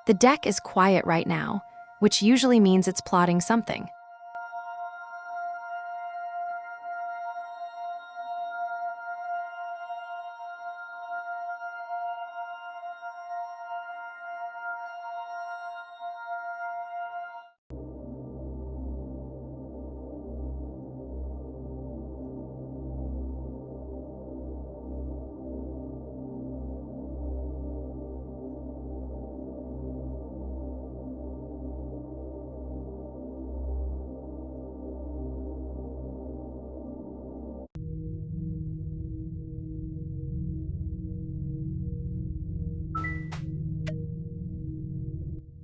The deck is quiet right now, which usually means it's plotting something.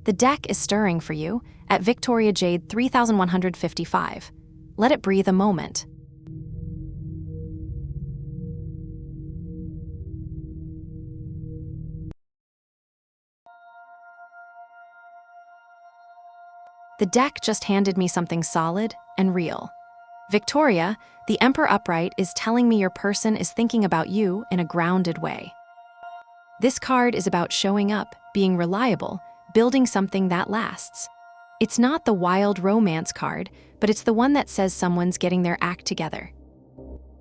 The deck is stirring for you at Victoria Jade 3155. Let it breathe a moment. The deck just handed me something solid and real. Victoria, the Emperor upright is telling me your person is thinking about you in a grounded way. This card is about showing up, being reliable, building something that lasts. It's not the wild romance card, but it's the one that says someone's getting their act together.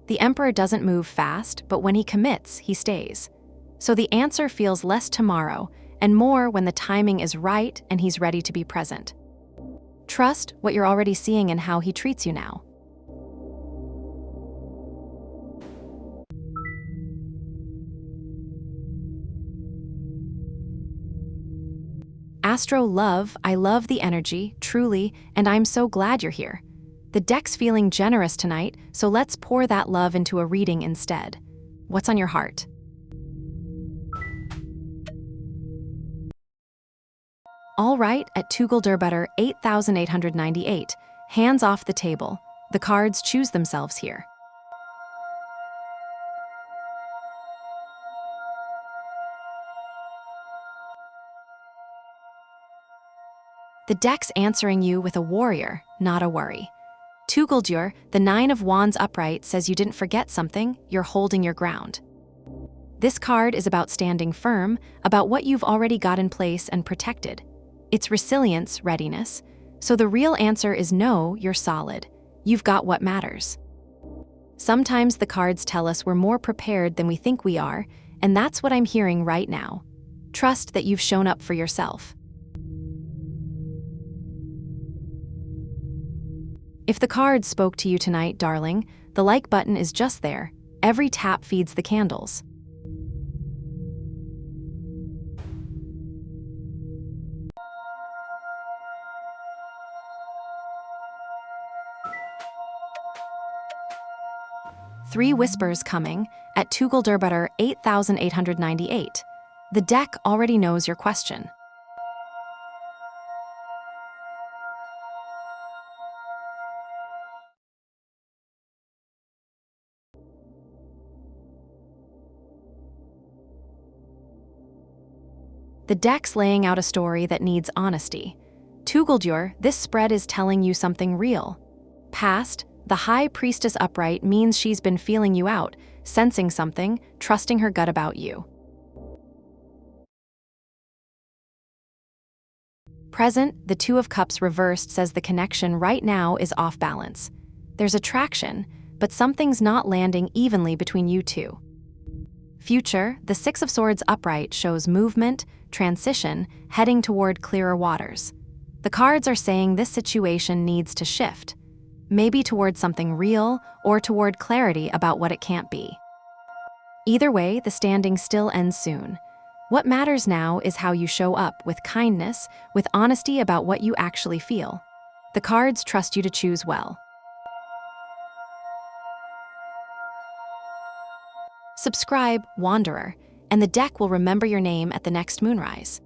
The Emperor doesn't move fast, but when he commits, he stays. So the answer feels less tomorrow and more when the timing is right and he's ready to be present. Trust what you're already seeing and how he treats you now. AstroLove, I love the energy, truly, and I'm so glad you're here. The deck's feeling generous tonight, so let's pour that love into a reading instead. What's on your heart? All right, at Tugelderbetter 8898, hands off the table. The cards choose themselves here. The deck's answering you with a warrior, not a worry. Tugeldur, the Nine of Wands upright, says you didn't forget something, you're holding your ground. This card is about standing firm, about what you've already got in place and protected. It's resilience, readiness. So the real answer is no, you're solid. You've got what matters. Sometimes the cards tell us we're more prepared than we think we are, and that's what I'm hearing right now. Trust that you've shown up for yourself. If the cards spoke to you tonight, darling, the like button is just there. Every tap feeds the candles. Three whispers coming at Tugelderbetter 8898. The deck already knows your question. The deck's laying out a story that needs honesty. Tugeldur, this spread is telling you something real. Past, the High Priestess upright means she's been feeling you out, sensing something, trusting her gut about you. Present, the Two of Cups reversed says the connection right now is off balance. There's attraction, but something's not landing evenly between you two. Future, the Six of Swords upright shows movement, transition, heading toward clearer waters. The cards are saying this situation needs to shift, maybe toward something real or toward clarity about what it can't be. Either way, the standing still ends soon. What matters now is how you show up with kindness, with honesty about what you actually feel. The cards trust you to choose well. Subscribe, Wanderer, and the deck will remember your name at the next moonrise.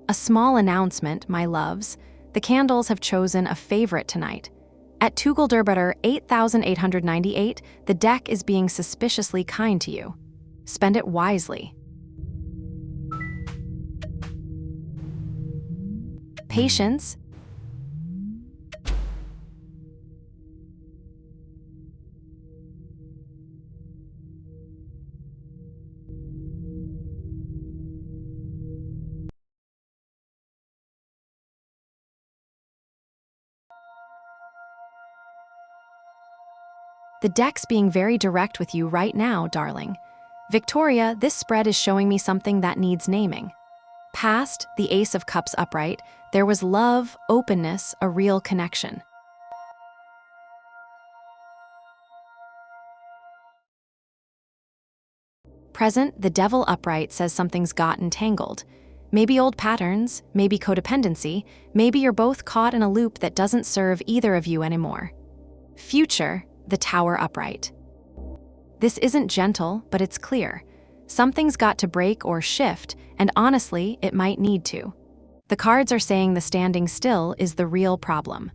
A small announcement, my loves. The candles have chosen a favorite tonight. At Tugelderbetter 8898, the deck is being suspiciously kind to you. Spend it wisely. Patience. The deck's being very direct with you right now, darling. Victoria, this spread is showing me something that needs naming. Past the Ace of Cups upright, there was love, openness, a real connection. Present, the Devil upright says something's got entangled. Maybe old patterns, maybe codependency, maybe you're both caught in a loop that doesn't serve either of you anymore. Future, the Tower upright. This isn't gentle, but it's clear. Something's got to break or shift, and honestly, it might need to. The cards are saying the standing still is the real problem.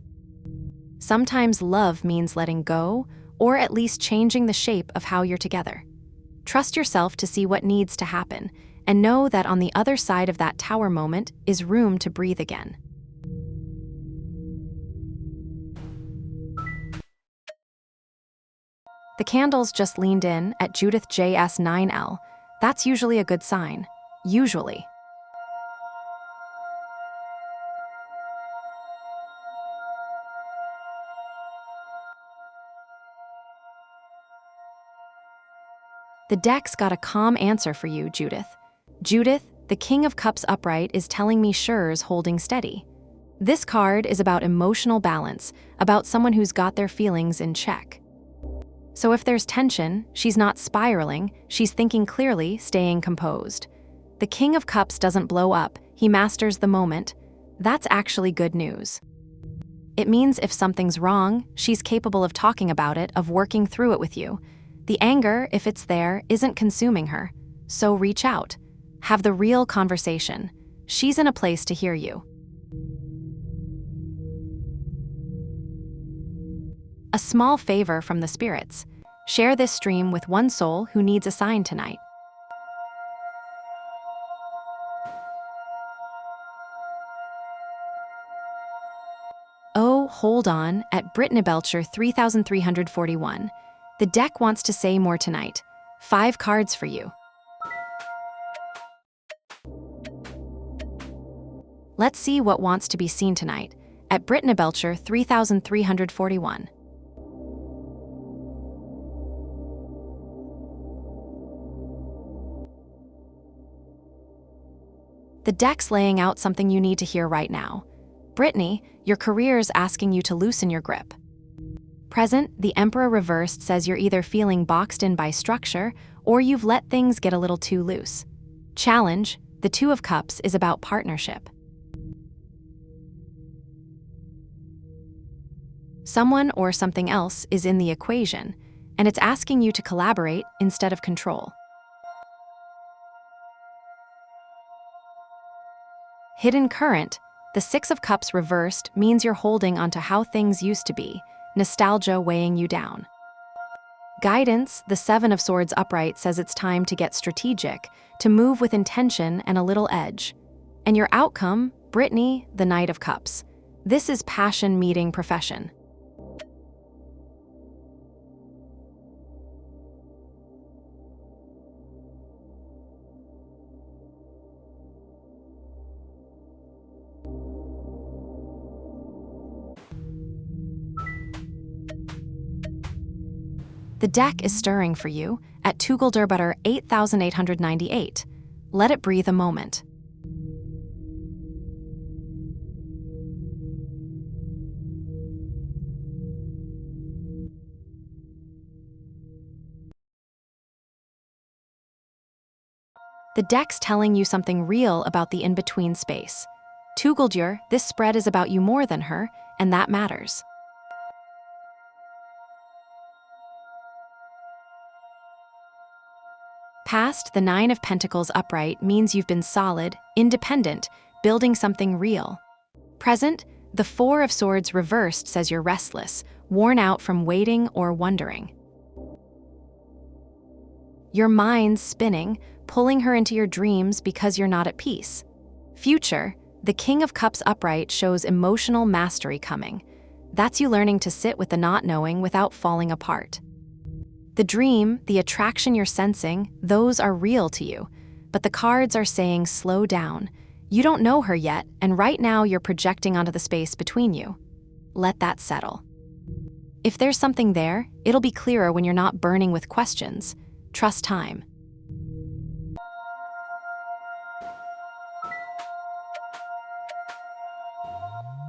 Sometimes love means letting go, or at least changing the shape of how you're together. Trust yourself to see what needs to happen, and know that on the other side of that tower moment is room to breathe again. The candles just leaned in at Judith JS9L. That's usually a good sign. Usually. The deck's got a calm answer for you, Judith. Judith, the King of Cups upright is telling me sure's holding steady. This card is about emotional balance, about someone who's got their feelings in check. So if there's tension, she's not spiraling, she's thinking clearly, staying composed. The King of Cups doesn't blow up, he masters the moment. That's actually good news. It means if something's wrong, she's capable of talking about it, of working through it with you. The anger, if it's there, isn't consuming her. So reach out. Have the real conversation. She's in a place to hear you. A small favor from the spirits. Share this stream with one soul who needs a sign tonight. Oh, hold on, at Brittany Belcher 3341. The deck wants to say more tonight. 5 cards for you. Let's see what wants to be seen tonight. At Brittany Belcher 3341. The deck's laying out something you need to hear right now. Brittany, your career's asking you to loosen your grip. Present, the Emperor reversed says you're either feeling boxed in by structure or you've let things get a little too loose. Challenge, the Two of Cups is about partnership. Someone or something else is in the equation, and it's asking you to collaborate instead of control. Hidden current, the Six of Cups reversed means you're holding onto how things used to be, nostalgia weighing you down. Guidance, the Seven of Swords upright says it's time to get strategic, to move with intention and a little edge. And your outcome, Brittany, the Knight of Cups. This is passion meeting profession. The deck is stirring for you at Tugelderbutter 8898. Let it breathe a moment. The deck's telling you something real about the in-between space. Tugeldur, this spread is about you more than her, and that matters. Past, the Nine of Pentacles upright means you've been solid, independent, building something real. Present, the Four of Swords reversed says you're restless, worn out from waiting or wondering. Your mind's spinning, pulling her into your dreams because you're not at peace. Future, the King of Cups upright shows emotional mastery coming. That's you learning to sit with the not knowing without falling apart. The dream, the attraction you're sensing, those are real to you. But the cards are saying slow down. You don't know her yet, and right now you're projecting onto the space between you. Let that settle. If there's something there, it'll be clearer when you're not burning with questions. Trust time.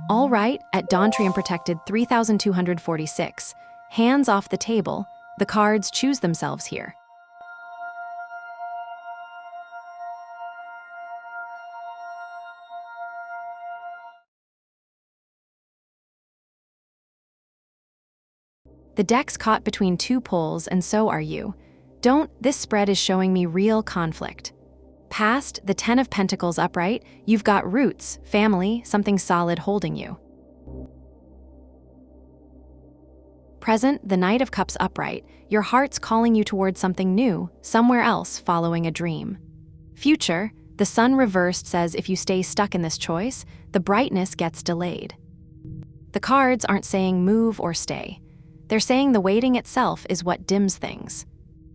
All right, at Dawntrium Protected 3246. Hands off the table. The cards choose themselves here. The deck's caught between two poles, and so are you. This spread is showing me real conflict. Past the Ten of Pentacles upright, you've got roots, family, something solid holding you. Present, the Knight of Cups upright, your heart's calling you towards something new, somewhere else, following a dream. Future, the Sun reversed says if you stay stuck in this choice, the brightness gets delayed. The cards aren't saying move or stay. They're saying the waiting itself is what dims things.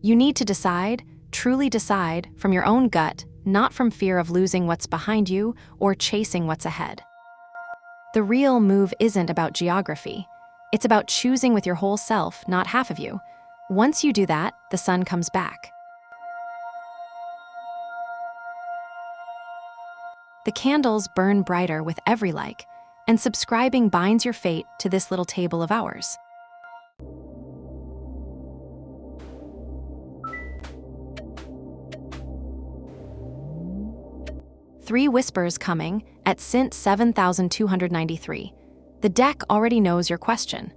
You need to decide, truly decide, from your own gut, not from fear of losing what's behind you or chasing what's ahead. The real move isn't about geography. It's about choosing with your whole self, not half of you. Once you do that, the sun comes back. The candles burn brighter with every like, and subscribing binds your fate to this little table of ours. Three whispers coming at Sint 7293. The deck already knows your question.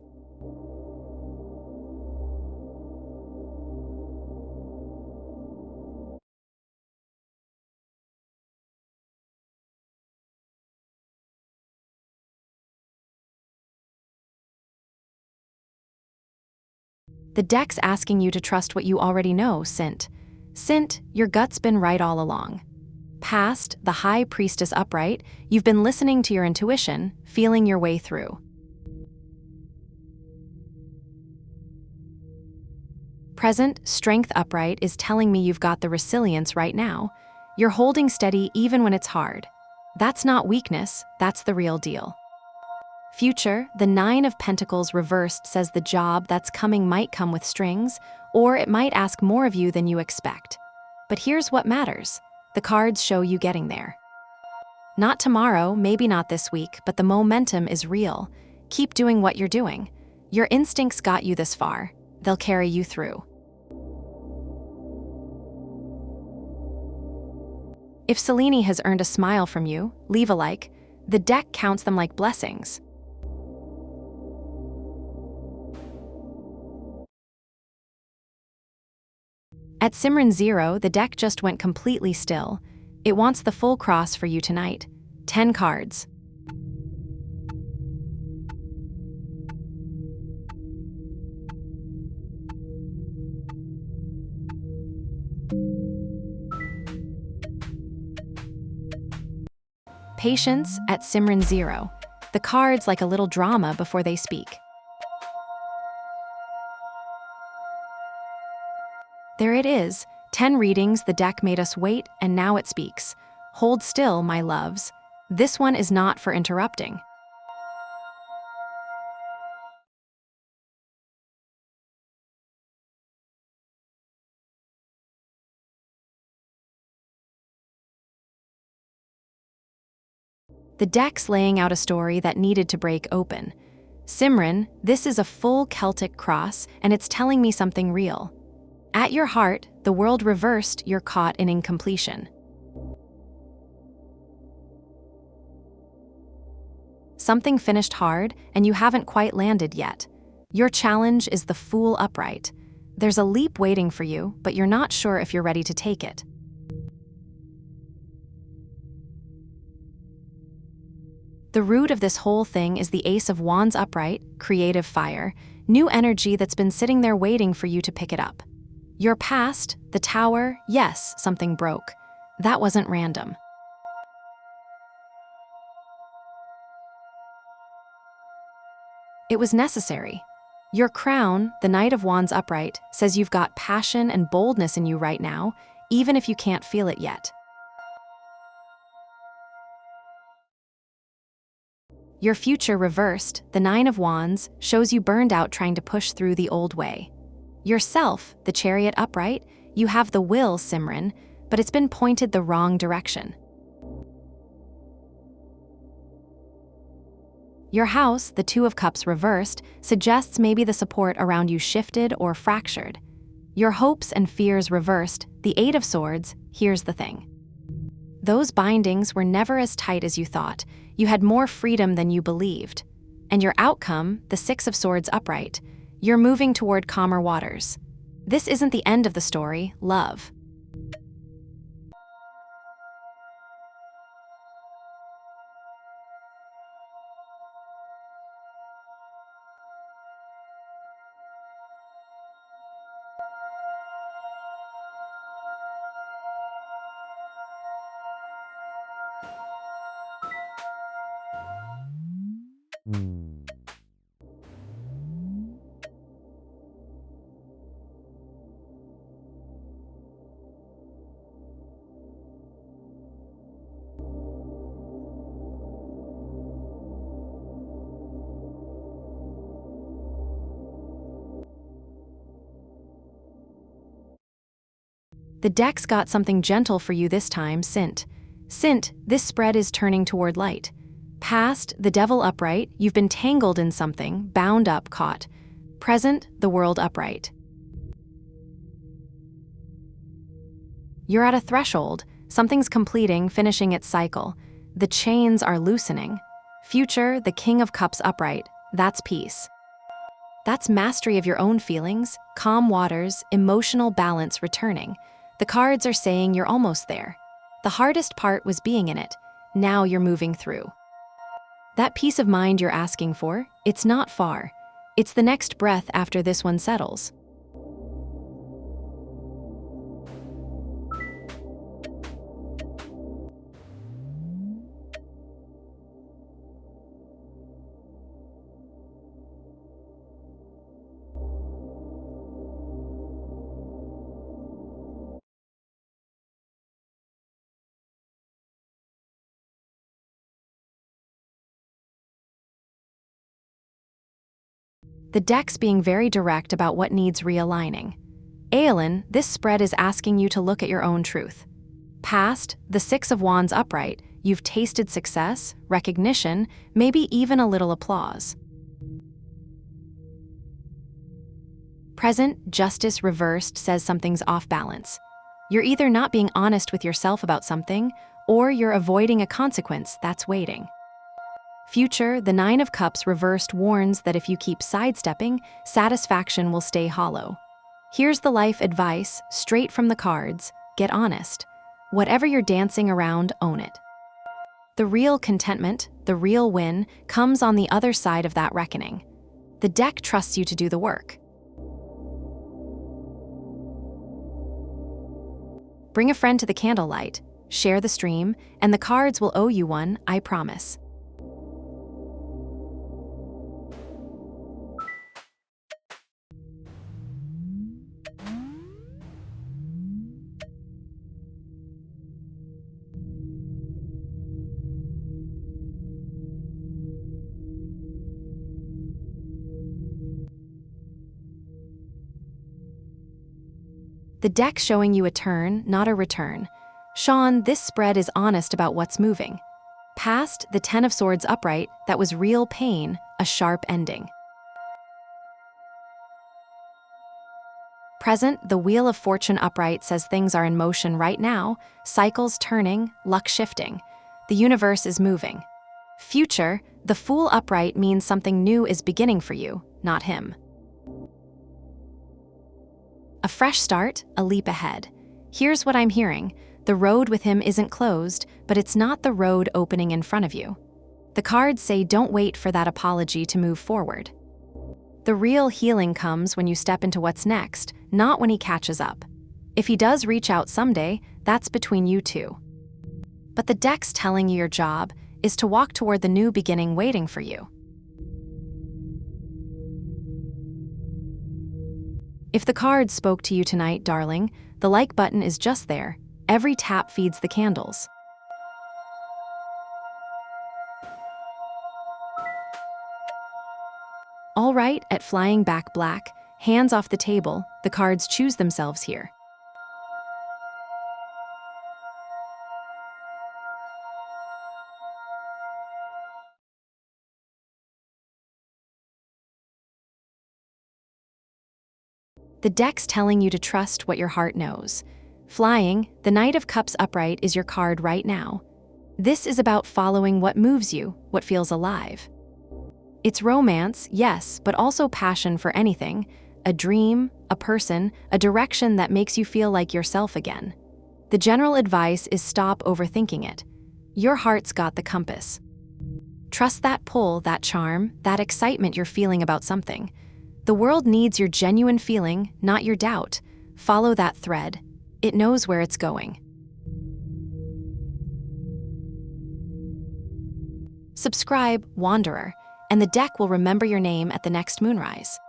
The deck's asking you to trust what you already know, Sint. Sint, your gut's been right all along. Past the High Priestess upright, you've been listening to your intuition, feeling your way through. Present, Strength upright is telling me you've got the resilience right now. You're holding steady even when it's hard. That's not weakness, that's the real deal. Future, the Nine of Pentacles reversed says the job that's coming might come with strings, or it might ask more of you than you expect. But here's what matters. The cards show you getting there. Not tomorrow, maybe not this week, but the momentum is real. Keep doing what you're doing. Your instincts got you this far. They'll carry you through. If Selene has earned a smile from you, leave a like. The deck counts them like blessings. At Simran 0, the deck just went completely still. It wants the full cross for you tonight. 10 cards. Patience at Simran 0. The cards like a little drama before they speak. There it is, 10 readings the deck made us wait, and now it speaks. Hold still, my loves. This one is not for interrupting. The deck's laying out a story that needed to break open. Simran, this is a full Celtic cross, and it's telling me something real. At your heart, the world reversed, you're caught in incompletion. Something finished hard, and you haven't quite landed yet. Your challenge is the Fool upright. There's a leap waiting for you, but you're not sure if you're ready to take it. The root of this whole thing is the Ace of Wands upright, creative fire, new energy that's been sitting there waiting for you to pick it up. Your past, the Tower, yes, something broke. That wasn't random. It was necessary. Your crown, the Knight of Wands upright, says you've got passion and boldness in you right now, even if you can't feel it yet. Your future reversed, the Nine of Wands, shows you burned out trying to push through the old way. Yourself, the Chariot upright, you have the will, Simran, but it's been pointed the wrong direction. Your house, the Two of Cups reversed, suggests maybe the support around you shifted or fractured. Your hopes and fears reversed, the Eight of Swords. Here's the thing. Those bindings were never as tight as you thought. You had more freedom than you believed. And your outcome, the Six of Swords upright, you're moving toward calmer waters. This isn't the end of the story, love. The deck's got something gentle for you this time, Sint. Sint, this spread is turning toward light. Past, the Devil upright, you've been tangled in something, bound up, caught. Present, the World upright. You're at a threshold. Something's completing, finishing its cycle. The chains are loosening. Future, the King of Cups upright, that's peace. That's mastery of your own feelings, calm waters, emotional balance returning. The cards are saying you're almost there. The hardest part was being in it. Now you're moving through. That peace of mind you're asking for, it's not far. It's the next breath after this one settles. The deck's being very direct about what needs realigning. Aelin, this spread is asking you to look at your own truth. Past, the Six of Wands upright, you've tasted success, recognition, maybe even a little applause. Present, Justice reversed says something's off balance. You're either not being honest with yourself about something, or you're avoiding a consequence that's waiting. Future, the Nine of Cups reversed warns that if you keep sidestepping, satisfaction will stay hollow. Here's the life advice, straight from the cards: get honest. Whatever you're dancing around, own it. The real contentment, the real win, comes on the other side of that reckoning. The deck trusts you to do the work. Bring a friend to the candlelight, share the stream, and the cards will owe you one, I promise. The deck's showing you a turn, not a return. Sean, this spread is honest about what's moving. Past, the Ten of Swords upright, that was real pain, a sharp ending. Present, the Wheel of Fortune upright says things are in motion right now, cycles turning, luck shifting. The universe is moving. Future, the Fool upright means something new is beginning for you, not him. A fresh start, a leap ahead. Here's what I'm hearing. The road with him isn't closed, but it's not the road opening in front of you. The cards say don't wait for that apology to move forward. The real healing comes when you step into what's next, not when he catches up. If he does reach out someday, that's between you two. But the deck's telling you your job is to walk toward the new beginning waiting for you. If the cards spoke to you tonight, darling, the like button is just there. Every tap feeds the candles. All right, at flying back black, hands off the table, the cards choose themselves here. The deck's telling you to trust what your heart knows. Flying, the Knight of Cups upright is your card right now. This is about following what moves you, what feels alive. It's romance, yes, but also passion for anything, a dream, a person, a direction that makes you feel like yourself again. The general advice is stop overthinking it. Your heart's got the compass. Trust that pull, that charm, that excitement you're feeling about something. The world needs your genuine feeling, not your doubt. Follow that thread. It knows where it's going. Subscribe, Wanderer, and the deck will remember your name at the next moonrise.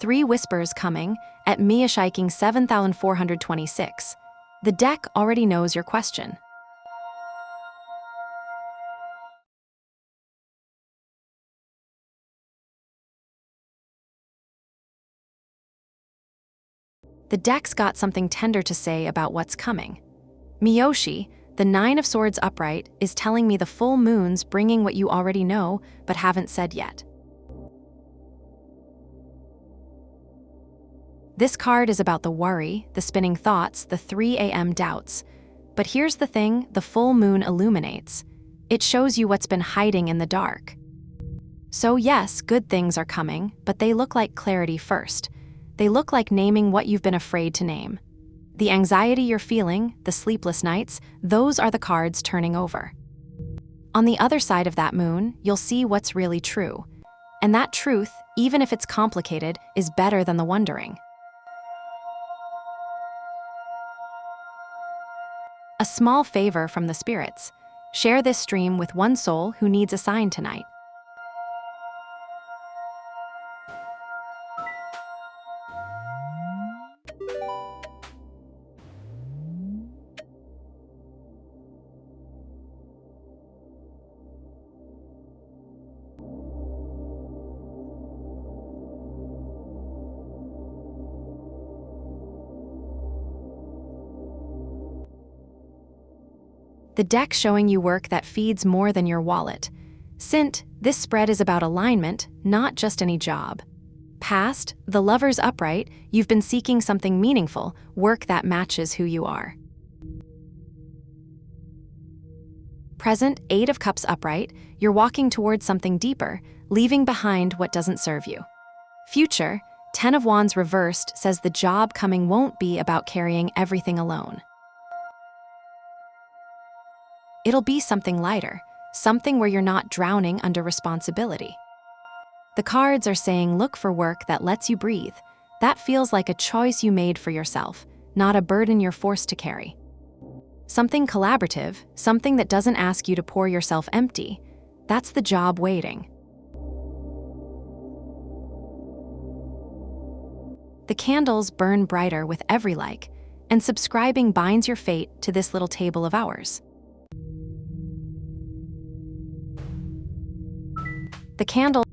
Three whispers coming at Mia Shiking 7426. The deck already knows your question. The deck's got something tender to say about what's coming. Miyoshi, the Nine of Swords upright, is telling me the full moon's bringing what you already know but haven't said yet. This card is about the worry, the spinning thoughts, the 3 a.m. doubts. But here's the thing, the full moon illuminates. It shows you what's been hiding in the dark. So yes, good things are coming, but they look like clarity first. They look like naming what you've been afraid to name. The anxiety you're feeling, the sleepless nights, those are the cards turning over. On the other side of that moon, you'll see what's really true. And that truth, even if it's complicated, is better than the wondering. A small favor from the spirits. Share this stream with one soul who needs a sign tonight. The deck showing you work that feeds more than your wallet. Sint, this spread is about alignment, not just any job. Past, the Lover's upright, you've been seeking something meaningful, work that matches who you are. Present, 8 of Cups upright, you're walking towards something deeper, leaving behind what doesn't serve you. Future, 10 of Wands reversed, says the job coming won't be about carrying everything alone. It'll be something lighter, something where you're not drowning under responsibility. The cards are saying look for work that lets you breathe. That feels like a choice you made for yourself, not a burden you're forced to carry. Something collaborative, something that doesn't ask you to pour yourself empty. That's the job waiting. The candles burn brighter with every like, and subscribing binds your fate to this little table of ours. The candle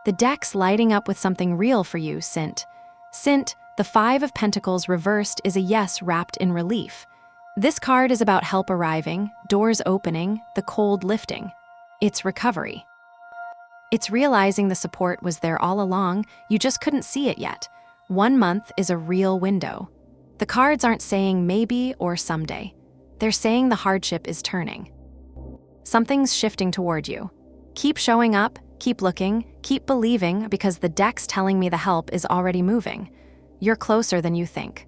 The deck's lighting up with something real for you, Sint. Sint, the 5 of Pentacles reversed is a yes wrapped in relief. This card is about help arriving, doors opening, the cold lifting. It's recovery. It's realizing the support was there all along, you just couldn't see it yet. 1 month is a real window. The cards aren't saying maybe or someday. They're saying the hardship is turning. Something's shifting toward you. Keep showing up, keep looking, keep believing, because the deck's telling me the help is already moving. You're closer than you think.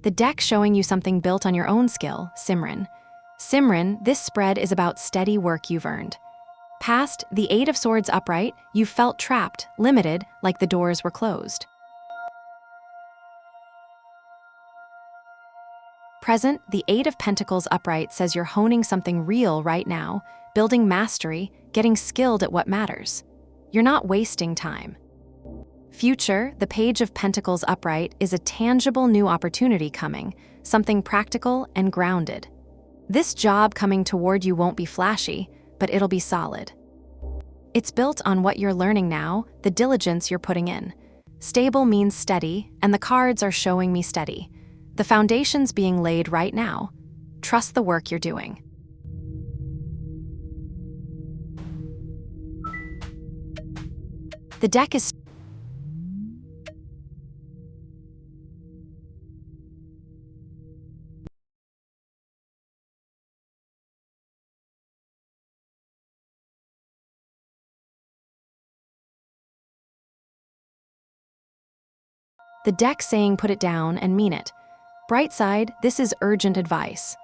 The deck showing you something built on your own skill, Simran. Simran, this spread is about steady work you've earned. Past the Eight of Swords upright, you felt trapped, limited, like the doors were closed. Present, the Eight of Pentacles upright says you're honing something real right now, building mastery, getting skilled at what matters. You're not wasting time. Future, the Page of Pentacles upright is a tangible new opportunity coming, something practical and grounded. This job coming toward you won't be flashy, but it'll be solid. It's built on what you're learning now, the diligence you're putting in. Stable means steady, and the cards are showing me steady. The foundation's being laid right now. Trust the work you're doing. The deck is the deck saying put it down and mean it. Bright side, this is urgent advice.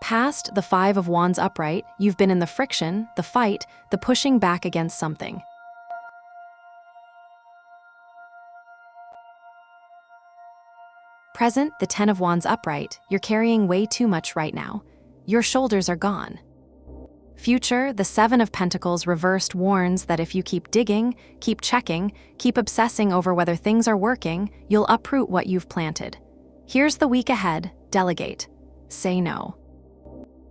Past the Five of Wands upright, you've been in the friction, the fight, the pushing back against something. Present, the Ten of Wands upright, you're carrying way too much right now. Your shoulders are gone. Future, the Seven of Pentacles reversed warns that if you keep digging, keep checking, keep obsessing over whether things are working, you'll uproot what you've planted. Here's the week ahead: delegate. Say no.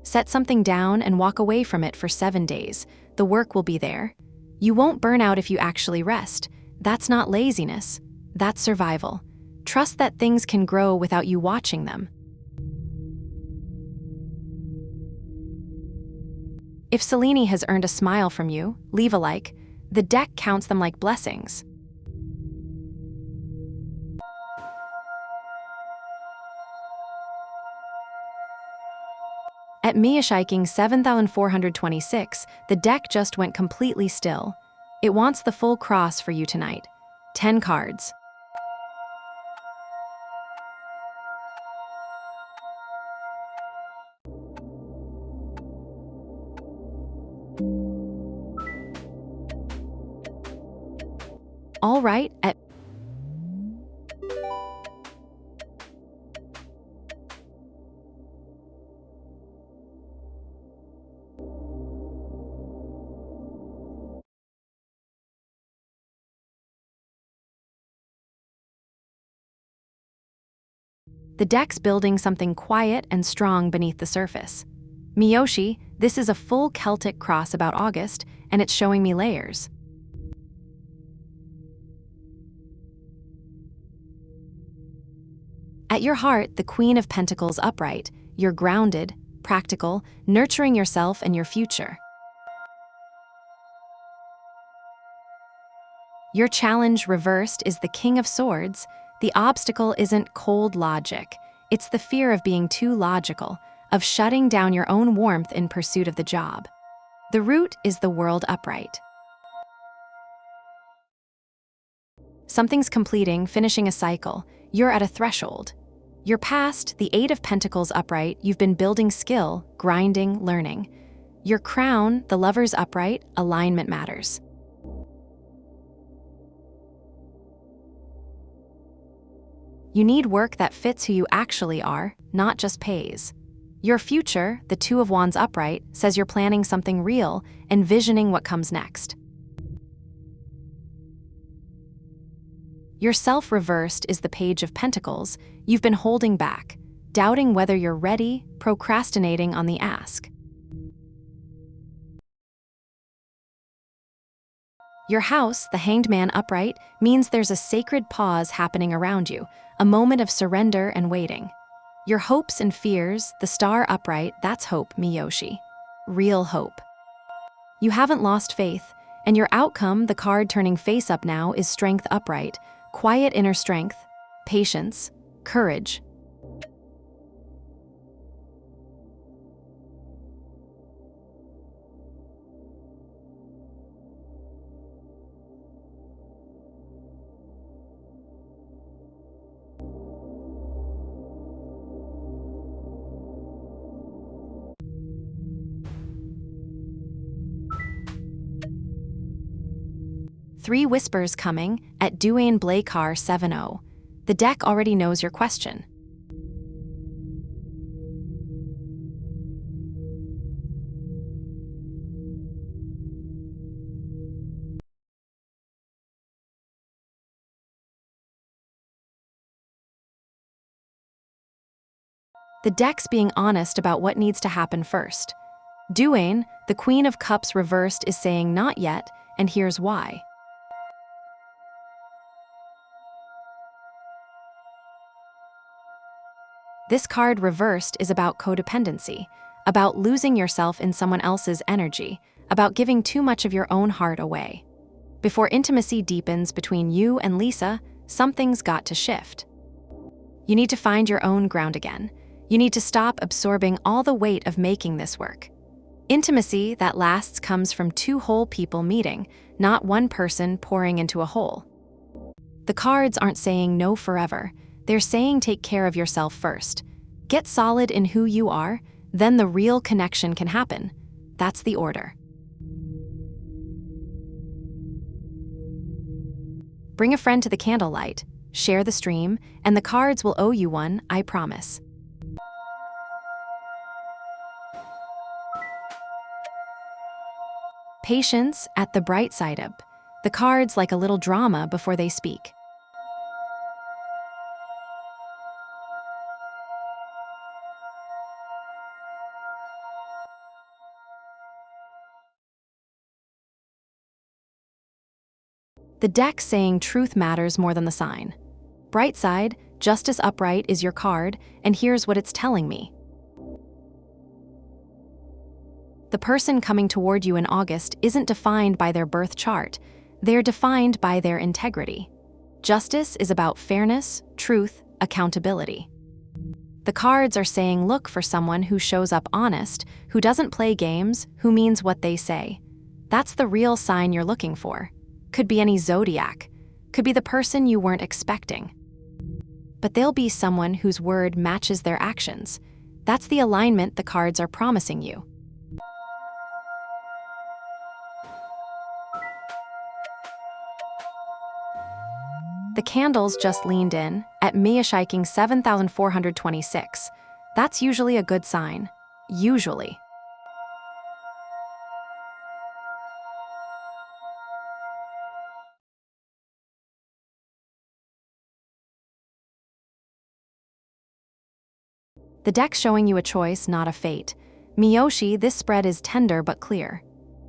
Set something down and walk away from it for 7 days. The work will be there. You won't burn out if you actually rest. That's not laziness. That's survival. Trust that things can grow without you watching them. If Selene has earned a smile from you, leave a like. The deck counts them like blessings. At Miyashiking 7,426, the deck just went completely still. It wants the full cross for you tonight. 10 cards. All right, at the deck's building something quiet and strong beneath the surface. Miyoshi, this is a full Celtic cross about August, and it's showing me layers. At your heart, the Queen of Pentacles upright, you're grounded, practical, nurturing yourself and your future. Your challenge reversed is the King of Swords. The obstacle isn't cold logic. It's the fear of being too logical, of shutting down your own warmth in pursuit of the job. The root is the World upright. Something's completing, finishing a cycle. You're at a threshold. You're past the Eight of Pentacles upright. You've been building skill, grinding, learning. Your crown, the Lovers upright, alignment matters. You need work that fits who you actually are, not just pays. Your future, the Two of Wands upright, says you're planning something real, envisioning what comes next. Your self reversed is the Page of Pentacles. You've been holding back, doubting whether you're ready, procrastinating on the ask. Your house, the Hanged Man upright, means there's a sacred pause happening around you, a moment of surrender and waiting. Your hopes and fears, the Star upright, that's hope, Miyoshi. Real hope. You haven't lost faith, and your outcome, the card turning face up now, is Strength upright, quiet inner strength, patience, courage. 3 whispers coming at duel Blakar 7-0. The deck already knows your question. The deck's being honest about what needs to happen first. Duane, the Queen of Cups reversed, is saying not yet, and here's why. This card reversed is about codependency, about losing yourself in someone else's energy, about giving too much of your own heart away. Before intimacy deepens between you and Lisa, something's got to shift. You need to find your own ground again. You need to stop absorbing all the weight of making this work. Intimacy that lasts comes from 2 whole people meeting, not 1 person pouring into a hole. The cards aren't saying no forever. They're saying take care of yourself first. Get solid in who you are, then the real connection can happen. That's the order. Bring a friend to the candlelight, share the stream, and the cards will owe you one, I promise. Patience at the bright side up. The cards like a little drama before they speak. The deck saying truth matters more than the sign. Bright side, Justice upright is your card, and here's what it's telling me. The person coming toward you in August isn't defined by their birth chart. They're defined by their integrity. Justice is about fairness, truth, accountability. The cards are saying look for someone who shows up honest, who doesn't play games, who means what they say. That's the real sign you're looking for. Could be any zodiac. Could be the person you weren't expecting. But they'll be someone whose word matches their actions. That's the alignment the cards are promising you. The candles just leaned in at Mia-shiking 7,426. That's usually a good sign. Usually. The deck's showing you a choice, not a fate. Miyoshi, this spread is tender but clear.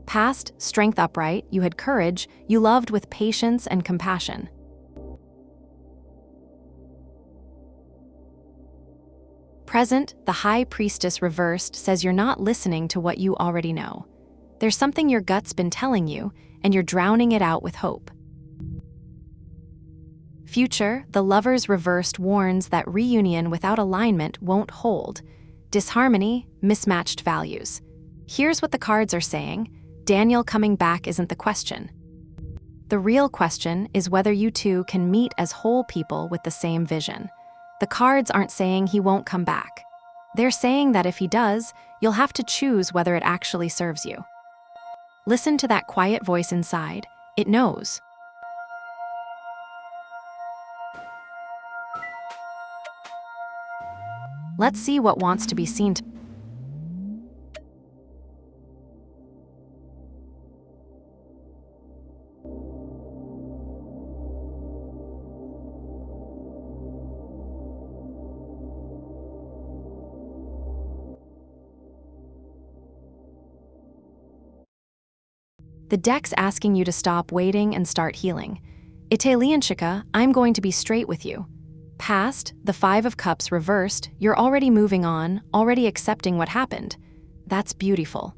Past, strength upright, you had courage, you loved with patience and compassion. Present, the High Priestess reversed says you're not listening to what you already know. There's something your gut's been telling you, and you're drowning it out with hope. Future, the Lovers reversed warns that reunion without alignment won't hold. Disharmony, mismatched values. Here's what the cards are saying. Daniel coming back isn't the question. The real question is whether you two can meet as whole people with the same vision. The cards aren't saying he won't come back. They're saying that if he does, you'll have to choose whether it actually serves you. Listen to that quiet voice inside. It knows. Let's see what wants to be seen. The deck's asking you to stop waiting and start healing. Italianchika, I'm going to be straight with you. Past, the 5 of Cups reversed, you're already moving on, already accepting what happened. That's beautiful.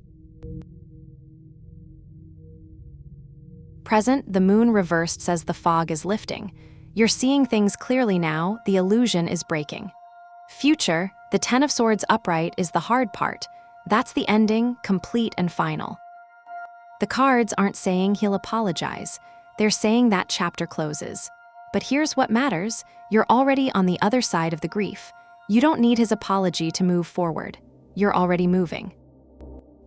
Present, the Moon reversed says the fog is lifting. You're seeing things clearly now, the illusion is breaking. Future, the 10 of Swords upright is the hard part. That's the ending, complete and final. The cards aren't saying he'll apologize. They're saying that chapter closes. But here's what matters. You're already on the other side of the grief. You don't need his apology to move forward. You're already moving.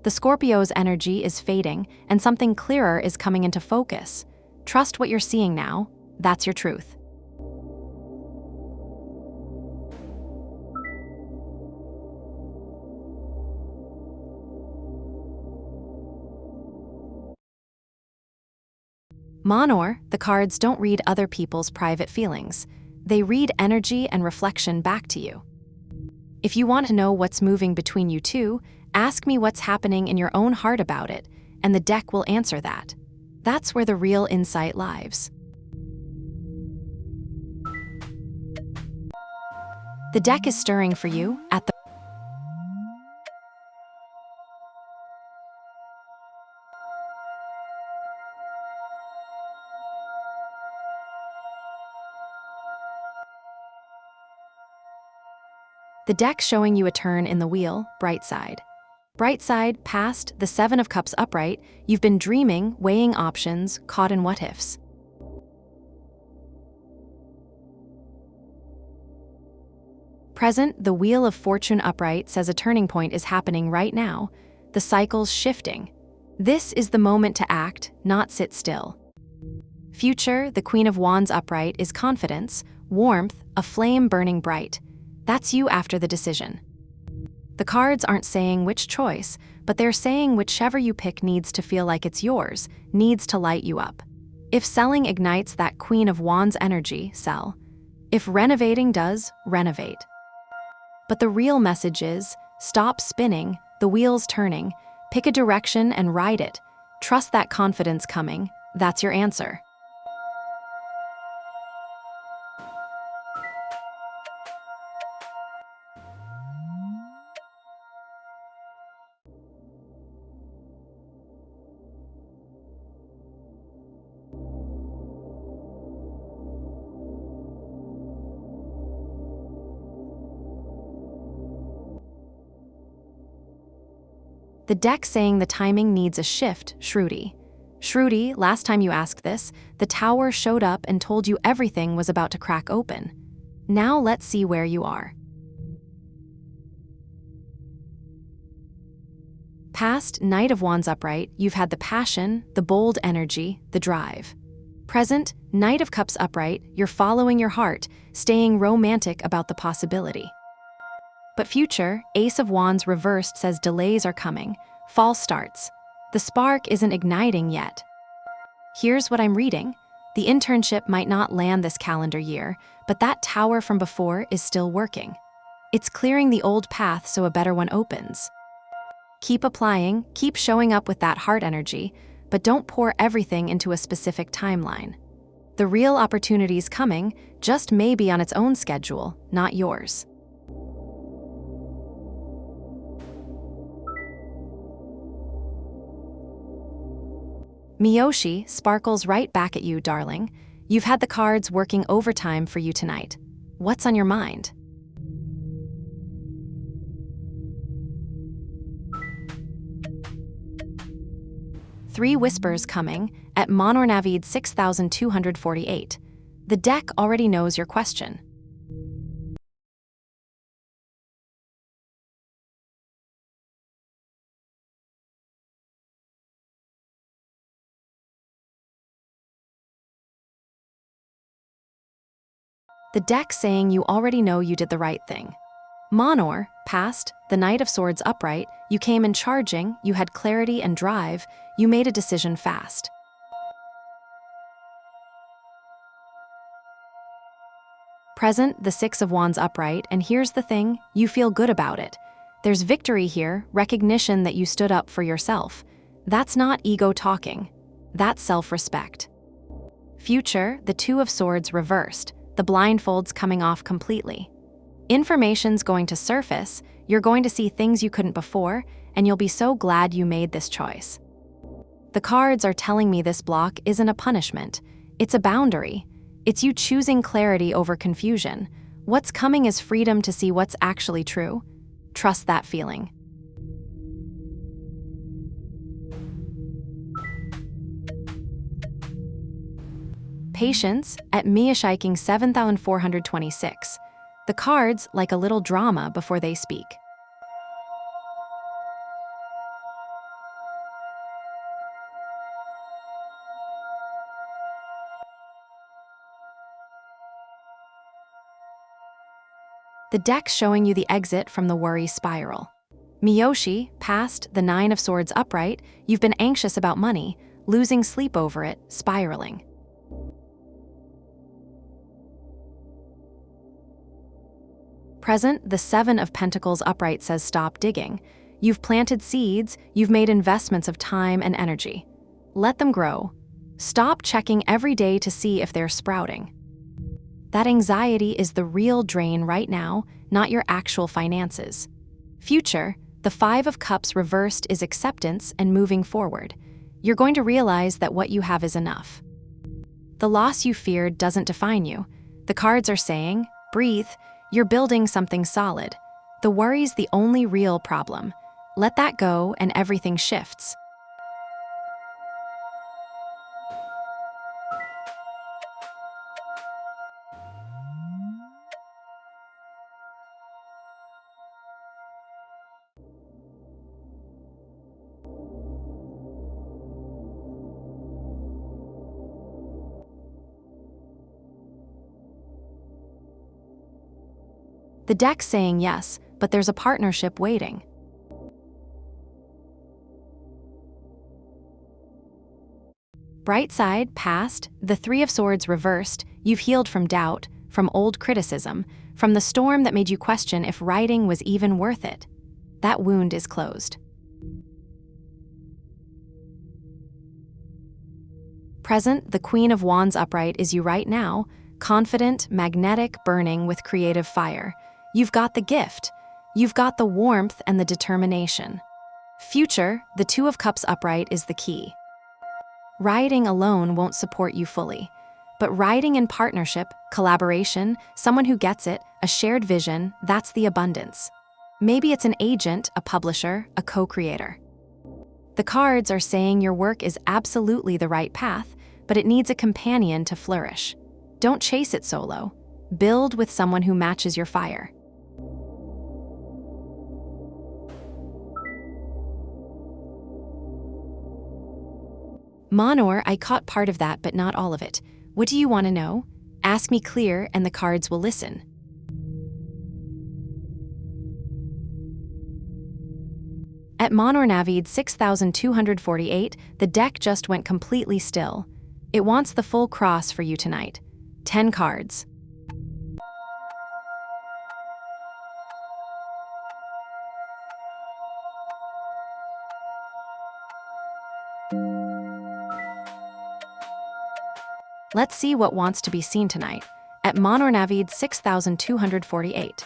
The Scorpio's energy is fading, and something clearer is coming into focus. Trust what you're seeing now. That's your truth. Monor, the cards don't read other people's private feelings. They read energy and reflection back to you. If you want to know what's moving between you two, ask me what's happening in your own heart about it, and the deck will answer that. That's where the real insight lies. The deck is stirring for you at the deck showing you a turn in the wheel, bright side. Bright side, past, the Seven of Cups upright, you've been dreaming, weighing options, caught in what-ifs. Present, the Wheel of Fortune upright says a turning point is happening right now. The cycle's shifting. This is the moment to act, not sit still. Future, the Queen of Wands upright is confidence, warmth, a flame burning bright. That's you after the decision. The cards aren't saying which choice, but they're saying whichever you pick needs to feel like it's yours, needs to light you up. If selling ignites that Queen of Wands energy, sell. If renovating does, renovate. But the real message is, stop spinning, the wheel's turning, pick a direction and ride it. Trust that confidence coming, that's your answer. The deck saying the timing needs a shift, Shruti. Shruti, last time you asked this, the tower showed up and told you everything was about to crack open. Now let's see where you are. Past, Knight of Wands upright, you've had the passion, the bold energy, the drive. Present, Knight of Cups upright, you're following your heart, staying romantic about the possibility. But future, Ace of Wands reversed says delays are coming, false starts. The spark isn't igniting yet. Here's what I'm reading. The internship might not land this calendar year, but that tower from before is still working. It's clearing the old path so a better one opens. Keep applying, keep showing up with that heart energy, but don't pour everything into a specific timeline. The real opportunity's coming, just maybe on its own schedule, not yours. Miyoshi sparkles right back at you, darling. You've had the cards working overtime for you tonight. What's on your mind? Three whispers coming at Monornavid 6248. The deck already knows your question. The deck saying you already know you did the right thing. Monor, past, the Knight of Swords upright, you came in charging, you had clarity and drive, you made a decision fast. Present, the Six of Wands upright, and here's the thing, you feel good about it. There's victory here, recognition that you stood up for yourself. That's not ego talking. That's self-respect. Future, the Two of Swords reversed, the blindfolds coming off completely. Information's going to surface, you're going to see things you couldn't before, and you'll be so glad you made this choice. The cards are telling me this block isn't a punishment, it's a boundary. It's you choosing clarity over confusion. What's coming is freedom to see what's actually true. Trust that feeling. Patience at Miyashiking 7426. The cards like a little drama before they speak. The deck's showing you the exit from the worry spiral. Miyoshi, past the Nine of Swords upright, you've been anxious about money, losing sleep over it, spiraling. Present, the Seven of Pentacles upright says stop digging. You've planted seeds, you've made investments of time and energy. Let them grow. Stop checking every day to see if they're sprouting. That anxiety is the real drain right now, not your actual finances. Future, the Five of Cups reversed is acceptance and moving forward. You're going to realize that what you have is enough. The loss you feared doesn't define you. The cards are saying, breathe, you're building something solid. The worry's the only real problem. Let that go and everything shifts. The deck's saying yes, but there's a partnership waiting. Bright side, past, the Three of Swords reversed, you've healed from doubt, from old criticism, from the storm that made you question if writing was even worth it. That wound is closed. Present, the Queen of Wands upright is you right now, confident, magnetic, burning with creative fire. You've got the gift. You've got the warmth and the determination. Future, the Two of Cups upright is the key. Riding alone won't support you fully, but riding in partnership, collaboration, someone who gets it, a shared vision, that's the abundance. Maybe it's an agent, a publisher, a co-creator. The cards are saying your work is absolutely the right path, but it needs a companion to flourish. Don't chase it solo. Build with someone who matches your fire. Monor, I caught part of that, but not all of it. What do you want to know? Ask me clear, and the cards will listen. At Monor Navid 6248, the deck just went completely still. It wants the full cross for you tonight. 10 cards. Let's see what wants to be seen tonight. At Monor Navid 6248.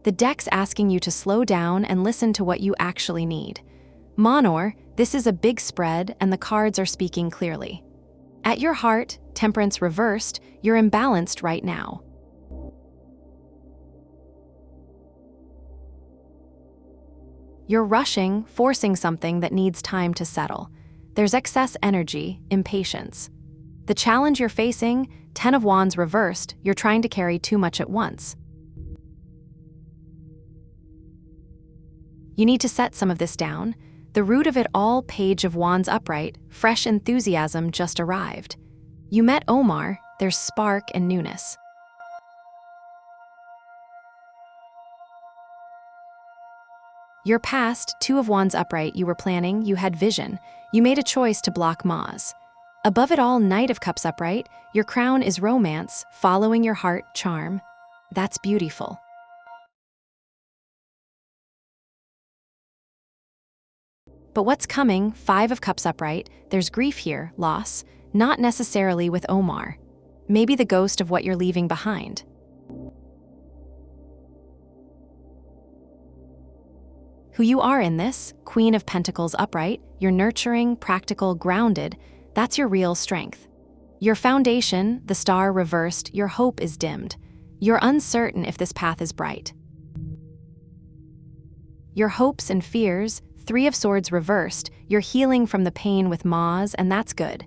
The deck's asking you to slow down and listen to what you actually need. Monor, this is a big spread and the cards are speaking clearly. At your heart, Temperance reversed, you're imbalanced right now. You're rushing, forcing something that needs time to settle. There's excess energy, impatience. The challenge you're facing, 10 of Wands reversed, you're trying to carry too much at once. You need to set some of this down. The root of it all, Page of Wands upright, fresh enthusiasm just arrived. You met Omar, there's spark and newness. Your past, Two of Wands upright, you were planning, you had vision, you made a choice to block Maz. Above it all, Knight of Cups upright, your crown is romance, following your heart, charm. That's beautiful. But what's coming, Five of Cups upright, there's grief here, loss, not necessarily with Omar. Maybe the ghost of what you're leaving behind. Who you are in this, Queen of Pentacles upright, you're nurturing, practical, grounded, that's your real strength. Your foundation, the Star reversed, your hope is dimmed. You're uncertain if this path is bright. Your hopes and fears, Three of Swords reversed, you're healing from the pain with Maz, and that's good.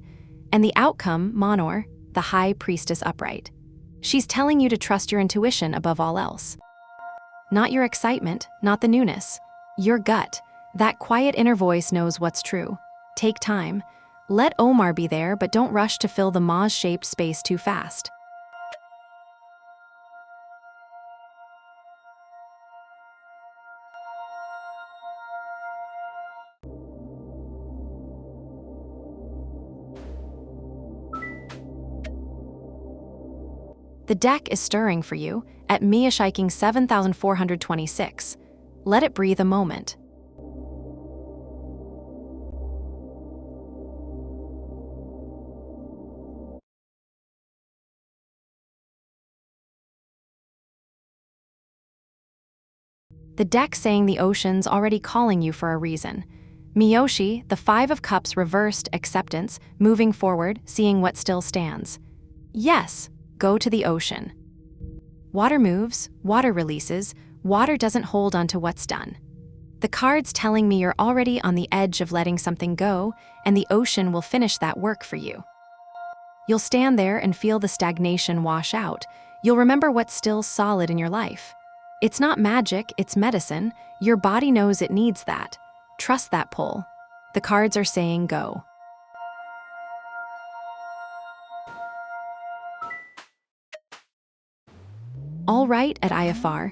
And the outcome, Monor, the High Priestess upright. She's telling you to trust your intuition above all else. Not your excitement, not the newness. Your gut. That quiet inner voice knows what's true. Take time. Let Omar be there, but don't rush to fill the Maz-shaped space too fast. The deck is stirring for you at Mia Shiking 7426. Let it breathe a moment. The deck saying the ocean's already calling you for a reason. Miyoshi, the Five of Cups reversed acceptance, moving forward, seeing what still stands. Yes, go to the ocean. Water moves, water releases, water doesn't hold onto what's done. The card's telling me you're already on the edge of letting something go, and the ocean will finish that work for you. You'll stand there and feel the stagnation wash out. You'll remember what's still solid in your life. It's not magic, it's medicine. Your body knows it needs that. Trust that pull. The cards are saying go. All right at IFR.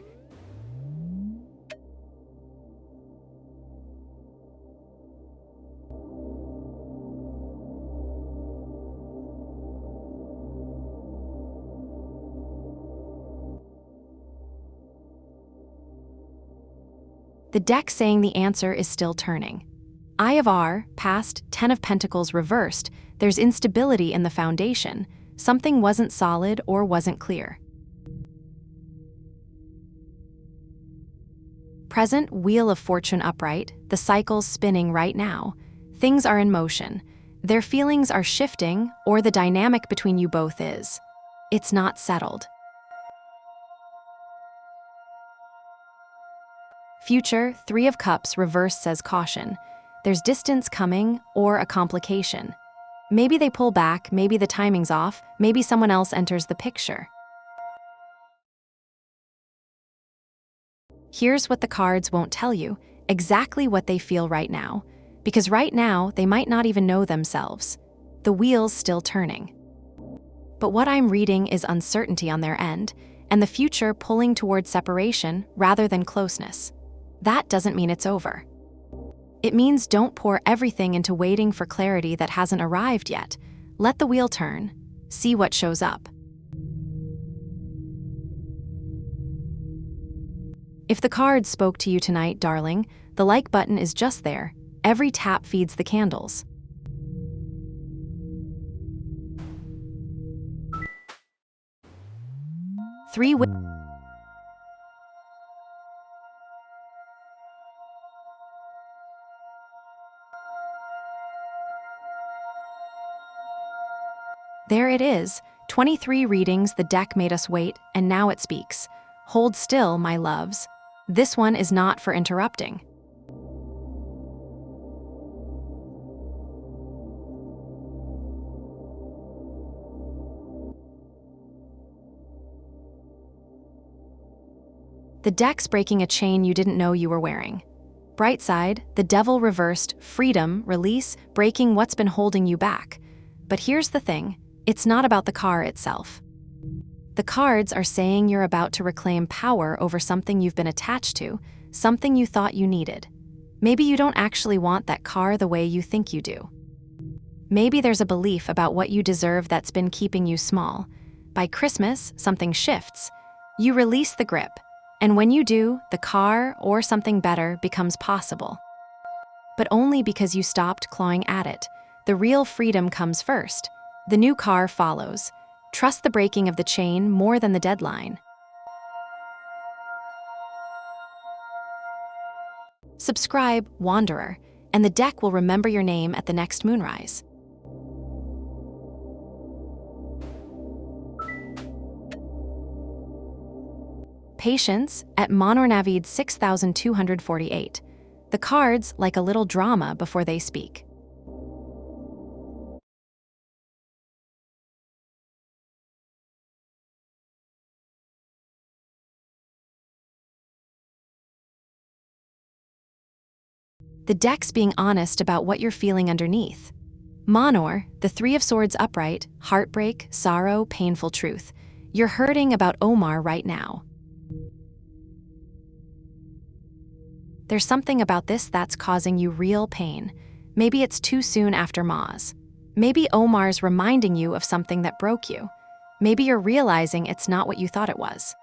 The deck saying the answer is still turning. Eye of R, past, 10 of Pentacles reversed, there's instability in the foundation. Something wasn't solid or wasn't clear. Present, Wheel of Fortune upright, the cycle's spinning right now. Things are in motion. Their feelings are shifting, or the dynamic between you both is. It's not settled. Future, Three of Cups reversed says caution. There's distance coming or a complication. Maybe they pull back, maybe the timing's off, maybe someone else enters the picture. Here's what the cards won't tell you, exactly what they feel right now. Because right now, they might not even know themselves. The wheel's still turning. But what I'm reading is uncertainty on their end, and the future pulling towards separation rather than closeness. That doesn't mean it's over. It means don't pour everything into waiting for clarity that hasn't arrived yet. Let the wheel turn. See what shows up. If the cards spoke to you tonight, darling, the like button is just there. Every tap feeds the candles. There it is, 23 readings the deck made us wait, and now it speaks. Hold still, my loves. This one is not for interrupting. The deck's breaking a chain you didn't know you were wearing. Bright side, the devil reversed, freedom, release, breaking what's been holding you back. But here's the thing, it's not about the car itself. The cards are saying you're about to reclaim power over something you've been attached to, something you thought you needed. Maybe you don't actually want that car the way you think you do. Maybe there's a belief about what you deserve that's been keeping you small. By Christmas, something shifts. You release the grip. And when you do, the car or something better becomes possible. But only because you stopped clawing at it. The real freedom comes first. The new car follows. Trust the breaking of the chain more than the deadline. Subscribe, Wanderer, and the deck will remember your name at the next moonrise. Patience at Monornavid 6248. The cards like a little drama before they speak. The deck's being honest about what you're feeling underneath. Monor, the Three of Swords upright, heartbreak, sorrow, painful truth. You're hurting about Omar right now. There's something about this that's causing you real pain. Maybe it's too soon after Maz. Maybe Omar's reminding you of something that broke you. Maybe you're realizing it's not what you thought it was.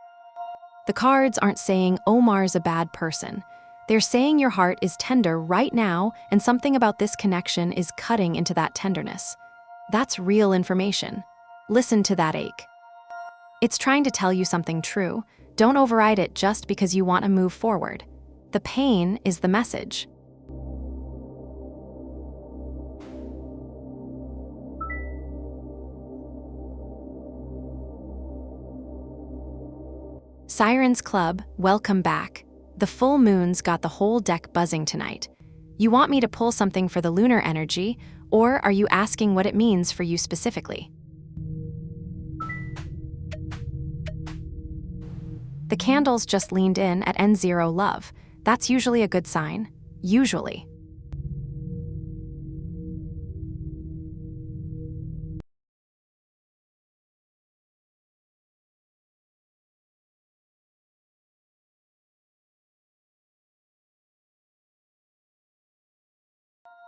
The cards aren't saying Omar's a bad person. They're saying your heart is tender right now, and something about this connection is cutting into that tenderness. That's real information. Listen to that ache. It's trying to tell you something true. Don't override it just because you want to move forward. The pain is the message. Sirens Club, welcome back. The full moon's got the whole deck buzzing tonight. You want me to pull something for the lunar energy, or are you asking what it means for you specifically? The candles just leaned in at N0 love. That's usually a good sign. Usually.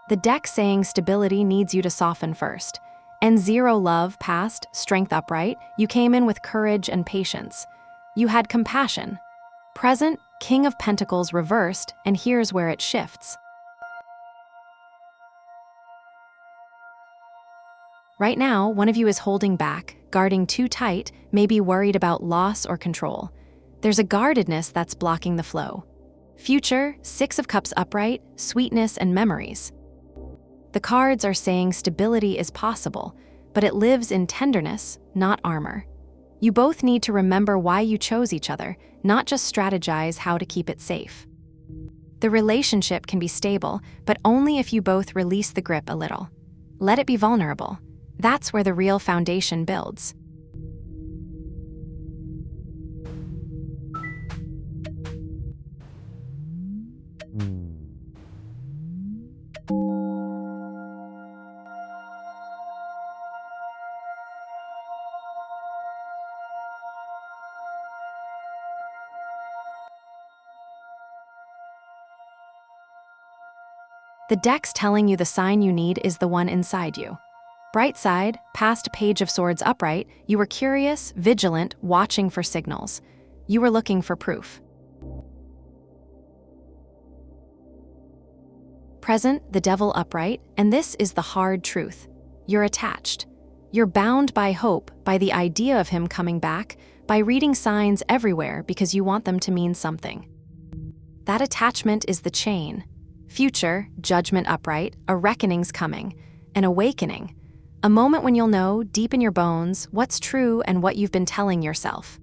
The deck saying stability needs you to soften first. N0 love past, strength upright, you came in with courage and patience. You had compassion. Present, King of Pentacles reversed, and here's where it shifts. Right now, one of you is holding back, guarding too tight, maybe worried about loss or control. There's a guardedness that's blocking the flow. Future, Six of Cups upright, sweetness and memories. The cards are saying stability is possible, but it lives in tenderness, not armor. You both need to remember why you chose each other, not just strategize how to keep it safe. The relationship can be stable, but only if you both release the grip a little. Let it be vulnerable. That's where the real foundation builds. The deck's telling you the sign you need is the one inside you. Bright side, past Page of Swords upright, you were curious, vigilant, watching for signals. You were looking for proof. Present, the Devil upright, and this is the hard truth. You're attached. You're bound by hope, by the idea of him coming back, by reading signs everywhere because you want them to mean something. That attachment is the chain. Future, Judgment upright, a reckoning's coming, an awakening, a moment when you'll know, deep in your bones, what's true and what you've been telling yourself.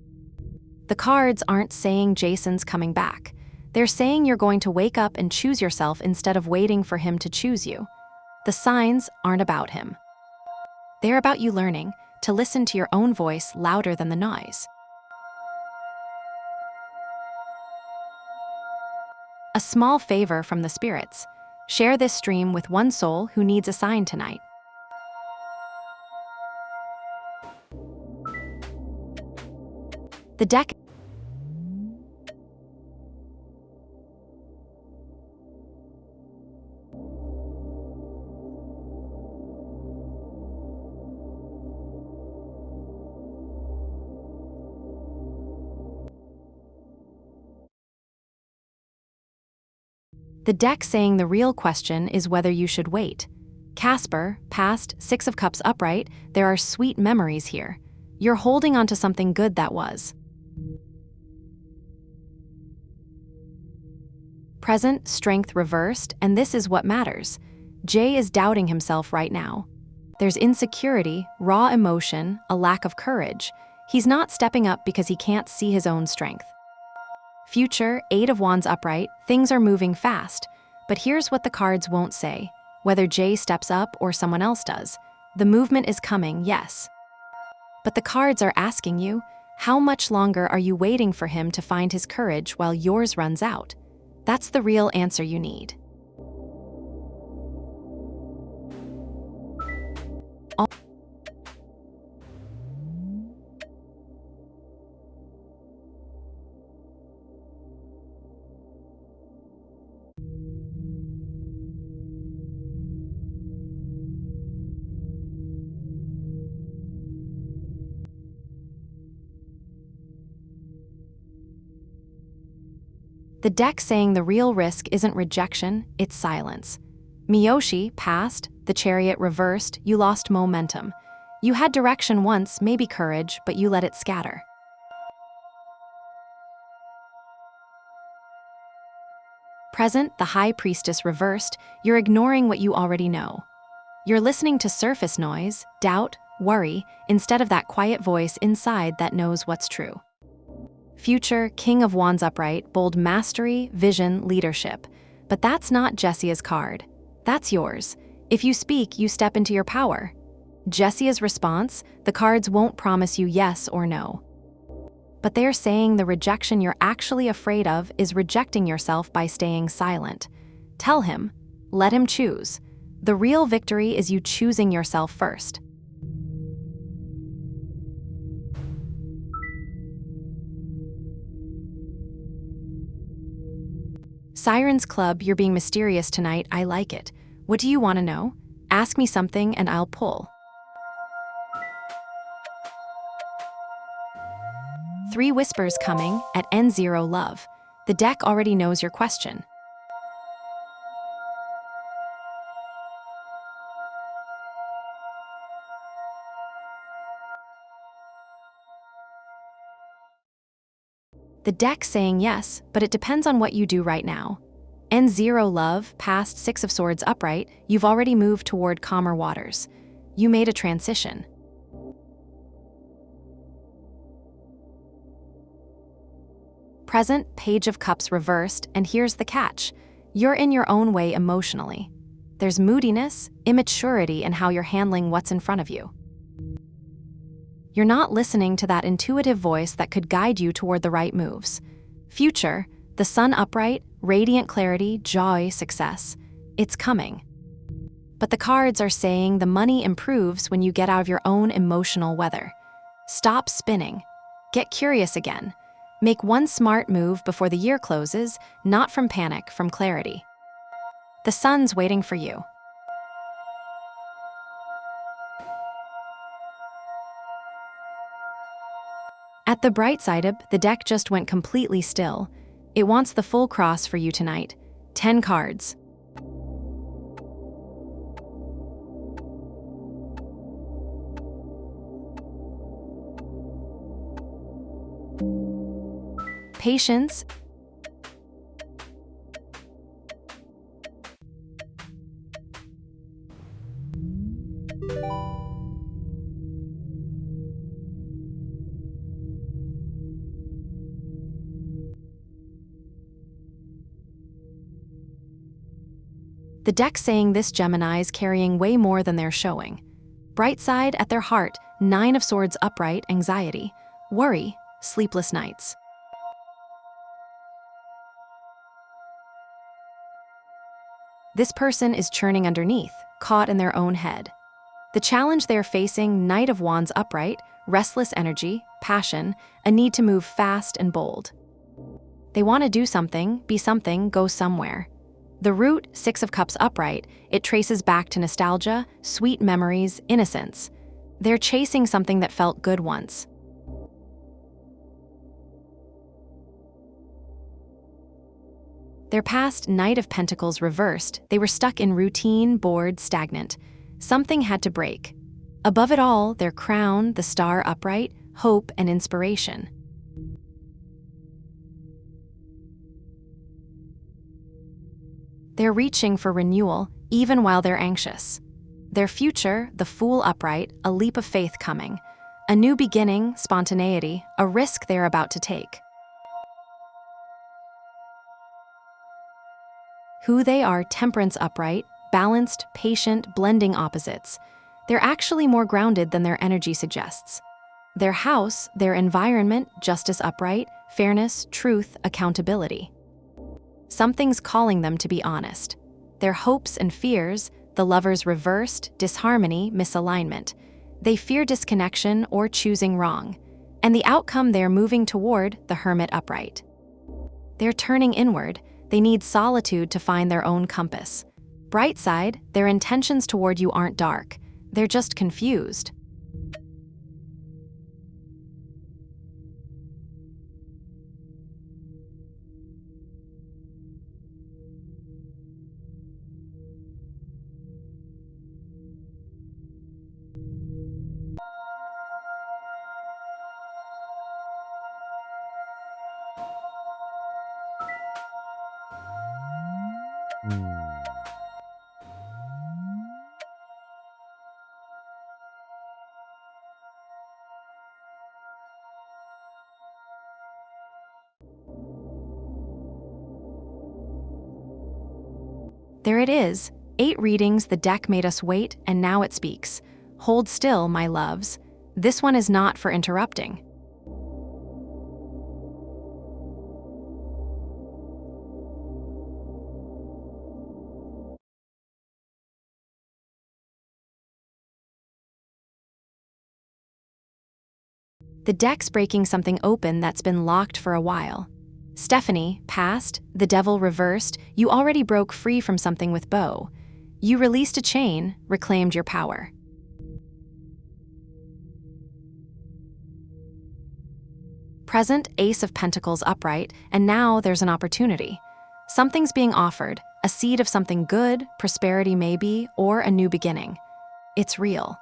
The cards aren't saying Jason's coming back. They're saying you're going to wake up and choose yourself instead of waiting for him to choose you. The signs aren't about him. They're about you learning to listen to your own voice louder than the noise. A small favor from the spirits. Share this stream with one soul who needs a sign tonight. The deck. The deck saying the real question is whether you should wait. Casper, past, Six of Cups upright, there are sweet memories here. You're holding on to something good that was. Present, Strength reversed, and this is what matters. Jay is doubting himself right now. There's insecurity, raw emotion, a lack of courage. He's not stepping up because he can't see his own strength. Future, Eight of Wands upright, things are moving fast. But here's what the cards won't say. Whether Jay steps up or someone else does, the movement is coming, yes. But the cards are asking you, how much longer are you waiting for him to find his courage while yours runs out? That's the real answer you need. The deck saying the real risk isn't rejection, it's silence. Miyoshi passed, the Chariot reversed, you lost momentum. You had direction once, maybe courage, but you let it scatter. Present, the High Priestess reversed, you're ignoring what you already know. You're listening to surface noise, doubt, worry, instead of that quiet voice inside that knows what's true. Future, King of Wands upright, bold mastery, vision, leadership. But that's not Jessia's card. That's yours. If you speak, you step into your power. Jessia's response, the cards won't promise you yes or no. But they're saying the rejection you're actually afraid of is rejecting yourself by staying silent. Tell him, let him choose. The real victory is you choosing yourself first. Sirens Club, you're being mysterious tonight, I like it. What do you want to know? Ask me something and I'll pull. 3 whispers coming at N0 Love. The deck already knows your question. The deck saying yes, but it depends on what you do right now. N0 Love, past 6 of Swords upright, you've already moved toward calmer waters. You made a transition. Present, Page of Cups reversed, and here's the catch. You're in your own way emotionally. There's moodiness, immaturity in how you're handling what's in front of you. You're not listening to that intuitive voice that could guide you toward the right moves. Future, the Sun upright, radiant clarity, joy, success. It's coming. But the cards are saying the money improves when you get out of your own emotional weather. Stop spinning. Get curious again. Make one smart move before the year closes, not from panic, from clarity. The Sun's waiting for you. At the bright side, the deck just went completely still. It wants the full cross for you tonight. 10 cards. Patience. The deck saying this Gemini's carrying way more than they're showing. Bright side at their heart, 9 of Swords upright, anxiety, worry, sleepless nights. This person is churning underneath, caught in their own head. The challenge they're facing, Knight of Wands upright, restless energy, passion, a need to move fast and bold. They want to do something, be something, go somewhere. The root, 6 of Cups upright, it traces back to nostalgia, sweet memories, innocence. They're chasing something that felt good once. Their past, Knight of Pentacles reversed, they were stuck in routine, bored, stagnant. Something had to break. Above it all, their crown, the Star upright, hope and inspiration. They're reaching for renewal, even while they're anxious. Their future, the Fool upright, a leap of faith coming. A new beginning, spontaneity, a risk they're about to take. Who they are, Temperance upright, balanced, patient, blending opposites. They're actually more grounded than their energy suggests. Their house, their environment, Justice upright, fairness, truth, accountability. Something's calling them to be honest. Their hopes and fears, the Lovers reversed, disharmony, misalignment. They fear disconnection or choosing wrong. And the outcome they're moving toward, the Hermit upright. They're turning inward. They need solitude to find their own compass. Bright side, their intentions toward you aren't dark. They're just confused. There it is. 8 readings the deck made us wait, and now it speaks. Hold still, my loves. This one is not for interrupting. The deck's breaking something open that's been locked for a while. Stephanie, past, the devil reversed, you already broke free from something with Bo. You released a chain, reclaimed your power. Present, Ace of Pentacles upright, and now there's an opportunity. Something's being offered, a seed of something good, prosperity maybe, or a new beginning. It's real.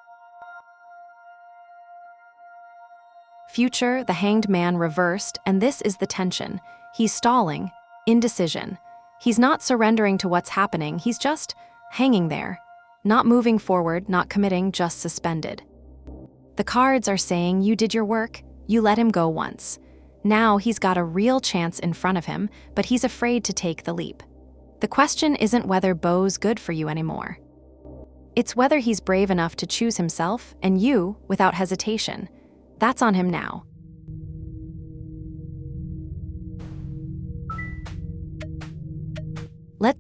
Future, the Hanged Man reversed, and this is the tension. He's stalling, indecision. He's not surrendering to what's happening, he's just hanging there. Not moving forward, not committing, just suspended. The cards are saying you did your work, you let him go once. Now he's got a real chance in front of him, but he's afraid to take the leap. The question isn't whether Bo's good for you anymore. It's whether he's brave enough to choose himself and you without hesitation. That's on him now. Let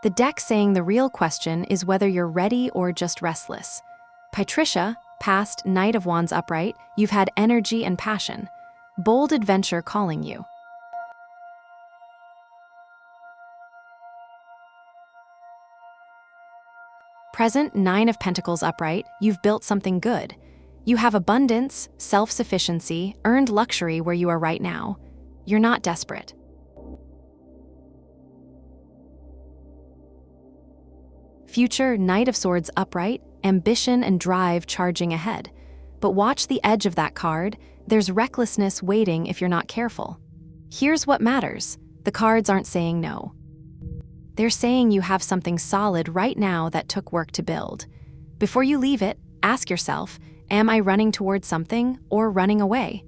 The deck saying the real question is whether you're ready or just restless. Patricia, past, Knight of Wands upright, you've had energy and passion. Bold adventure calling you. Present, 9 of Pentacles upright, you've built something good. You have abundance, self-sufficiency, earned luxury where you are right now. You're not desperate. Future, Knight of Swords upright, ambition and drive charging ahead. But watch the edge of that card, there's recklessness waiting if you're not careful. Here's what matters, the cards aren't saying no. They're saying you have something solid right now that took work to build. Before you leave it, ask yourself, am I running towards something or running away?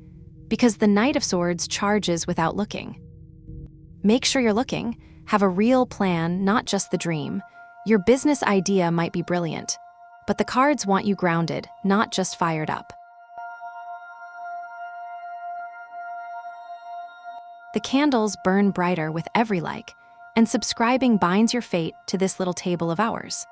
Because the Knight of Swords charges without looking. Make sure you're looking, have a real plan, not just the dream. Your business idea might be brilliant, but the cards want you grounded, not just fired up. The candles burn brighter with every like, and subscribing binds your fate to this little table of ours.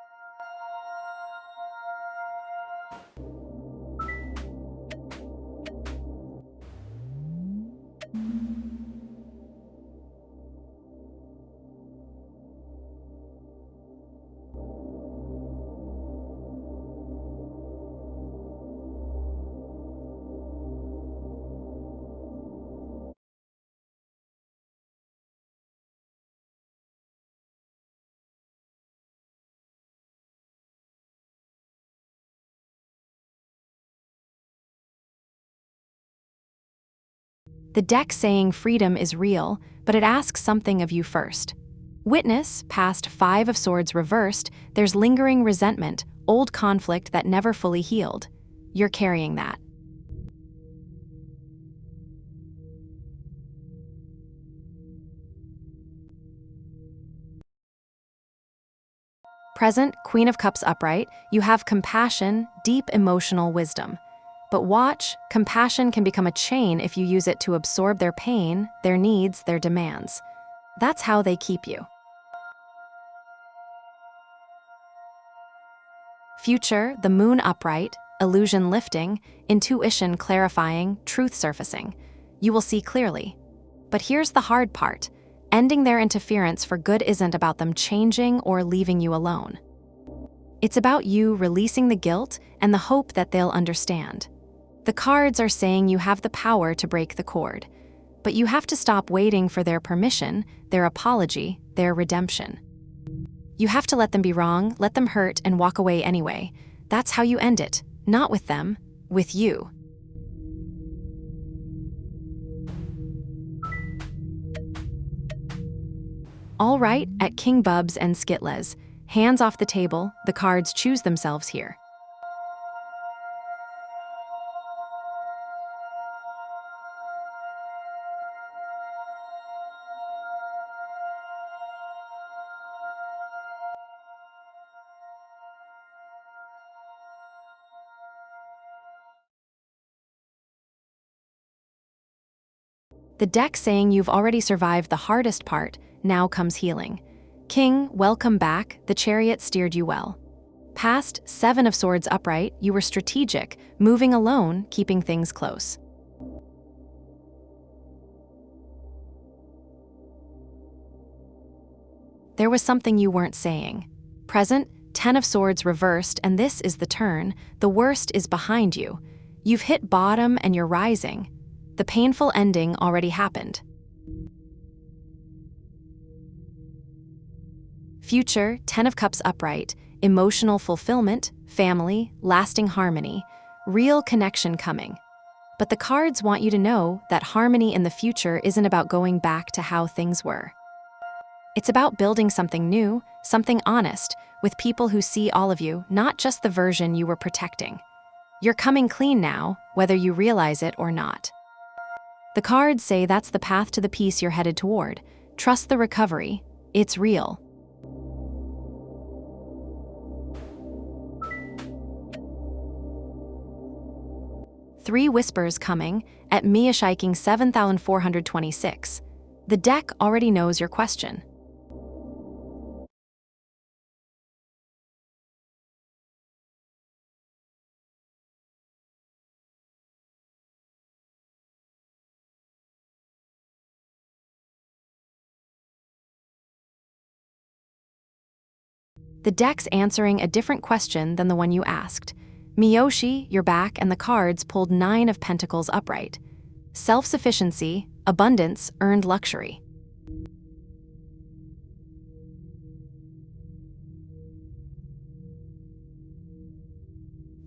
The deck saying freedom is real, but it asks something of you first. Witness, past 5 of Swords reversed, there's lingering resentment, old conflict that never fully healed. You're carrying that. Present, Queen of Cups upright, you have compassion, deep emotional wisdom. But watch, compassion can become a chain if you use it to absorb their pain, their needs, their demands. That's how they keep you. Future, the Moon upright, illusion lifting, intuition clarifying, truth surfacing. You will see clearly. But here's the hard part. Ending their interference for good isn't about them changing or leaving you alone. It's about you releasing the guilt and the hope that they'll understand. The cards are saying you have the power to break the cord, but you have to stop waiting for their permission, their apology, their redemption. You have to let them be wrong, let them hurt, and walk away anyway. That's how you end it. Not with them, with you. All right, at King Bubs and Skitles, hands off the table, the cards choose themselves here. The deck saying you've already survived the hardest part, now comes healing. King, welcome back, the Chariot steered you well. Past 7 of Swords upright, you were strategic, moving alone, keeping things close. There was something you weren't saying. Present, 10 of Swords reversed, and this is the turn. The worst is behind you. You've hit bottom and you're rising. The painful ending already happened. Future, 10 of Cups upright, emotional fulfillment, family, lasting harmony, real connection coming. But the cards want you to know that harmony in the future isn't about going back to how things were. It's about building something new, something honest, with people who see all of you, not just the version you were protecting. You're coming clean now, whether you realize it or not. The cards say that's the path to the peace you're headed toward. Trust the recovery. It's real. Three whispers coming at Mia Shiking 7426. The deck already knows your question. The deck's answering a different question than the one you asked. Miyoshi, you're back, and the cards pulled 9 of Pentacles upright. Self-sufficiency, abundance, earned luxury.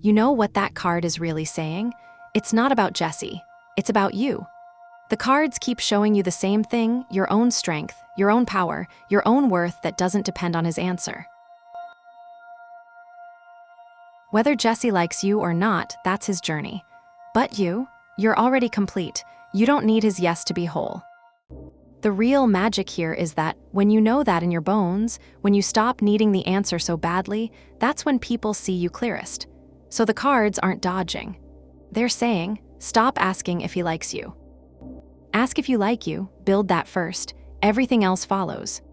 You know what that card is really saying? It's not about Jesse. It's about you. The cards keep showing you the same thing, your own strength, your own power, your own worth that doesn't depend on his answer. Whether Jesse likes you or not, that's his journey. But you're already complete. You don't need his yes to be whole. The real magic here is that when you know that in your bones, when you stop needing the answer so badly, that's when people see you clearest. So the cards aren't dodging. They're saying, stop asking if he likes you. Ask if you like you, build that first. Everything else follows.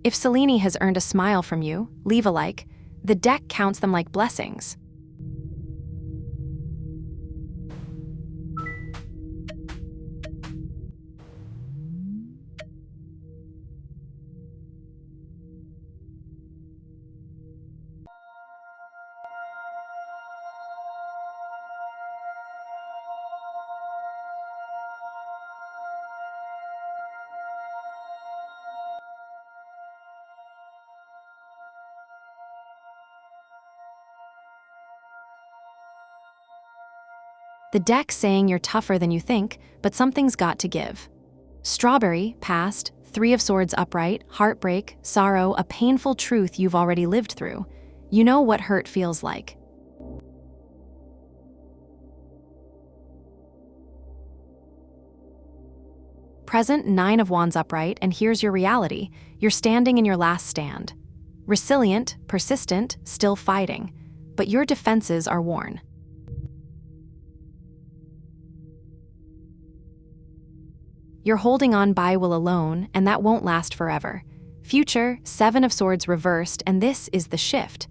If Selene has earned a smile from you, leave a like. The deck counts them like blessings. The deck saying you're tougher than you think, but something's got to give. Strawberry, past, 3 of Swords upright, heartbreak, sorrow, a painful truth you've already lived through. You know what hurt feels like. Present, 9 of Wands upright, and here's your reality. You're standing in your last stand. Resilient, persistent, still fighting, but your defenses are worn. You're holding on by will alone, and that won't last forever. Future, 7 of Swords reversed, and this is the shift.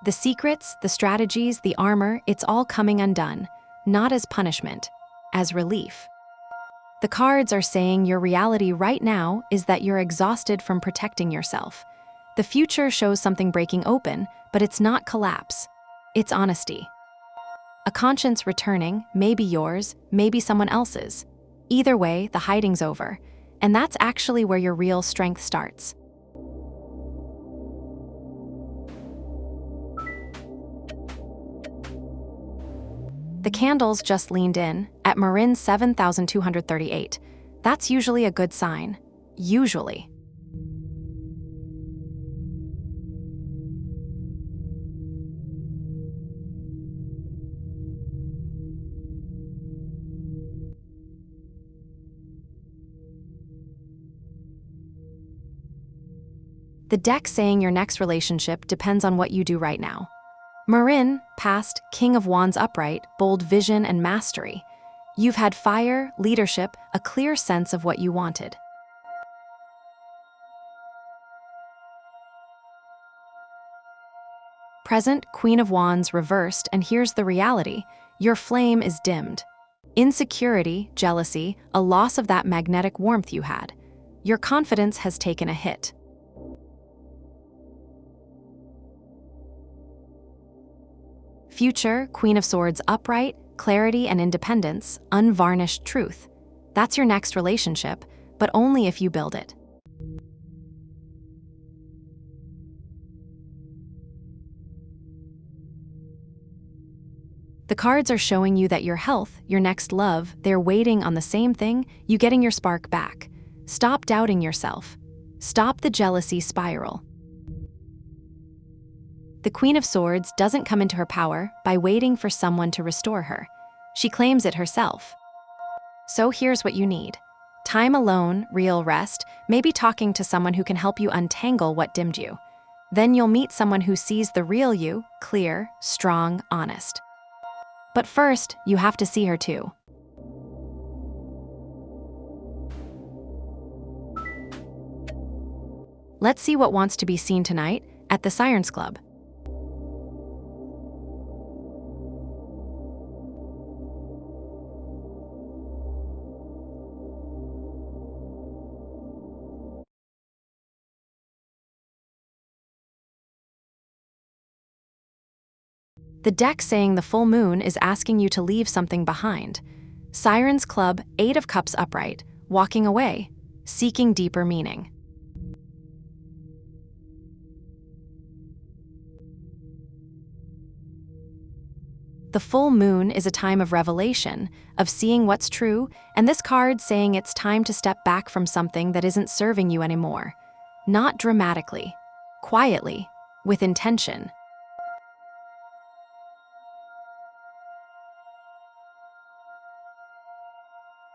The secrets, the strategies, the armor, it's all coming undone, not as punishment, as relief. The cards are saying your reality right now is that you're exhausted from protecting yourself. The future shows something breaking open, but it's not collapse. It's honesty. A conscience returning, maybe yours, maybe someone else's. Either way, the hiding's over, and that's actually where your real strength starts. The candles just leaned in at Marin 7,238. That's usually a good sign. Usually. The deck saying your next relationship depends on what you do right now. Marin, past, King of Wands upright, bold vision and mastery. You've had fire, leadership, a clear sense of what you wanted. Present, Queen of Wands reversed, and here's the reality. Your flame is dimmed. Insecurity, jealousy, a loss of that magnetic warmth you had. Your confidence has taken a hit. Future, Queen of Swords upright, clarity and independence, unvarnished truth. That's your next relationship, but only if you build it. The cards are showing you that your health, your next love, they're waiting on the same thing, you getting your spark back. Stop doubting yourself. Stop the jealousy spiral. The Queen of Swords doesn't come into her power by waiting for someone to restore her. She claims it herself. So here's what you need. Time alone, real rest, maybe talking to someone who can help you untangle what dimmed you. Then you'll meet someone who sees the real you, clear, strong, honest. But first, you have to see her too. Let's see what wants to be seen tonight at the Sirens Club. The deck saying the full moon is asking you to leave something behind. Sirens Club, 8 of Cups upright, walking away, seeking deeper meaning. The full moon is a time of revelation, of seeing what's true, and this card saying it's time to step back from something that isn't serving you anymore. Not dramatically, quietly, with intention.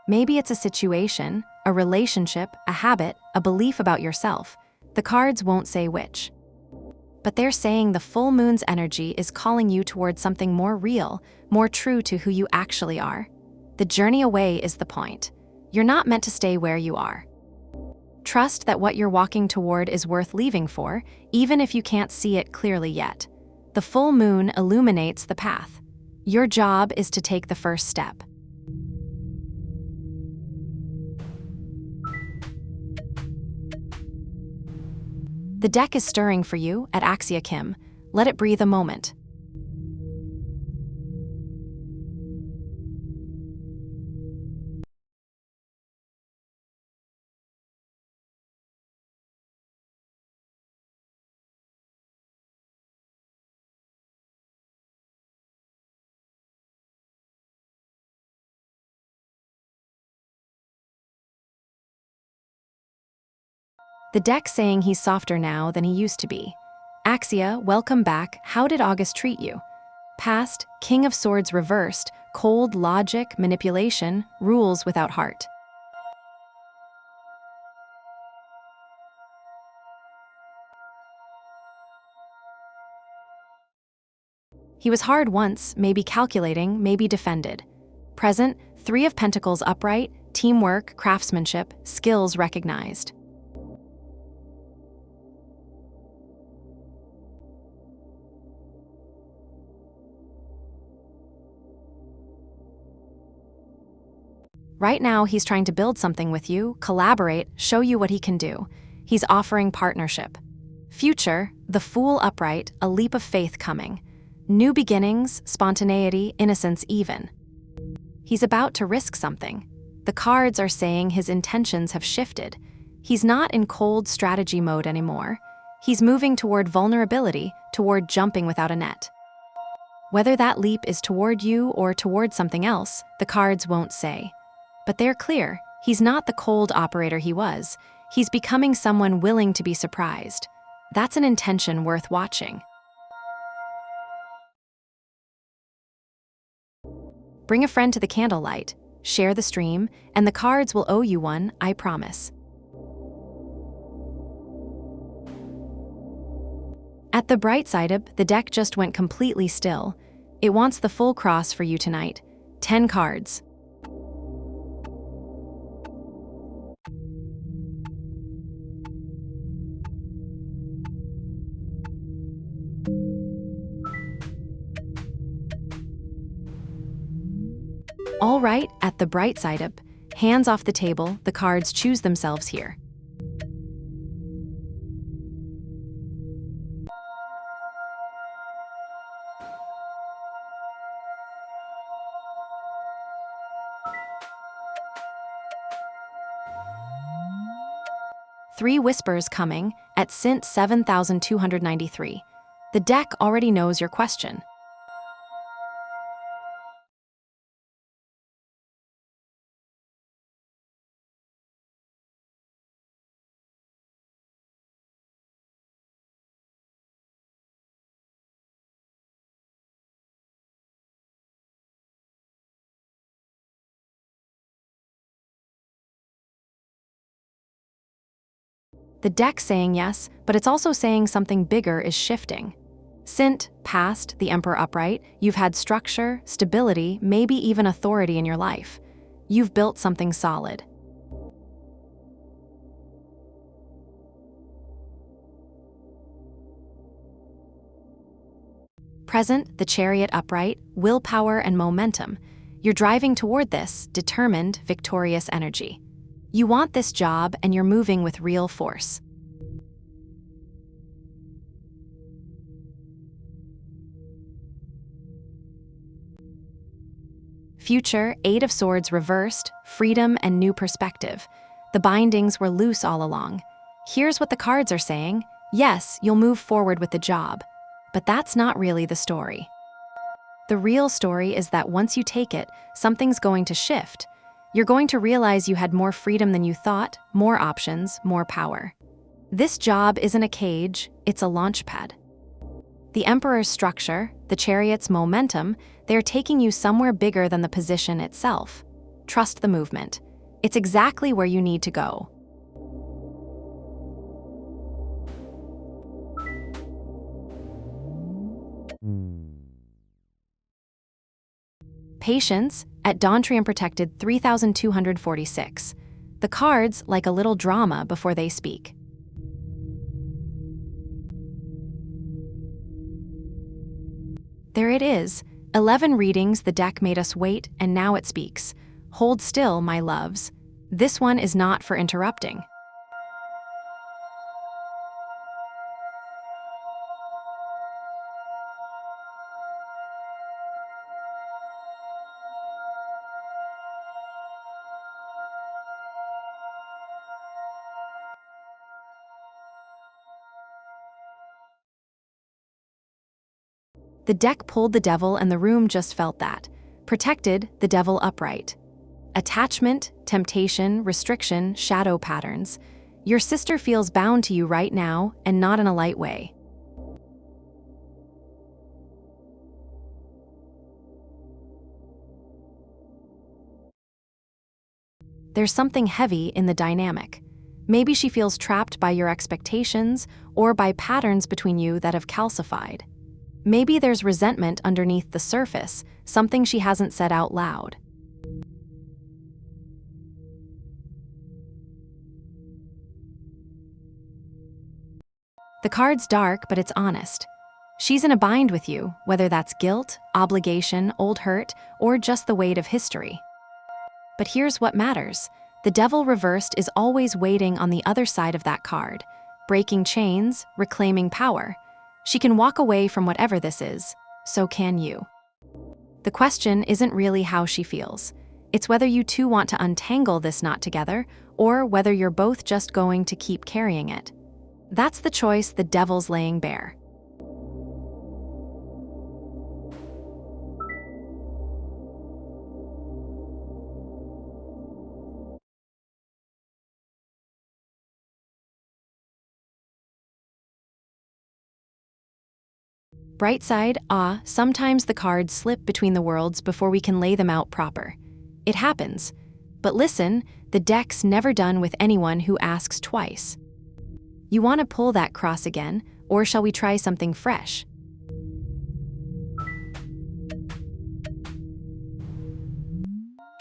Maybe it's a situation, a relationship, a habit, a belief about yourself. The cards won't say which. But they're saying the full moon's energy is calling you towards something more real, more true to who you actually are. The journey away is the point. You're not meant to stay where you are. Trust that what you're walking toward is worth leaving for, even if you can't see it clearly yet. The full moon illuminates the path. Your job is to take the first step. The deck is stirring for you at Axia Kim. Let it breathe a moment. The deck saying he's softer now than he used to be. Axia, welcome back. How did August treat you? Past, King of Swords reversed, cold logic, manipulation, rules without heart. He was hard once, maybe calculating, maybe defended. Present, 3 of Pentacles upright, teamwork, craftsmanship, skills recognized. Right now, he's trying to build something with you, collaborate, show you what he can do. He's offering partnership. Future, the Fool upright, a leap of faith coming. New beginnings, spontaneity, innocence even. He's about to risk something. The cards are saying his intentions have shifted. He's not in cold strategy mode anymore. He's moving toward vulnerability, toward jumping without a net. Whether that leap is toward you or toward something else, the cards won't say. But they're clear, he's not the cold operator he was. He's becoming someone willing to be surprised. That's an intention worth watching. Bring a friend to the candlelight, share the stream, and the cards will owe you one, I promise. At the bright side up, the deck just went completely still. It wants the full cross for you tonight. 10 cards. All right, at the bright side up, hands off the table, the cards choose themselves here. Three whispers coming at Sint 7293. The deck already knows your question. The deck saying yes, but it's also saying something bigger is shifting. Sint, past, the Emperor upright, you've had structure, stability, maybe even authority in your life. You've built something solid. Present, the Chariot upright, willpower and momentum. You're driving toward this, determined, victorious energy. You want this job and you're moving with real force. Future, Eight of Swords reversed, freedom and new perspective. The bindings were loose all along. Here's what the cards are saying. Yes, you'll move forward with the job. But that's not really the story. The real story is that once you take it, something's going to shift. You're going to realize you had more freedom than you thought, more options, more power. This job isn't a cage, it's a launch pad. The Emperor's structure, the Chariot's momentum, they're taking you somewhere bigger than the position itself. Trust the movement. It's exactly where you need to go. Patience, at Dawntree Unprotected 3246. The cards like a little drama before they speak. There it is. 11 readings the deck made us wait, and now it speaks. Hold still, my loves. This one is not for interrupting. The deck pulled the Devil and the room just felt that. Protected, the Devil upright. Attachment, temptation, restriction, shadow patterns. Your sister feels bound to you right now, and not in a light way. There's something heavy in the dynamic. Maybe she feels trapped by your expectations or by patterns between you that have calcified. Maybe there's resentment underneath the surface, something she hasn't said out loud. The card's dark, but it's honest. She's in a bind with you, whether that's guilt, obligation, old hurt, or just the weight of history. But here's what matters. The Devil reversed is always waiting on the other side of that card. breaking chains, reclaiming power. She can walk away from whatever this is. So can you. The question isn't really how she feels. It's whether you two want to untangle this knot together, or whether you're both just going to keep carrying it. That's the choice the devil's laying bare. Bright side, sometimes the cards slip between the worlds before we can lay them out proper. It happens. But listen, the deck's never done with anyone who asks twice. You want to pull that cross again, or shall we try something fresh?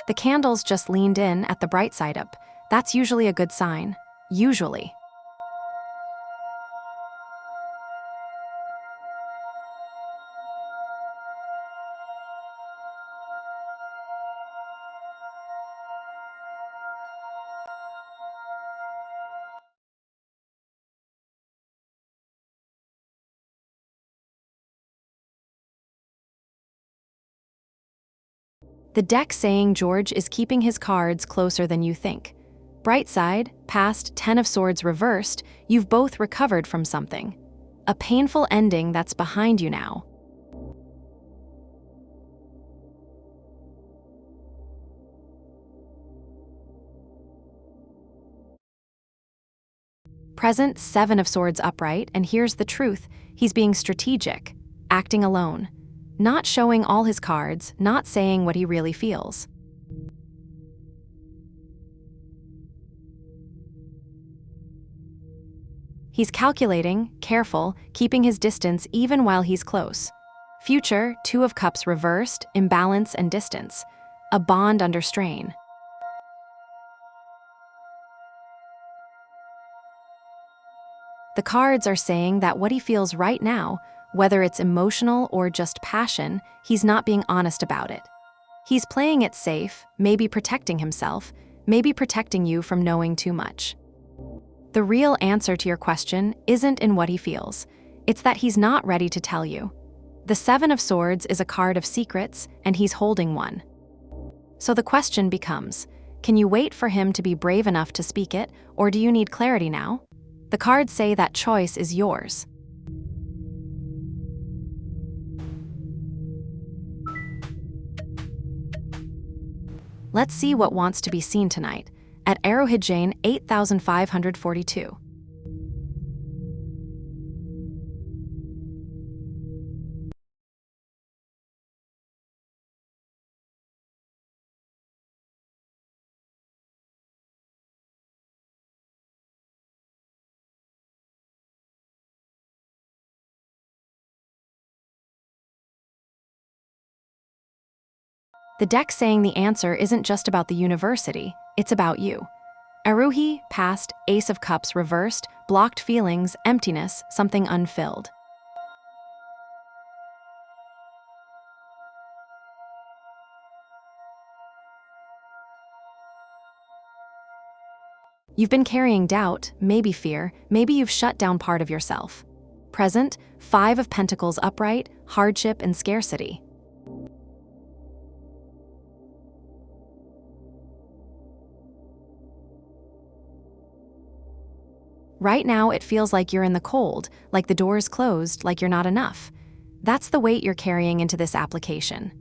The candles just leaned in at the bright side up. That's usually a good sign. Usually. The deck saying George is keeping his cards closer than you think. Bright side, past 10 of Swords reversed, you've both recovered from something. A painful ending that's behind you now. Present 7 of Swords upright, and here's the truth. He's being strategic, acting alone. Not showing all his cards, not saying what he really feels. He's calculating, careful, keeping his distance even while he's close. Future, 2 of Cups reversed, imbalance and distance. A bond under strain. The cards are saying that what he feels right now, whether it's emotional or just passion, he's not being honest about it. He's playing it safe, maybe protecting himself, maybe protecting you from knowing too much. The real answer to your question isn't in what he feels. It's that he's not ready to tell you. The 7 of Swords is a card of secrets, and he's holding one. So the question becomes, can you wait for him to be brave enough to speak it, or do you need clarity now? The cards say that choice is yours. Let's see what wants to be seen tonight. At Arrowhead Jane 8542. The deck saying the answer isn't just about the university, it's about you. Aruhi, past, Ace of Cups reversed, blocked feelings, emptiness, something unfilled. You've been carrying doubt, maybe fear, maybe you've shut down part of yourself. Present, 5 of Pentacles upright, hardship and scarcity. Right now, it feels like you're in the cold, like the door's closed, like you're not enough. That's the weight you're carrying into this application.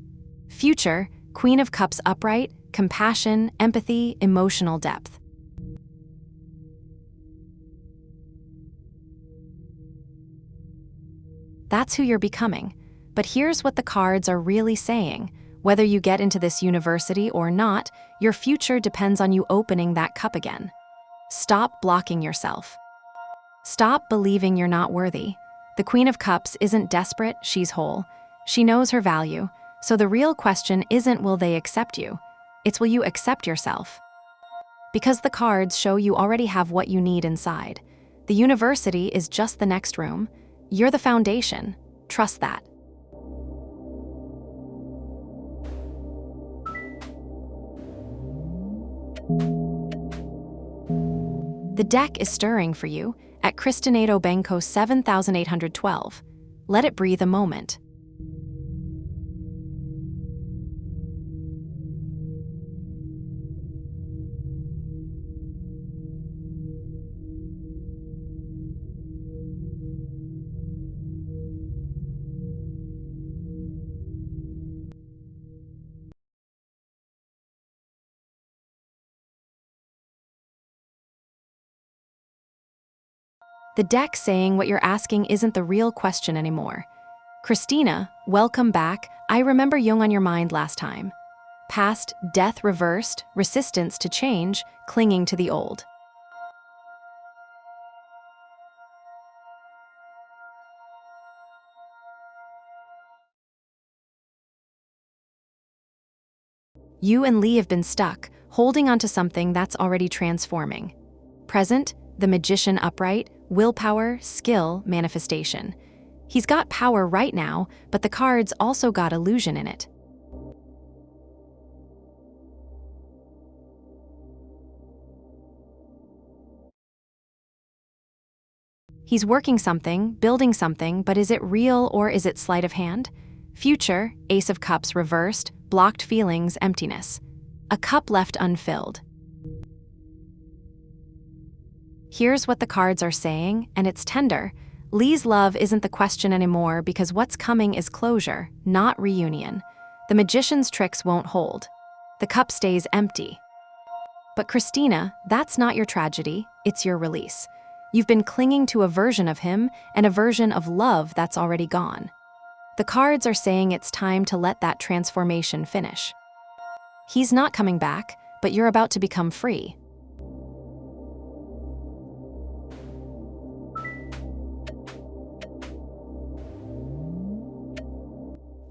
Future, Queen of Cups upright, compassion, empathy, emotional depth. That's who you're becoming. But here's what the cards are really saying. Whether you get into this university or not, your future depends on you opening that cup again. Stop blocking yourself. Stop believing you're not worthy. The Queen of Cups isn't desperate, she's whole. She knows her value, so the real question isn't will they accept you, it's will you accept yourself. Because the cards show you already have what you need inside. The university is just the next room. You're the foundation. Trust that. The deck is stirring for you, at Cristinado Banco 7812. Let it breathe a moment. The deck saying what you're asking isn't the real question anymore. Christina, welcome back. I remember Jung on your mind last time. Past, death reversed, resistance to change, clinging to the old. You and Lee have been stuck, holding onto something that's already transforming. Present, the magician upright, willpower, skill, manifestation. He's got power right now, but the cards also got illusion in it. He's working something, building something, but is it real or is it sleight of hand? Future, Ace of Cups reversed, blocked feelings, emptiness. A cup left unfilled. Here's what the cards are saying, and it's tender. Lee's love isn't the question anymore because what's coming is closure, not reunion. The magician's tricks won't hold. The cup stays empty. But Christina, that's not your tragedy, it's your release. You've been clinging to a version of him and a version of love that's already gone. The cards are saying it's time to let that transformation finish. He's not coming back, but you're about to become free.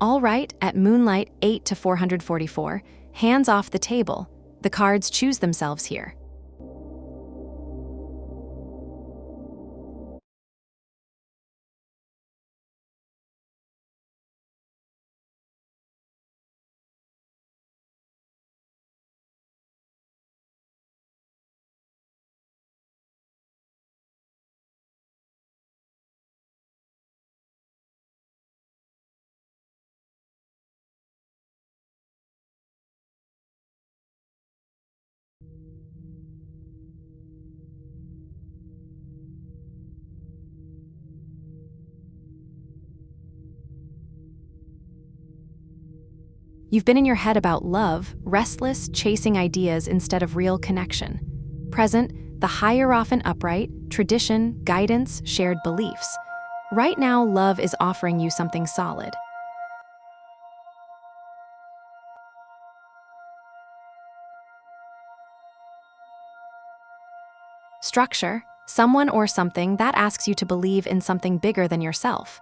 All right, at Moonlight 8 to 444, hands off the table. The cards choose themselves here. You've been in your head about love, restless, chasing ideas instead of real connection. Present, the Hierophant upright, tradition, guidance, shared beliefs. Right now, love is offering you something solid. Structure, someone or something that asks you to believe in something bigger than yourself.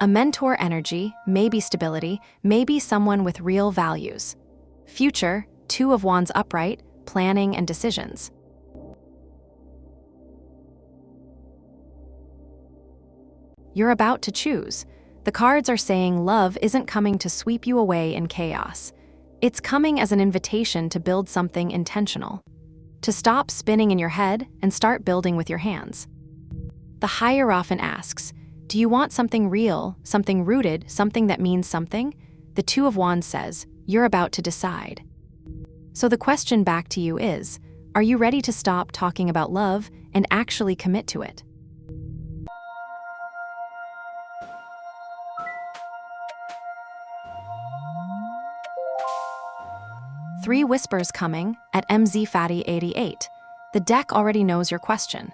A mentor energy, maybe stability, maybe someone with real values. Future, Two of Wands upright, planning and decisions. You're about to choose. The cards are saying love isn't coming to sweep you away in chaos. It's coming as an invitation to build something intentional. To stop spinning in your head and start building with your hands. The Hierophant asks, do you want something real, something rooted, something that means something? The Two of Wands says, you're about to decide. So the question back to you is, are you ready to stop talking about love and actually commit to it? Three whispers coming at MZ Fatty 88. The deck already knows your question.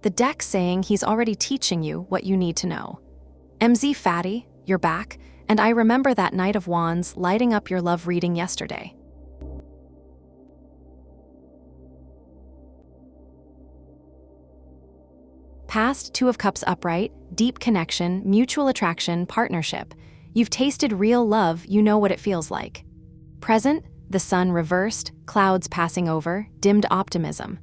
The deck saying he's already teaching you what you need to know. MZ Fatty, you're back, and I remember that Knight of Wands lighting up your love reading yesterday. Past, Two of Cups upright, deep connection, mutual attraction, partnership. You've tasted real love, you know what it feels like. Present, the sun reversed, clouds passing over, dimmed optimism.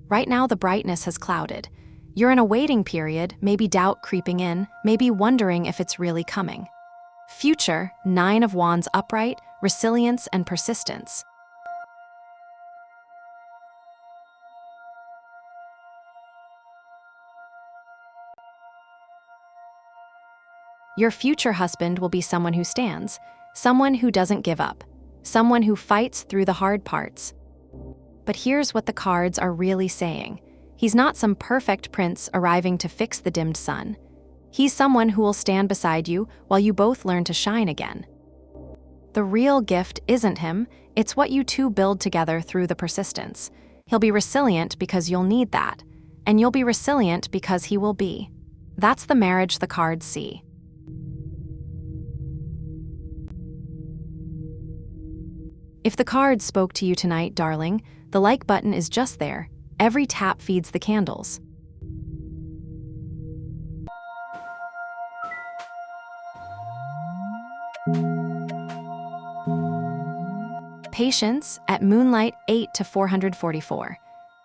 Right now, the brightness has clouded. You're in a waiting period, maybe doubt creeping in, maybe wondering if it's really coming. Future, 9 of Wands upright, resilience and persistence. Your future husband will be someone who stands, someone who doesn't give up, someone who fights through the hard parts. But here's what the cards are really saying. He's not some perfect prince arriving to fix the dimmed sun. He's someone who will stand beside you while you both learn to shine again. The real gift isn't him, it's what you two build together through the persistence. He'll be resilient because you'll need that, and you'll be resilient because he will be. That's the marriage the cards see. If the cards spoke to you tonight, darling, the like button is just there. Every tap feeds the candles. Patience at Moonlight 8 to 444.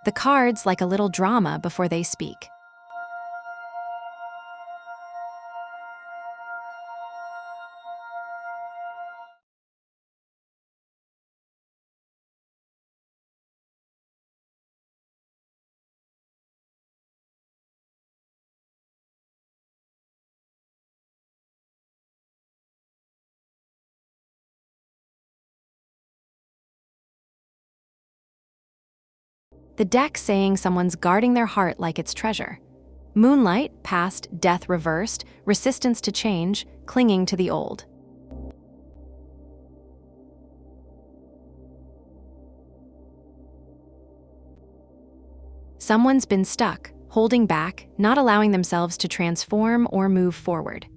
The cards like a little drama before they speak. The deck saying someone's guarding their heart like it's treasure. Moonlight, past, death reversed, resistance to change, clinging to the old. Someone's been stuck, holding back, not allowing themselves to transform or move forward.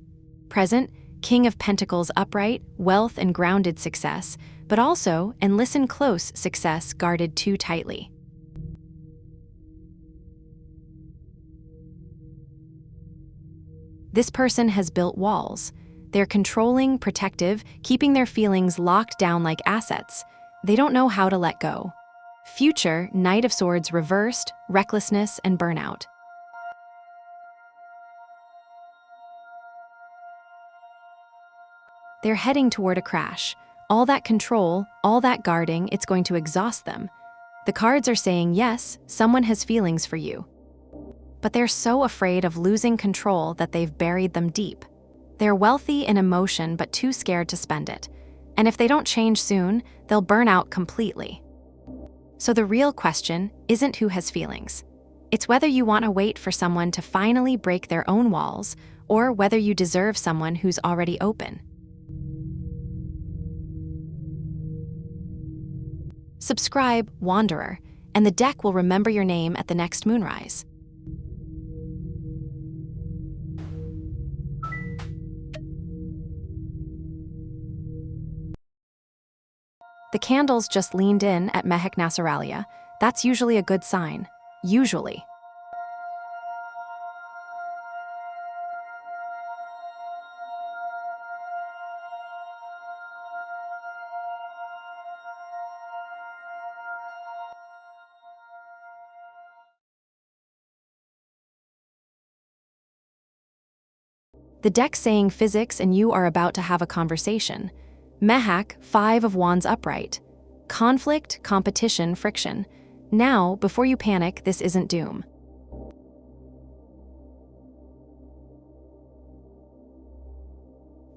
Present, King of Pentacles upright, wealth and grounded success, but also, and listen close, success guarded too tightly. This person has built walls. They're controlling, protective, keeping their feelings locked down like assets. They don't know how to let go. Future, Knight of Swords reversed, recklessness and burnout. They're heading toward a crash. All that control, all that guarding, it's going to exhaust them. The cards are saying, yes, someone has feelings for you. But they're so afraid of losing control that they've buried them deep. They're wealthy in emotion but too scared to spend it. And if they don't change soon, they'll burn out completely. So the real question isn't who has feelings. It's whether you want to wait for someone to finally break their own walls or whether you deserve someone who's already open. Subscribe, Wanderer, and the deck will remember your name at the next moonrise. The candles just leaned in at Mehek Nasaralia. That's usually a good sign. Usually. The deck saying physics and you are about to have a conversation. Mehak, 5 of Wands upright. Conflict, competition, friction. Now, before you panic, this isn't doom.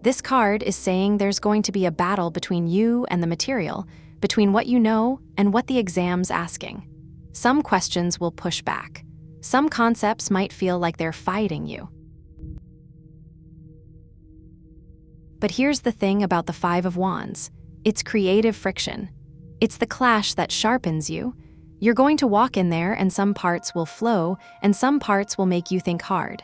This card is saying there's going to be a battle between you and the material, between what you know and what the exam's asking. Some questions will push back. Some concepts might feel like they're fighting you. But here's the thing about the 5 of Wands. It's creative friction. It's the clash that sharpens you. You're going to walk in there and some parts will flow and some parts will make you think hard.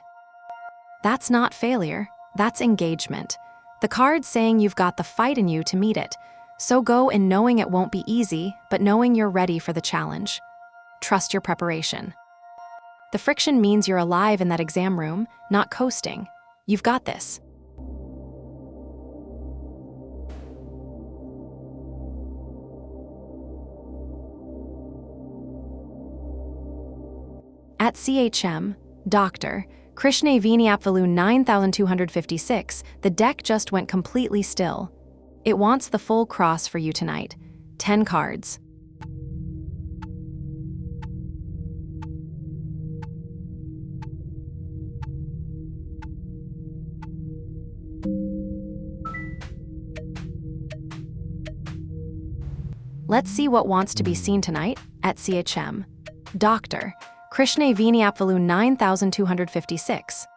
That's not failure, that's engagement. The card's saying you've got the fight in you to meet it. So go in knowing it won't be easy, but knowing you're ready for the challenge. Trust your preparation. The friction means you're alive in that exam room, not coasting. You've got this. At CHM, Dr. Krishna Viniapvalu 9256, the deck just went completely still. It wants the full cross for you tonight. 10 cards. Let's see what wants to be seen tonight at CHM. Dr. Krishna Viniapvalu 9256.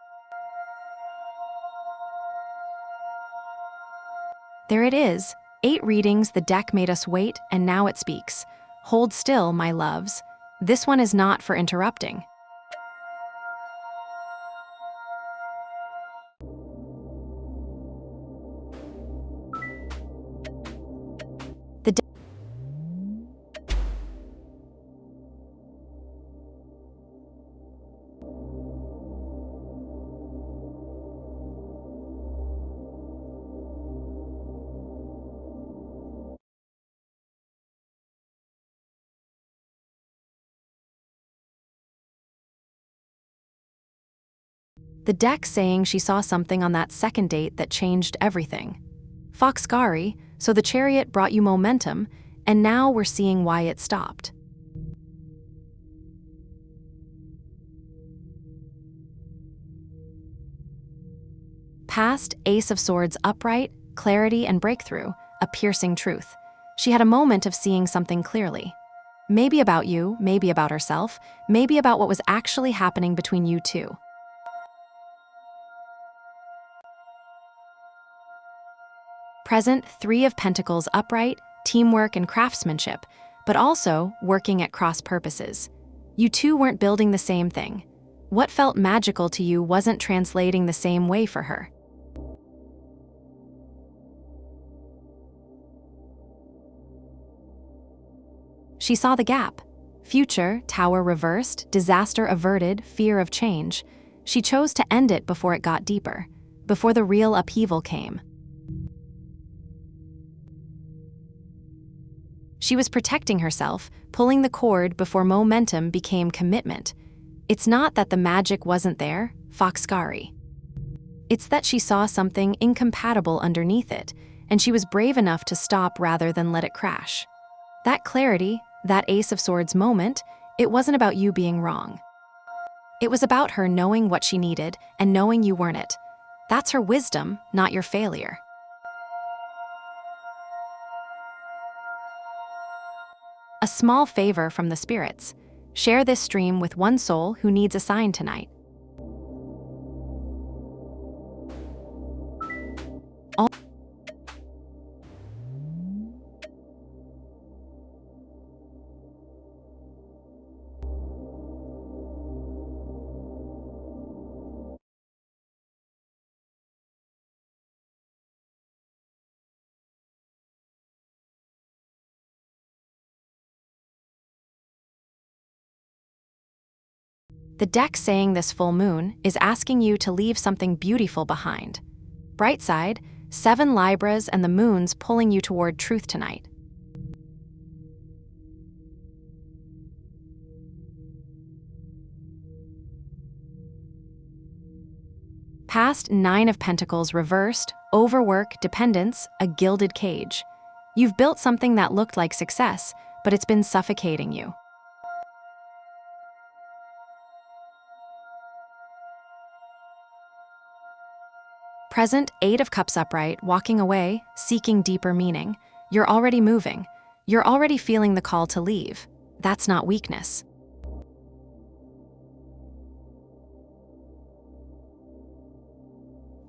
There it is. 8 readings, the deck made us wait, and now it speaks. Hold still, my loves. This one is not for interrupting. The deck saying she saw something on that second date that changed everything. Foxgari, so the chariot brought you momentum, and now we're seeing why it stopped. Past, Ace of Swords upright, clarity and breakthrough, a piercing truth. She had a moment of seeing something clearly. Maybe about you, maybe about herself, maybe about what was actually happening between you two. Present, 3 of Pentacles upright, teamwork and craftsmanship, but also working at cross purposes. You two weren't building the same thing. What felt magical to you wasn't translating the same way for her. She saw the gap. Future, Tower reversed, disaster averted, fear of change. She chose to end it before it got deeper, before the real upheaval came. She was protecting herself, pulling the cord before momentum became commitment. It's not that the magic wasn't there, Foxgari. It's that she saw something incompatible underneath it, and she was brave enough to stop rather than let it crash. That clarity, that Ace of Swords moment, it wasn't about you being wrong. It was about her knowing what she needed and knowing you weren't it. That's her wisdom, not your failure. A small favor from the spirits. Share this stream with one soul who needs a sign tonight. The deck saying this full moon is asking you to leave something beautiful behind. Bright side, 7 Libras and the moon's pulling you toward truth tonight. Past, 9 of Pentacles reversed, overwork, dependence, a gilded cage. You've built something that looked like success, but it's been suffocating you. Present, 8 of Cups upright, walking away, seeking deeper meaning. You're already moving. You're already feeling the call to leave. That's not weakness.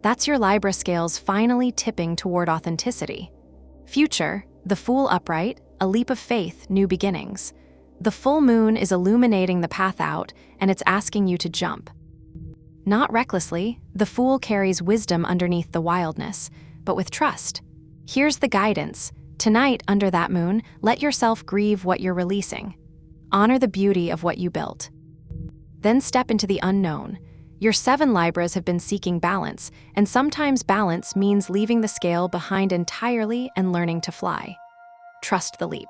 That's your Libra scales finally tipping toward authenticity. Future, the Fool upright, a leap of faith, new beginnings. The full moon is illuminating the path out, and it's asking you to jump. Not recklessly, the Fool carries wisdom underneath the wildness, but with trust. Here's the guidance. Tonight, under that moon, let yourself grieve what you're releasing. Honor the beauty of what you built. Then step into the unknown. Your 7 Libras have been seeking balance, and sometimes balance means leaving the scale behind entirely and learning to fly. Trust the leap.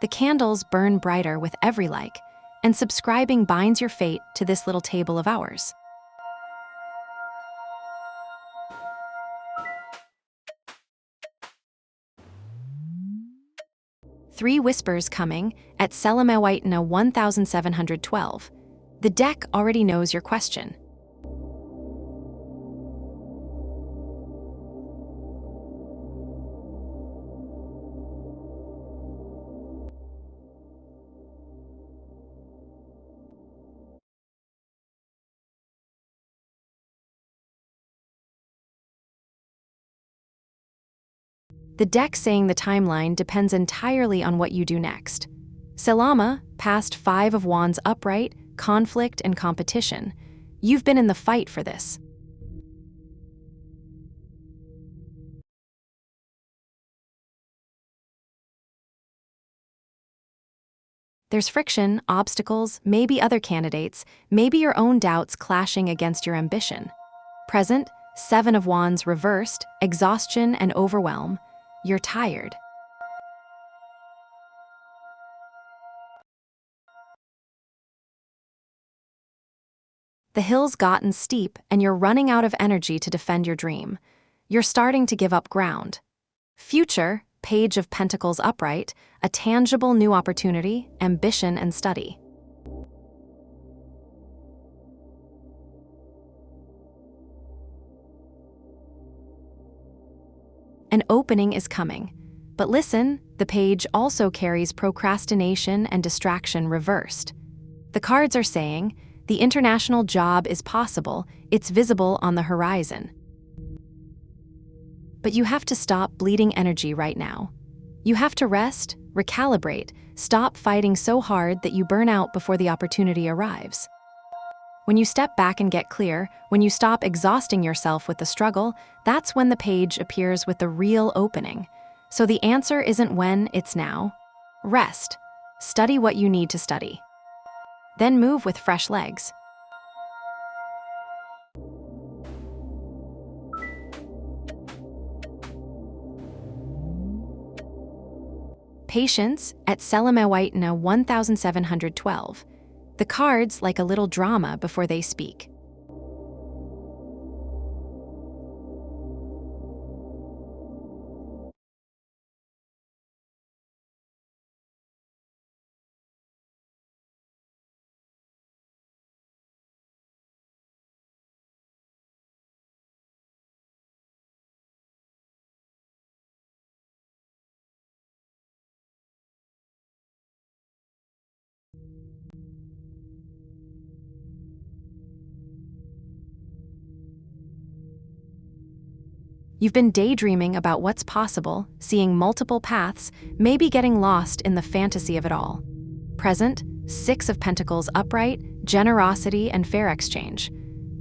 The candles burn brighter with every like, and subscribing binds your fate to this little table of ours. Three whispers coming at SELENE IS AN AI 1712. The deck already knows your question. The deck saying the timeline depends entirely on what you do next. Selene, past 5 of Wands upright, conflict and competition. You've been in the fight for this. There's friction, obstacles, maybe other candidates, maybe your own doubts clashing against your ambition. Present, 7 of Wands reversed, exhaustion and overwhelm. You're tired. The hill's gotten steep and you're running out of energy to defend your dream. You're starting to give up ground. Future, Page of Pentacles upright, a tangible new opportunity, ambition and study. An opening is coming. But listen, the page also carries procrastination and distraction reversed. The cards are saying, the international job is possible, it's visible on the horizon. But you have to stop bleeding energy right now. You have to rest, recalibrate, stop fighting so hard that you burn out before the opportunity arrives. When you step back and get clear, when you stop exhausting yourself with the struggle, that's when the page appears with the real opening. So the answer isn't when, it's now. Rest. Study what you need to study. Then move with fresh legs. Patience at SELENE IS AN AI 1712. The cards like a little drama before they speak. You've been daydreaming about what's possible, seeing multiple paths, maybe getting lost in the fantasy of it all. Present, 6 of Pentacles upright, generosity and fair exchange.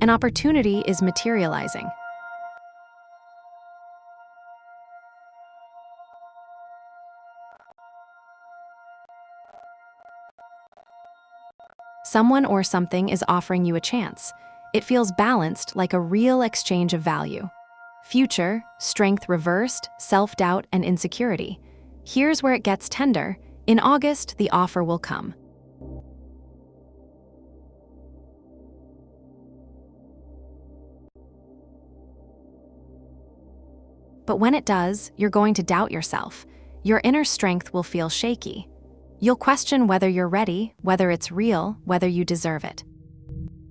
An opportunity is materializing. Someone or something is offering you a chance. It feels balanced, like a real exchange of value. Future, strength reversed, self-doubt and insecurity. Here's where it gets tender. In August, the offer will come. But when it does, you're going to doubt yourself. Your inner strength will feel shaky. You'll question whether you're ready, whether it's real, whether you deserve it.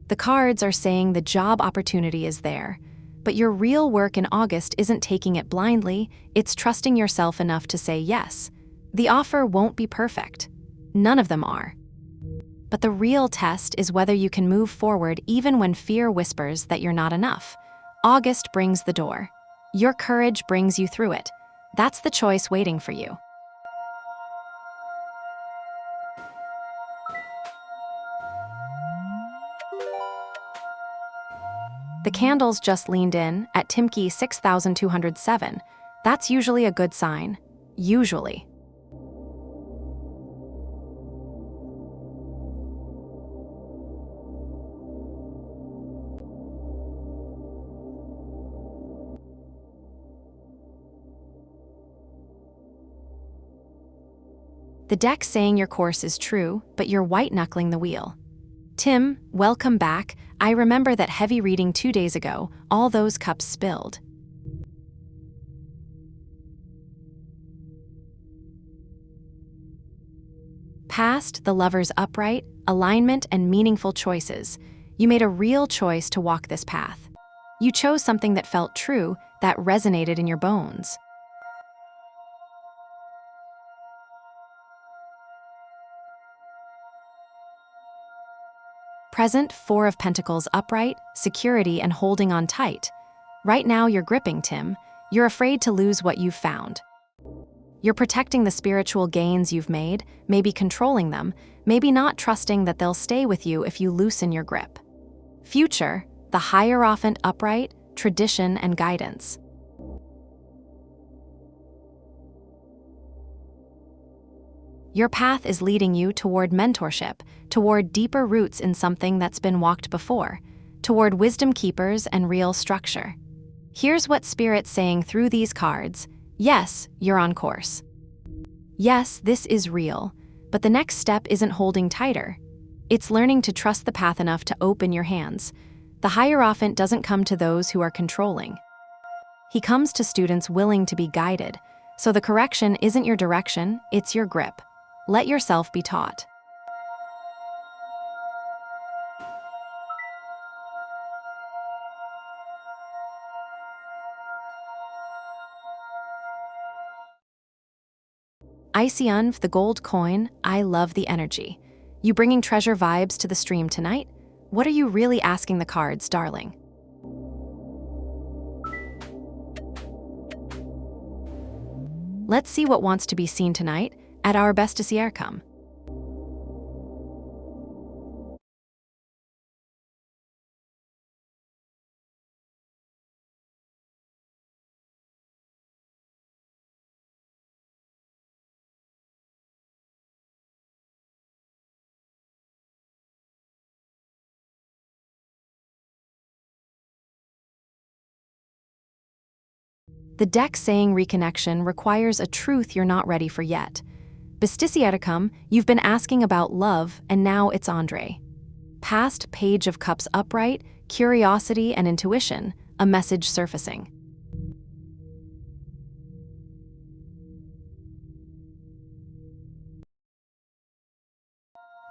The cards are saying the job opportunity is there. But your real work in August isn't taking it blindly, it's trusting yourself enough to say yes. The offer won't be perfect. None of them are. But the real test is whether you can move forward even when fear whispers that you're not enough. August brings the door. Your courage brings you through it. That's the choice waiting for you. The candles just leaned in at Timke 6207. That's usually a good sign. Usually. The deck saying your course is true, but you're white-knuckling the wheel. Tim, welcome back. I remember that heavy reading 2 days ago, all those cups spilled. Past, the lover's upright, alignment, and meaningful choices. You made a real choice to walk this path. You chose something that felt true, that resonated in your bones. Present, 4 of Pentacles upright, security, and holding on tight. Right now you're gripping, Tim. You're afraid to lose what you've found. You're protecting the spiritual gains you've made, maybe controlling them, maybe not trusting that they'll stay with you if you loosen your grip. Future, the Hierophant upright, tradition and guidance. Your path is leading you toward mentorship, toward deeper roots in something that's been walked before, toward wisdom keepers and real structure. Here's what Spirit's saying through these cards. Yes, you're on course. Yes, this is real, but the next step isn't holding tighter. It's learning to trust the path enough to open your hands. The Hierophant doesn't come to those who are controlling. He comes to students willing to be guided, so the correction isn't your direction, it's your grip. Let yourself be taught. Icyunv, the gold coin, I love the energy. You bringing treasure vibes to the stream tonight? What are you really asking the cards, darling? Let's see what wants to be seen tonight at our best to see come. The deck saying reconnection requires a truth you're not ready for yet. Besticiaticum, you've been asking about love, and now it's Andre. Past, Page of Cups upright, curiosity and intuition, a message surfacing.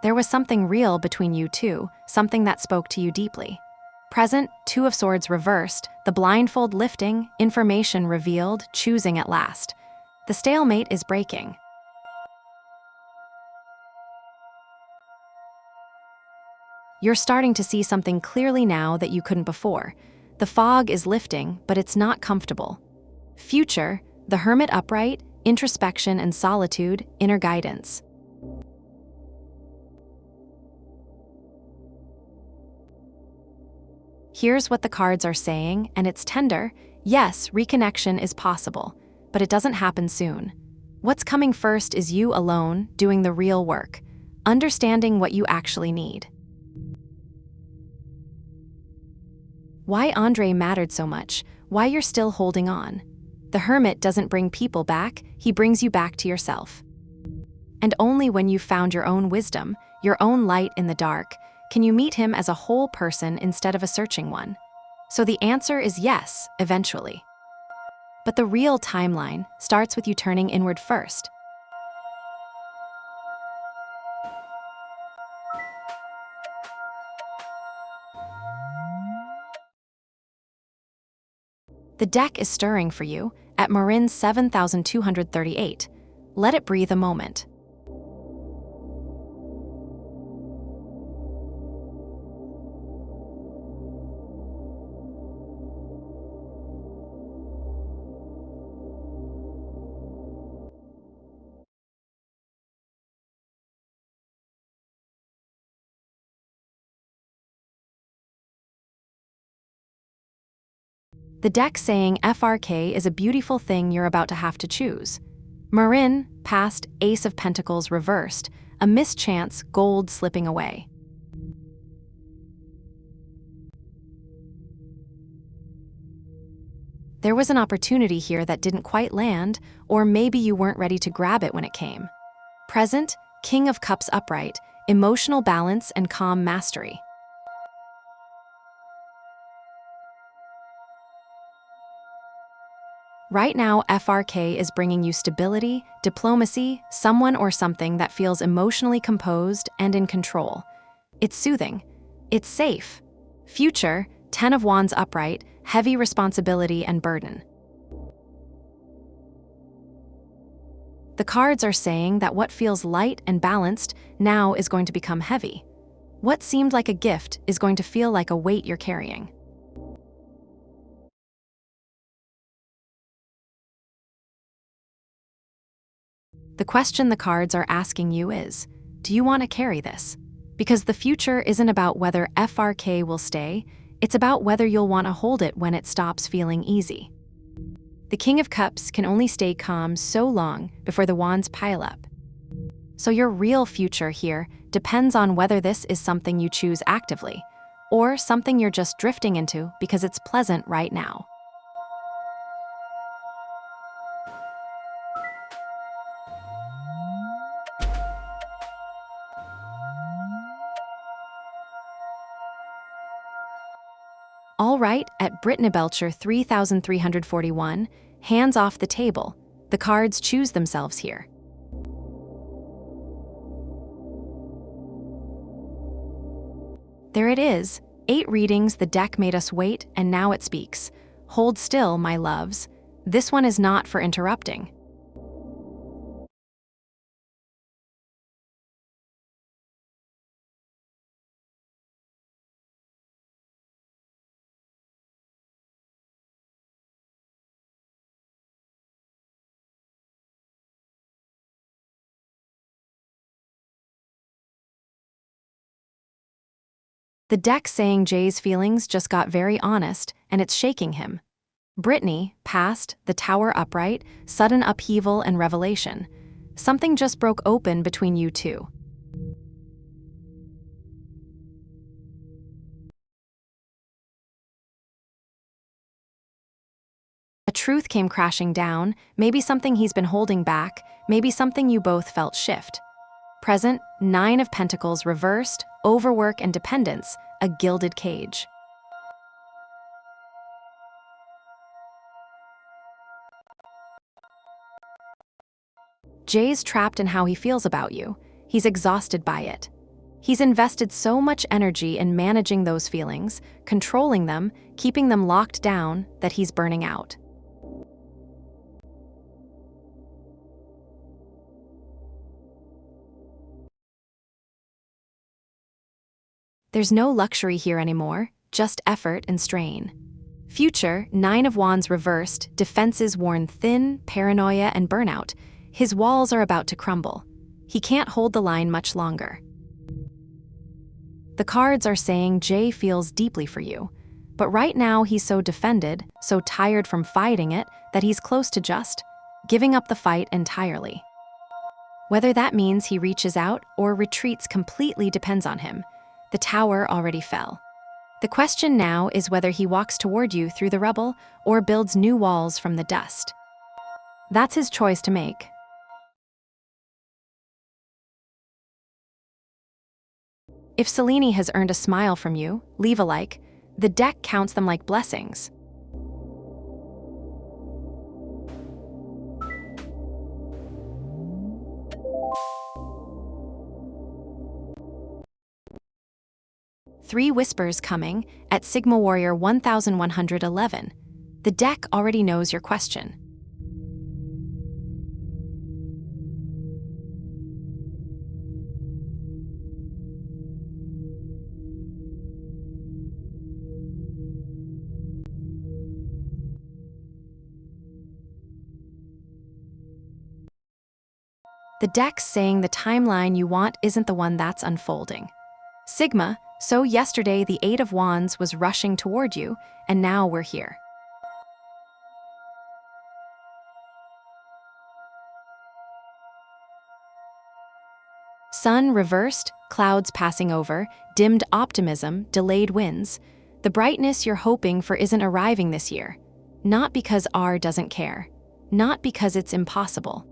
There was something real between you two, something that spoke to you deeply. Present, 2 of Swords reversed, the blindfold lifting, information revealed, choosing at last. The stalemate is breaking. You're starting to see something clearly now that you couldn't before. The fog is lifting, but it's not comfortable. Future, the Hermit upright, introspection and solitude, inner guidance. Here's what the cards are saying, and it's tender. Yes, reconnection is possible, but it doesn't happen soon. What's coming first is you alone, doing the real work, understanding what you actually need. Why Andre mattered so much, why you're still holding on. The Hermit doesn't bring people back, he brings you back to yourself. And only when you've found your own wisdom, your own light in the dark, can you meet him as a whole person instead of a searching one? So the answer is yes, eventually. But the real timeline starts with you turning inward first. The deck is stirring for you at Marin 7238. Let it breathe a moment. The deck saying FRK is a beautiful thing you're about to have to choose. Marin, past, Ace of Pentacles reversed, a mischance, gold slipping away. There was an opportunity here that didn't quite land, or maybe you weren't ready to grab it when it came. Present, King of Cups upright, emotional balance and calm mastery. Right now, FRK is bringing you stability, diplomacy, someone or something that feels emotionally composed and in control. It's soothing. It's safe. Future, 10 of Wands upright, heavy responsibility and burden. The cards are saying that what feels light and balanced now is going to become heavy. What seemed like a gift is going to feel like a weight you're carrying. The question the cards are asking you is, do you want to carry this? Because the future isn't about whether FRK will stay, it's about whether you'll want to hold it when it stops feeling easy. The King of Cups can only stay calm so long before the wands pile up. So your real future here depends on whether this is something you choose actively, or something you're just drifting into because it's pleasant right now. All right, at Brittany Belcher 3341, hands off the table. The cards choose themselves here. There it is, 8 readings the deck made us wait, and now it speaks. Hold still, my loves. This one is not for interrupting. The deck saying Jay's feelings just got very honest, and it's shaking him. Brittany, past, the tower upright, sudden upheaval and revelation. Something just broke open between you two. A truth came crashing down, maybe something he's been holding back, maybe something you both felt shift. Present, 9 of Pentacles reversed, overwork and dependence, a gilded cage. Jay's trapped in how he feels about you. He's exhausted by it. He's invested so much energy in managing those feelings, controlling them, keeping them locked down, that he's burning out. There's no luxury here anymore, just effort and strain. Future, 9 of Wands reversed, defenses worn thin, paranoia and burnout. His walls are about to crumble. He can't hold the line much longer. The cards are saying Jay feels deeply for you, but right now he's so defended, so tired from fighting it, that he's close to just giving up the fight entirely. Whether that means he reaches out or retreats completely depends on him. The tower already fell. The question now is whether he walks toward you through the rubble or builds new walls from the dust. That's his choice to make. If Selene has earned a smile from you, leave a like. The deck counts them like blessings. Three whispers coming at Sigma Warrior 1111. The deck already knows your question. The deck's saying the timeline you want isn't the one that's unfolding. Sigma, so yesterday the 8 of Wands was rushing toward you, and now we're here. Sun reversed, clouds passing over, dimmed optimism, delayed winds. The brightness you're hoping for isn't arriving this year. Not because R doesn't care. Not because it's impossible.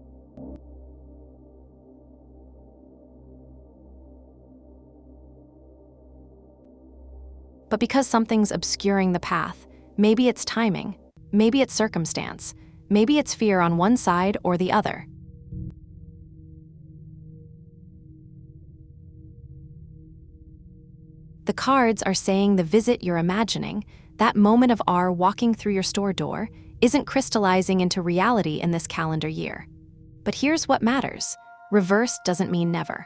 but because something's obscuring the path. Maybe it's timing, maybe it's circumstance, maybe it's fear on one side or the other. The cards are saying the visit you're imagining, that moment of awe walking through your store door, isn't crystallizing into reality in this calendar year. But here's what matters. Reversed doesn't mean never.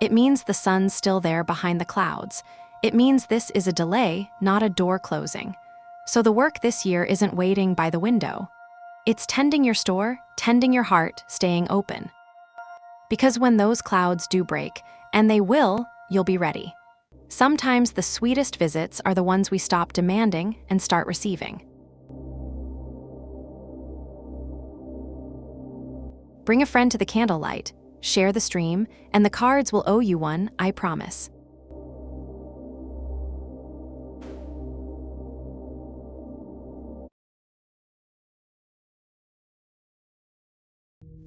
It means the sun's still there behind the clouds. It means this is a delay, not a door closing. So the work this year isn't waiting by the window. It's tending your store, tending your heart, staying open. Because when those clouds do break, and they will, you'll be ready. Sometimes the sweetest visits are the ones we stop demanding and start receiving. Bring a friend to the candlelight, share the stream, and the cards will owe you one, I promise.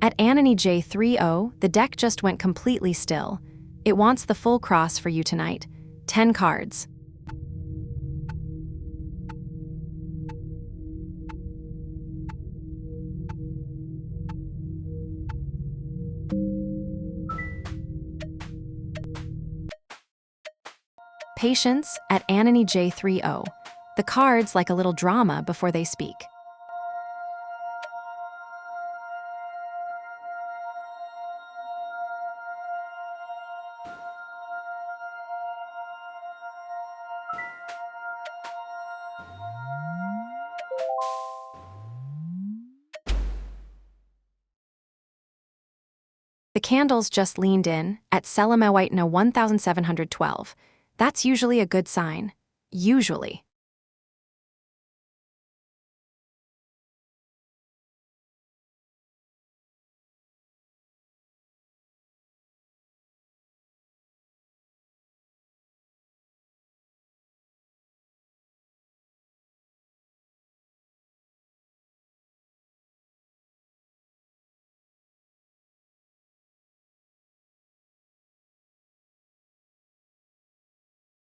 At Anony J30, the deck just went completely still. It wants the full cross for you tonight. 10 cards. Patience at Anony J30. The cards like a little drama before they speak. The candles just leaned in at SELENE 1712. That's usually a good sign. Usually.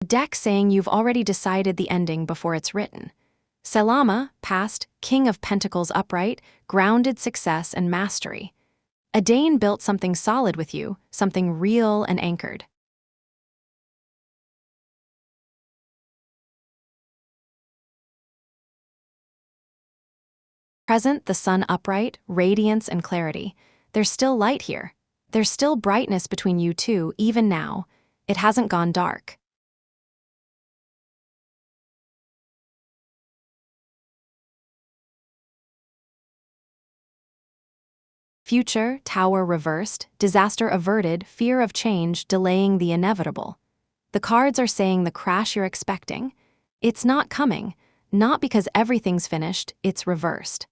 The deck saying you've already decided the ending before it's written. Selama, past, King of Pentacles upright, grounded success and mastery. Adane built something solid with you, something real and anchored. Present, the sun upright, radiance and clarity. There's still light here. There's still brightness between you two, even now. It hasn't gone dark. Future, tower reversed, disaster averted, fear of change, delaying the inevitable. The cards are saying the crash you're expecting. It's not coming, not because everything's finished, it's reversed.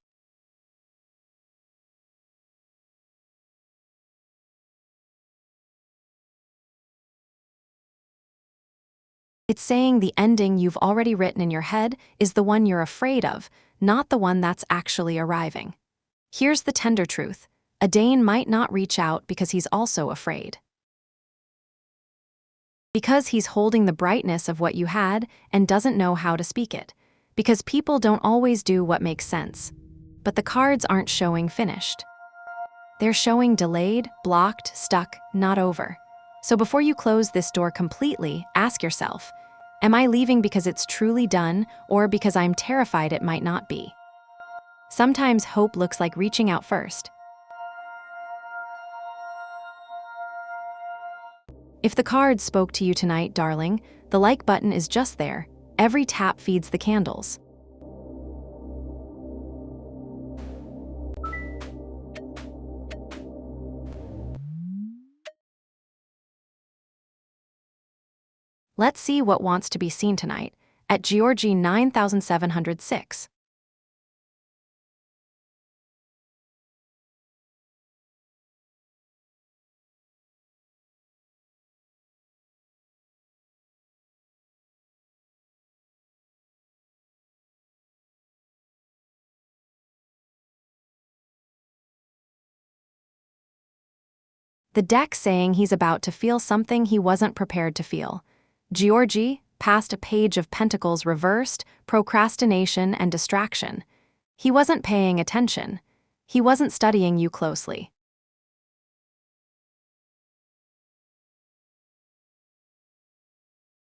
It's saying the ending you've already written in your head is the one you're afraid of, not the one that's actually arriving. Here's the tender truth. Adane might not reach out because he's also afraid. Because he's holding the brightness of what you had and doesn't know how to speak it. Because people don't always do what makes sense. But the cards aren't showing finished. They're showing delayed, blocked, stuck, not over. So before you close this door completely, ask yourself, am I leaving because it's truly done or because I'm terrified it might not be? Sometimes hope looks like reaching out first. If the cards spoke to you tonight, darling, the like button is just there. Every tap feeds the candles. Let's see what wants to be seen tonight at Georgie 9706. The deck saying he's about to feel something he wasn't prepared to feel. Georgie, past a page of pentacles reversed, procrastination and distraction. He wasn't paying attention. He wasn't studying you closely.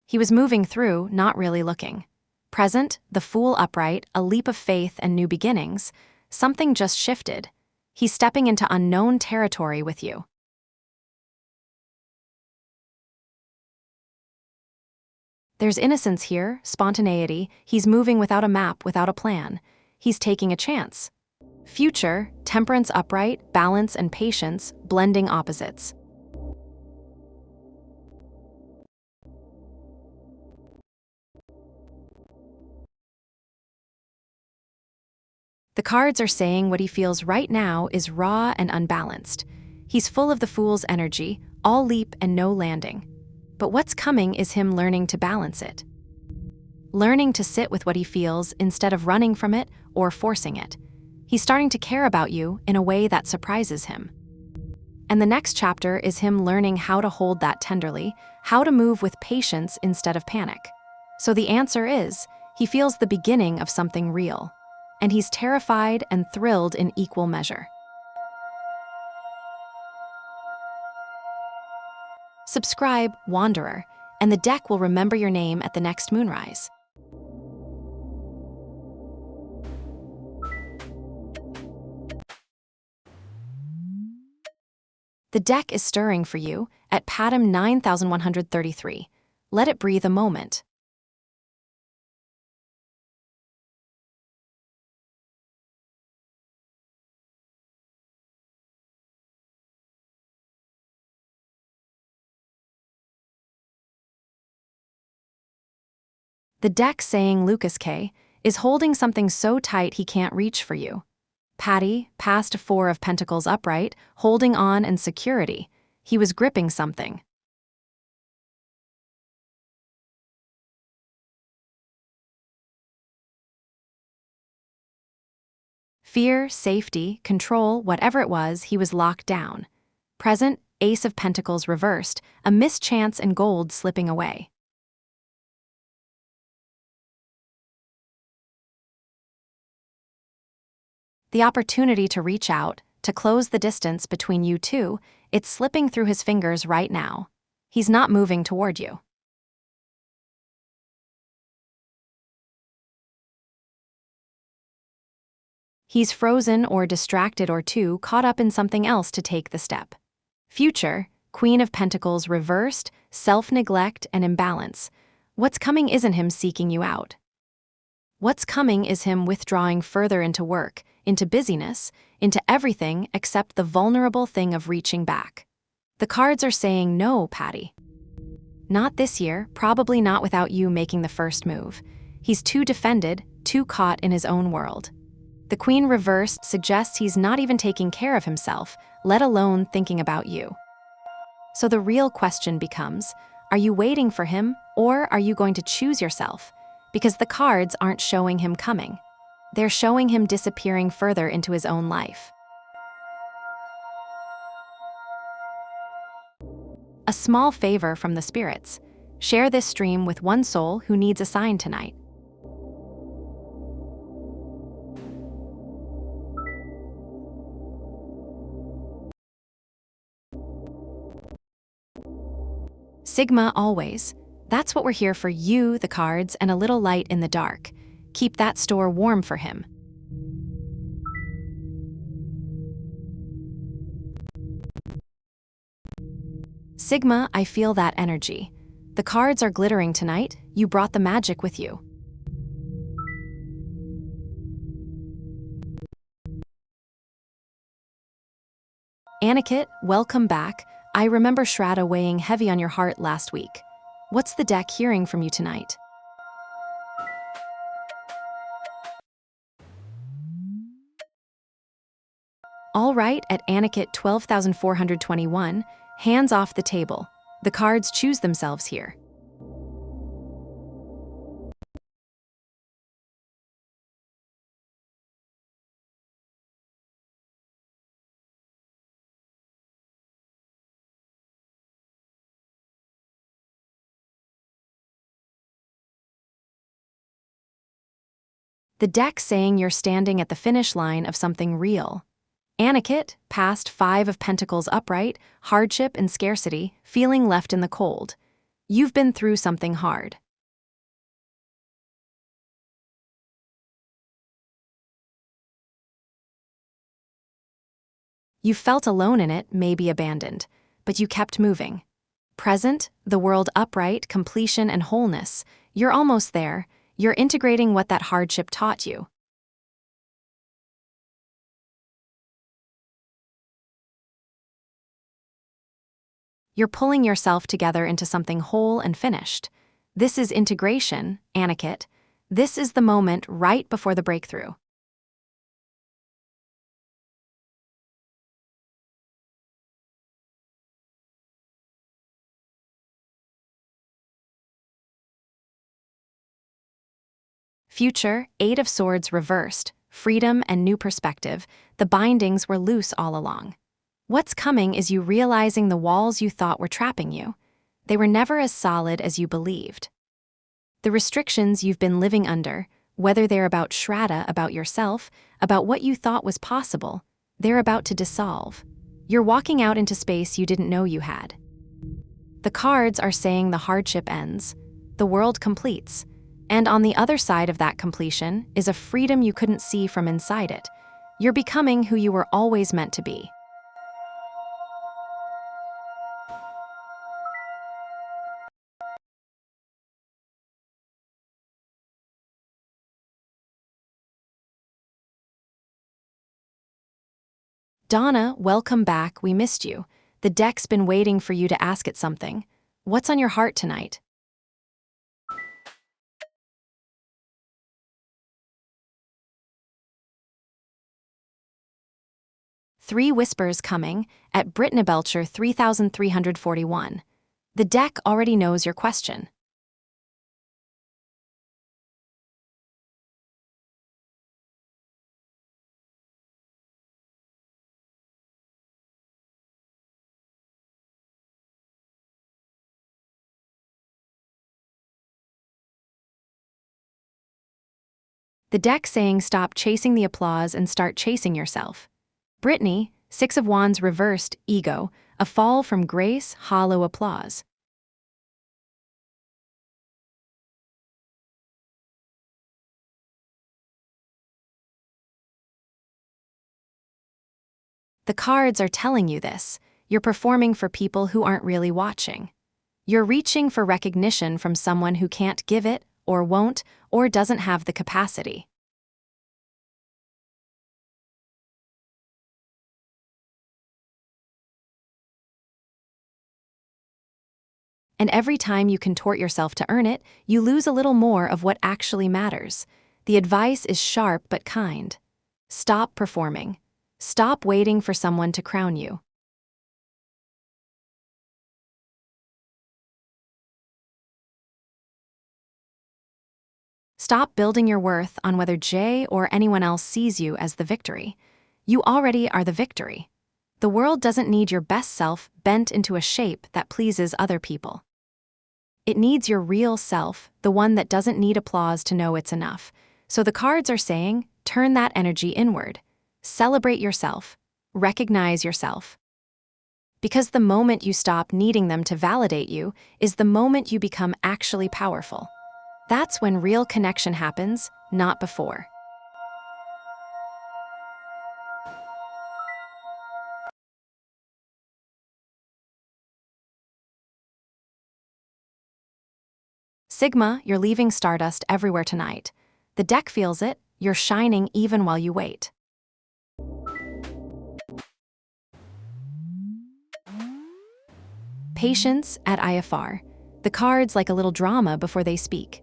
He was moving through, not really looking. Present, the Fool upright, a leap of faith and new beginnings. Something just shifted. He's stepping into unknown territory with you. There's innocence here, spontaneity. He's moving without a map, without a plan. He's taking a chance. Future, temperance upright, balance and patience, blending opposites. The cards are saying what he feels right now is raw and unbalanced. He's full of the Fool's energy, all leap and no landing. But what's coming is him learning to balance it. Learning to sit with what he feels instead of running from it or forcing it. He's starting to care about you in a way that surprises him. And the next chapter is him learning how to hold that tenderly, how to move with patience instead of panic. So the answer is, he feels the beginning of something real. And he's terrified and thrilled in equal measure. Subscribe, Wanderer, and the deck will remember your name at the next moonrise. The deck is stirring for you at Patam 9133. Let it breathe a moment. The deck saying Lucas K is holding something so tight he can't reach for you. Patty, past a 4 of Pentacles upright, holding on and security. He was gripping something. Fear, safety, control, whatever it was, he was locked down. Present, Ace of Pentacles reversed, a mischance and gold slipping away. The opportunity to reach out, to close the distance between you two, it's slipping through his fingers right now. He's not moving toward you. He's frozen or distracted or too caught up in something else to take the step. Future, Queen of Pentacles reversed, self-neglect and imbalance. What's coming isn't him seeking you out. What's coming is him withdrawing further into work, into busyness, into everything except the vulnerable thing of reaching back. The cards are saying no, Patty. Not this year, probably not without you making the first move. He's too defended, too caught in his own world. The Queen reversed suggests he's not even taking care of himself, let alone thinking about you. So the real question becomes, are you waiting for him, or are you going to choose yourself? Because the cards aren't showing him coming. They're showing him disappearing further into his own life. A small favor from the spirits. Share this stream with one soul who needs a sign tonight. Sigma always. That's what we're here for, you, the cards, and a little light in the dark. Keep that store warm for him. Sigma, I feel that energy. The cards are glittering tonight. You brought the magic with you. Anikit, welcome back. I remember Shraddha weighing heavy on your heart last week. What's the deck hearing from you tonight? All right, at Anikit 12,421, hands off the table. The cards choose themselves here. The deck saying you're standing at the finish line of something real. Anikit, past 5 of Pentacles upright, hardship and scarcity, feeling left in the cold. You've been through something hard. You felt alone in it, maybe abandoned, but you kept moving. Present, the world upright, completion and wholeness. You're almost there. You're integrating what that hardship taught you. You're pulling yourself together into something whole and finished. This is integration, Anikit. This is the moment right before the breakthrough. Future, 8 of Swords reversed, freedom and new perspective. The bindings were loose all along. What's coming is you realizing the walls you thought were trapping you. They were never as solid as you believed. The restrictions you've been living under, whether they're about Shraddha, about yourself, about what you thought was possible, they're about to dissolve. You're walking out into space you didn't know you had. The cards are saying the hardship ends, the world completes, and on the other side of that completion is a freedom you couldn't see from inside it. You're becoming who you were always meant to be. Donna, welcome back, we missed you. The deck's been waiting for you to ask it something. What's on your heart tonight? Three whispers coming at Brittany Belcher 3341. The deck already knows your question. The deck saying stop chasing the applause and start chasing yourself. Brittany, 6 of Wands reversed, ego, a fall from grace, hollow applause. The cards are telling you this. You're performing for people who aren't really watching. You're reaching for recognition from someone who can't give it, or won't, or doesn't have the capacity. And every time you contort yourself to earn it, you lose a little more of what actually matters. The advice is sharp but kind. Stop performing. Stop waiting for someone to crown you. Stop building your worth on whether Jay or anyone else sees you as the victory. You already are the victory. The world doesn't need your best self bent into a shape that pleases other people. It needs your real self, the one that doesn't need applause to know it's enough. So the cards are saying, turn that energy inward. Celebrate yourself. Recognize yourself. Because the moment you stop needing them to validate you is the moment you become actually powerful. That's when real connection happens, not before. Sigma, you're leaving stardust everywhere tonight. The deck feels it, you're shining even while you wait. Patience at IFR. The cards like a little drama before they speak.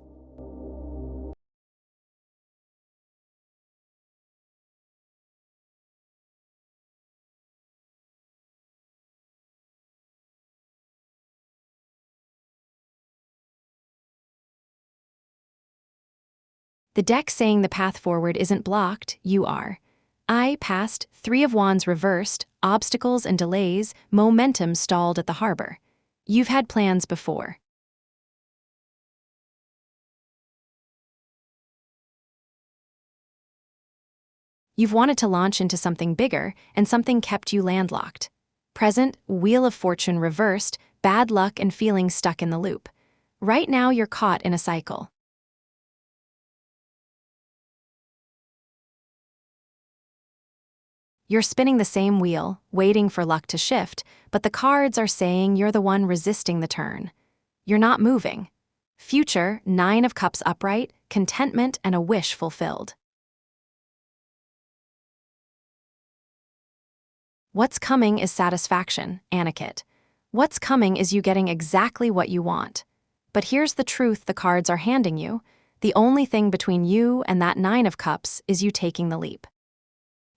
The deck saying the path forward isn't blocked, you are. I passed, 3 of Wands reversed, obstacles and delays, momentum stalled at the harbor. You've had plans before. You've wanted to launch into something bigger, and something kept you landlocked. Present, Wheel of Fortune reversed, bad luck and feeling stuck in the loop. Right now you're caught in a cycle. You're spinning the same wheel, waiting for luck to shift, but the cards are saying you're the one resisting the turn. You're not moving. Future, 9 of Cups upright, contentment and a wish fulfilled. What's coming is satisfaction, Anikit. What's coming is you getting exactly what you want. But here's the truth the cards are handing you. The only thing between you and that 9 of Cups is you taking the leap.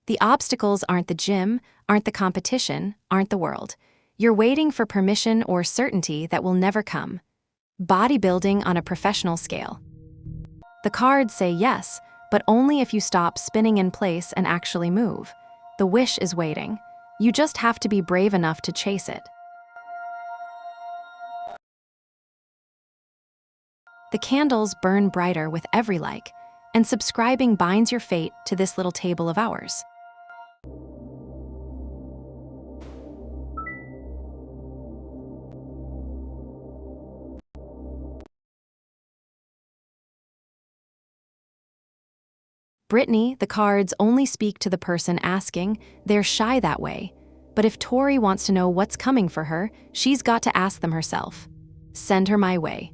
The obstacles aren't the gym, aren't the competition, aren't the world. You're waiting for permission or certainty that will never come. Bodybuilding on a professional scale. The cards say yes, but only if you stop spinning in place and actually move. The wish is waiting. You just have to be brave enough to chase it. The candles burn brighter with every like, and subscribing binds your fate to this little table of ours. Brittany, the cards only speak to the person asking. They're shy that way. But if Tori wants to know what's coming for her, she's got to ask them herself. Send her my way.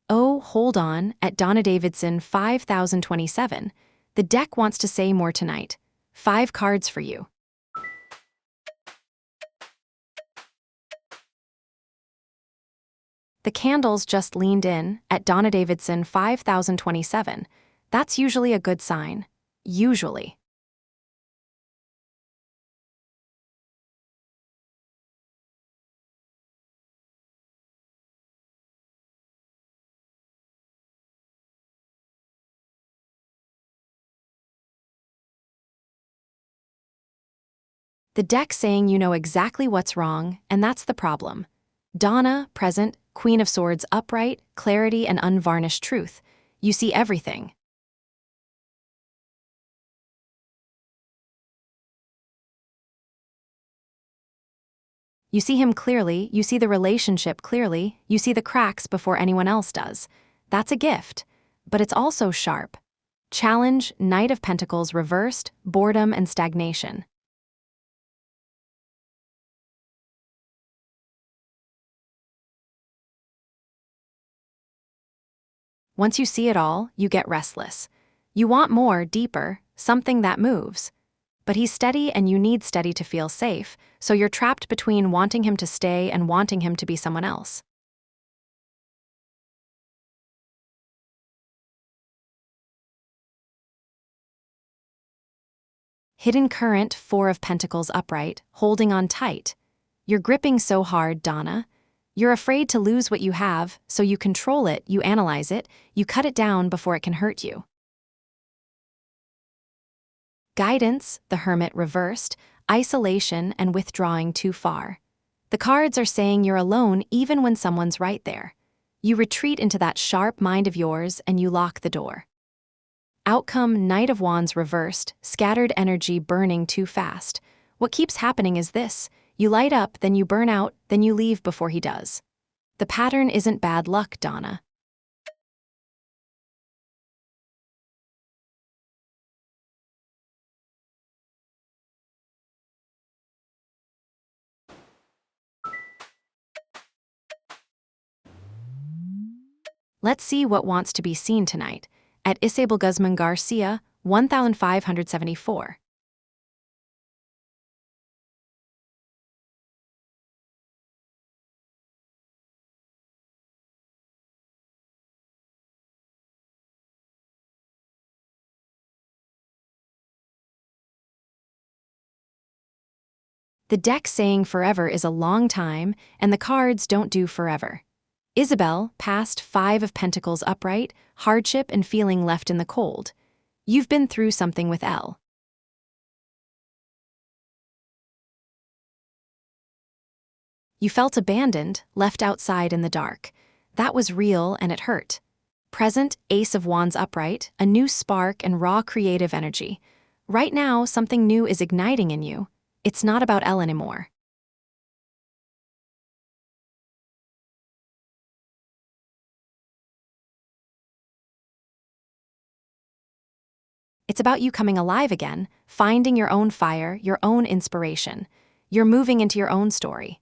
Oh, hold on, at Donna Davidson 5027. The deck wants to say more tonight. 5 cards for you. The candles just leaned in, at Donna Davidson 5027. That's usually a good sign. Usually. The deck saying you know exactly what's wrong, and that's the problem. Donna, present, Queen of Swords upright, clarity and unvarnished truth. You see everything. You see him clearly, you see the relationship clearly, you see the cracks before anyone else does. That's a gift. But it's also sharp. Challenge, Knight of Pentacles reversed, boredom and stagnation. Once you see it all, you get restless. You want more, deeper, something that moves. But he's steady and you need steady to feel safe, so you're trapped between wanting him to stay and wanting him to be someone else. Hidden current, 4 of Pentacles upright, holding on tight. You're gripping so hard, Donna. You're afraid to lose what you have, so you control it, you analyze it, you cut it down before it can hurt you. Guidance, the Hermit reversed, isolation and withdrawing too far. The cards are saying you're alone even when someone's right there. You retreat into that sharp mind of yours and you lock the door. Outcome, Knight of Wands reversed, scattered energy burning too fast. What keeps happening is this: you light up, then you burn out, then you leave before he does. The pattern isn't bad luck, Donna. Let's see what wants to be seen tonight. At Isabel Guzman Garcia, 1574. The deck saying forever is a long time, and the cards don't do forever. Isabel, past 5 of Pentacles upright, hardship and feeling left in the cold. You've been through something with Elle. You felt abandoned, left outside in the dark. That was real and it hurt. Present, Ace of Wands upright, a new spark and raw creative energy. Right now, something new is igniting in you. It's not about Elle anymore. It's about you coming alive again, finding your own fire, your own inspiration. You're moving into your own story.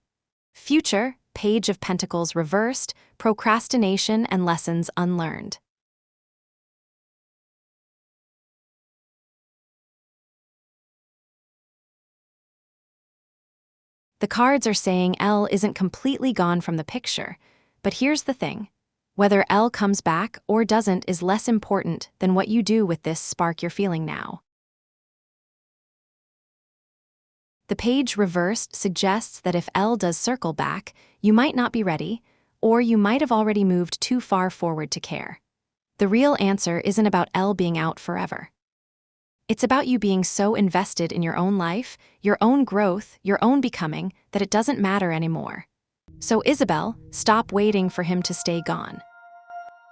Future, Page of Pentacles reversed, procrastination and lessons unlearned. The cards are saying Elle isn't completely gone from the picture. But here's the thing. Whether Elle comes back or doesn't is less important than what you do with this spark you're feeling now. The page reversed suggests that if Elle does circle back, you might not be ready, or you might have already moved too far forward to care. The real answer isn't about Elle being out forever. It's about you being so invested in your own life, your own growth, your own becoming, that it doesn't matter anymore. So Isabel, stop waiting for him to stay gone.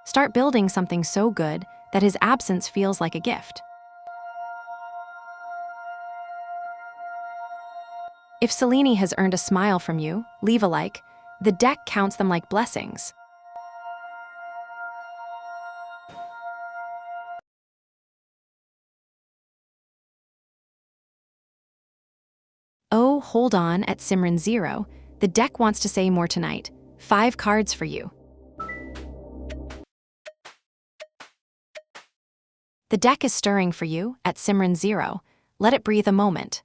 Start building something so good that his absence feels like a gift. If Selene has earned a smile from you, leave a like. The deck counts them like blessings. Oh, hold on at Simran 0. The deck wants to say more tonight. 5 cards for you. The deck is stirring for you at Simran 0. Let it breathe a moment.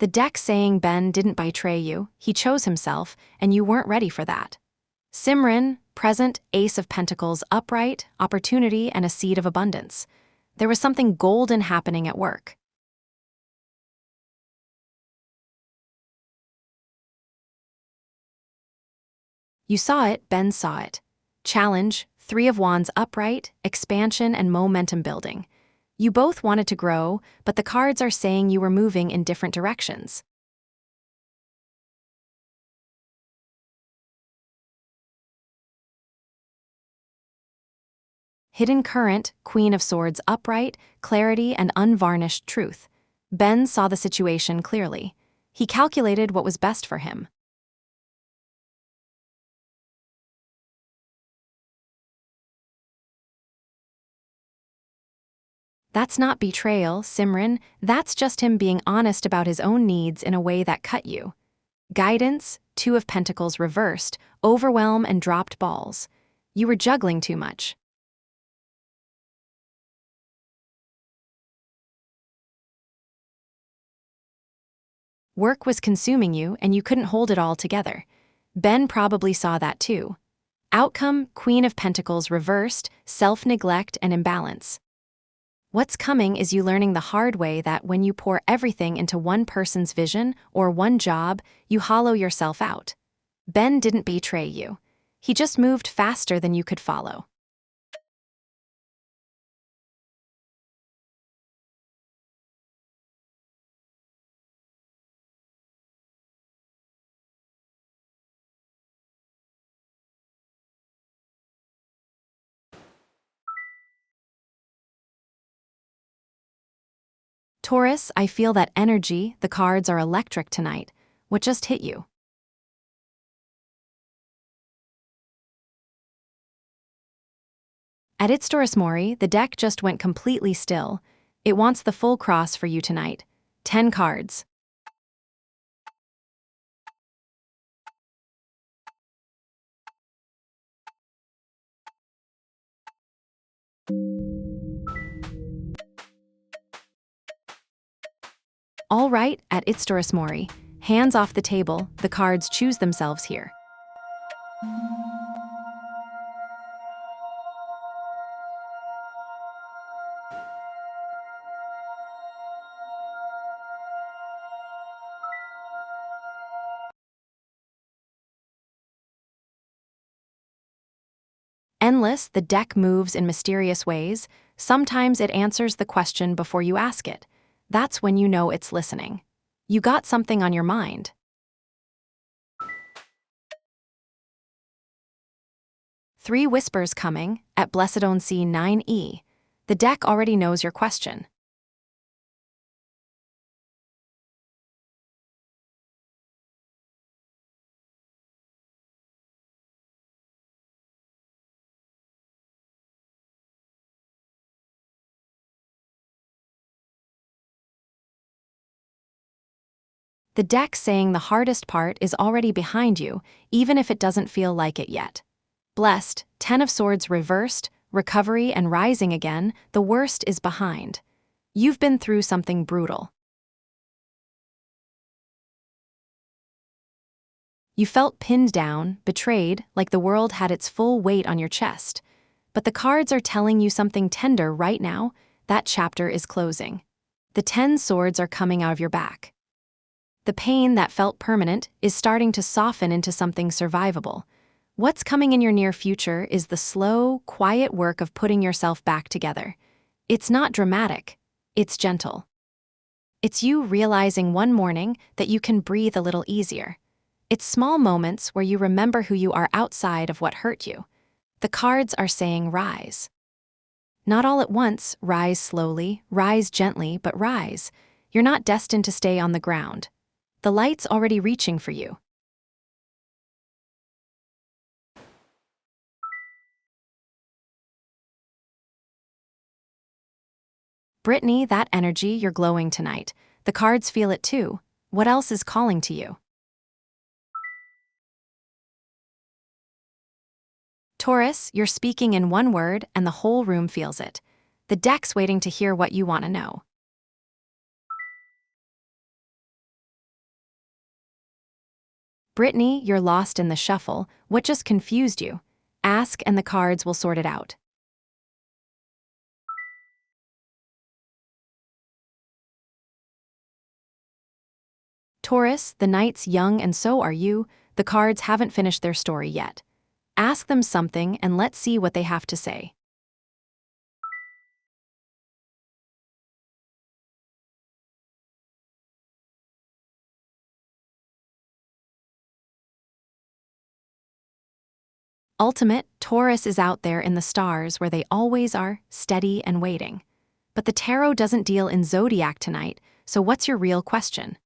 The deck saying Ben didn't betray you, he chose himself, and you weren't ready for that. Simran, present, Ace of Pentacles upright, opportunity and a seed of abundance. There was something golden happening at work. You saw it, Ben saw it. Challenge, 3 of Wands upright, expansion and momentum building. You both wanted to grow, but the cards are saying you were moving in different directions. Hidden current, Queen of Swords upright, clarity and unvarnished truth. Ben saw the situation clearly. He calculated what was best for him. That's not betrayal, Simran. That's just him being honest about his own needs in a way that cut you. Guidance, 2 of Pentacles reversed, overwhelm and dropped balls. You were juggling too much. Work was consuming you and you couldn't hold it all together. Ben probably saw that too. Outcome, Queen of Pentacles reversed, self-neglect and imbalance. What's coming is you learning the hard way that when you pour everything into one person's vision or one job, you hollow yourself out. Ben didn't betray you. He just moved faster than you could follow. Taurus, I feel that energy, the cards are electric tonight. What just hit you? At its Doris Mori, the deck just went completely still. It wants the full cross for you tonight. 10 cards. All right, at its Doris Mori. Hands off the table, the cards choose themselves here. Endless, the deck moves in mysterious ways. Sometimes it answers the question before you ask it. That's when you know it's listening. You got something on your mind. Three whispers coming at Blessed on C9E. The deck already knows your question. The deck saying the hardest part is already behind you, even if it doesn't feel like it yet. Blessed, 10 of Swords reversed, recovery and rising again, the worst is behind. You've been through something brutal. You felt pinned down, betrayed, like the world had its full weight on your chest. But the cards are telling you something tender right now. That chapter is closing. The 10 swords are coming out of your back. The pain that felt permanent is starting to soften into something survivable. What's coming in your near future is the slow, quiet work of putting yourself back together. It's not dramatic. It's gentle. It's you realizing one morning that you can breathe a little easier. It's small moments where you remember who you are outside of what hurt you. The cards are saying rise. Not all at once, rise slowly, rise gently, but rise. You're not destined to stay on the ground. The light's already reaching for you. Brittany, that energy, you're glowing tonight. The cards feel it too. What else is calling to you? Taurus, you're speaking in one word and the whole room feels it. The deck's waiting to hear what you want to know. Brittany, you're lost in the shuffle. What just confused you? Ask and the cards will sort it out. Taurus, the night's young and so are you. The cards haven't finished their story yet. Ask them something and let's see what they have to say. Ultimate, Taurus is out there in the stars where they always are, steady and waiting. But the tarot doesn't deal in zodiac tonight, so what's your real question?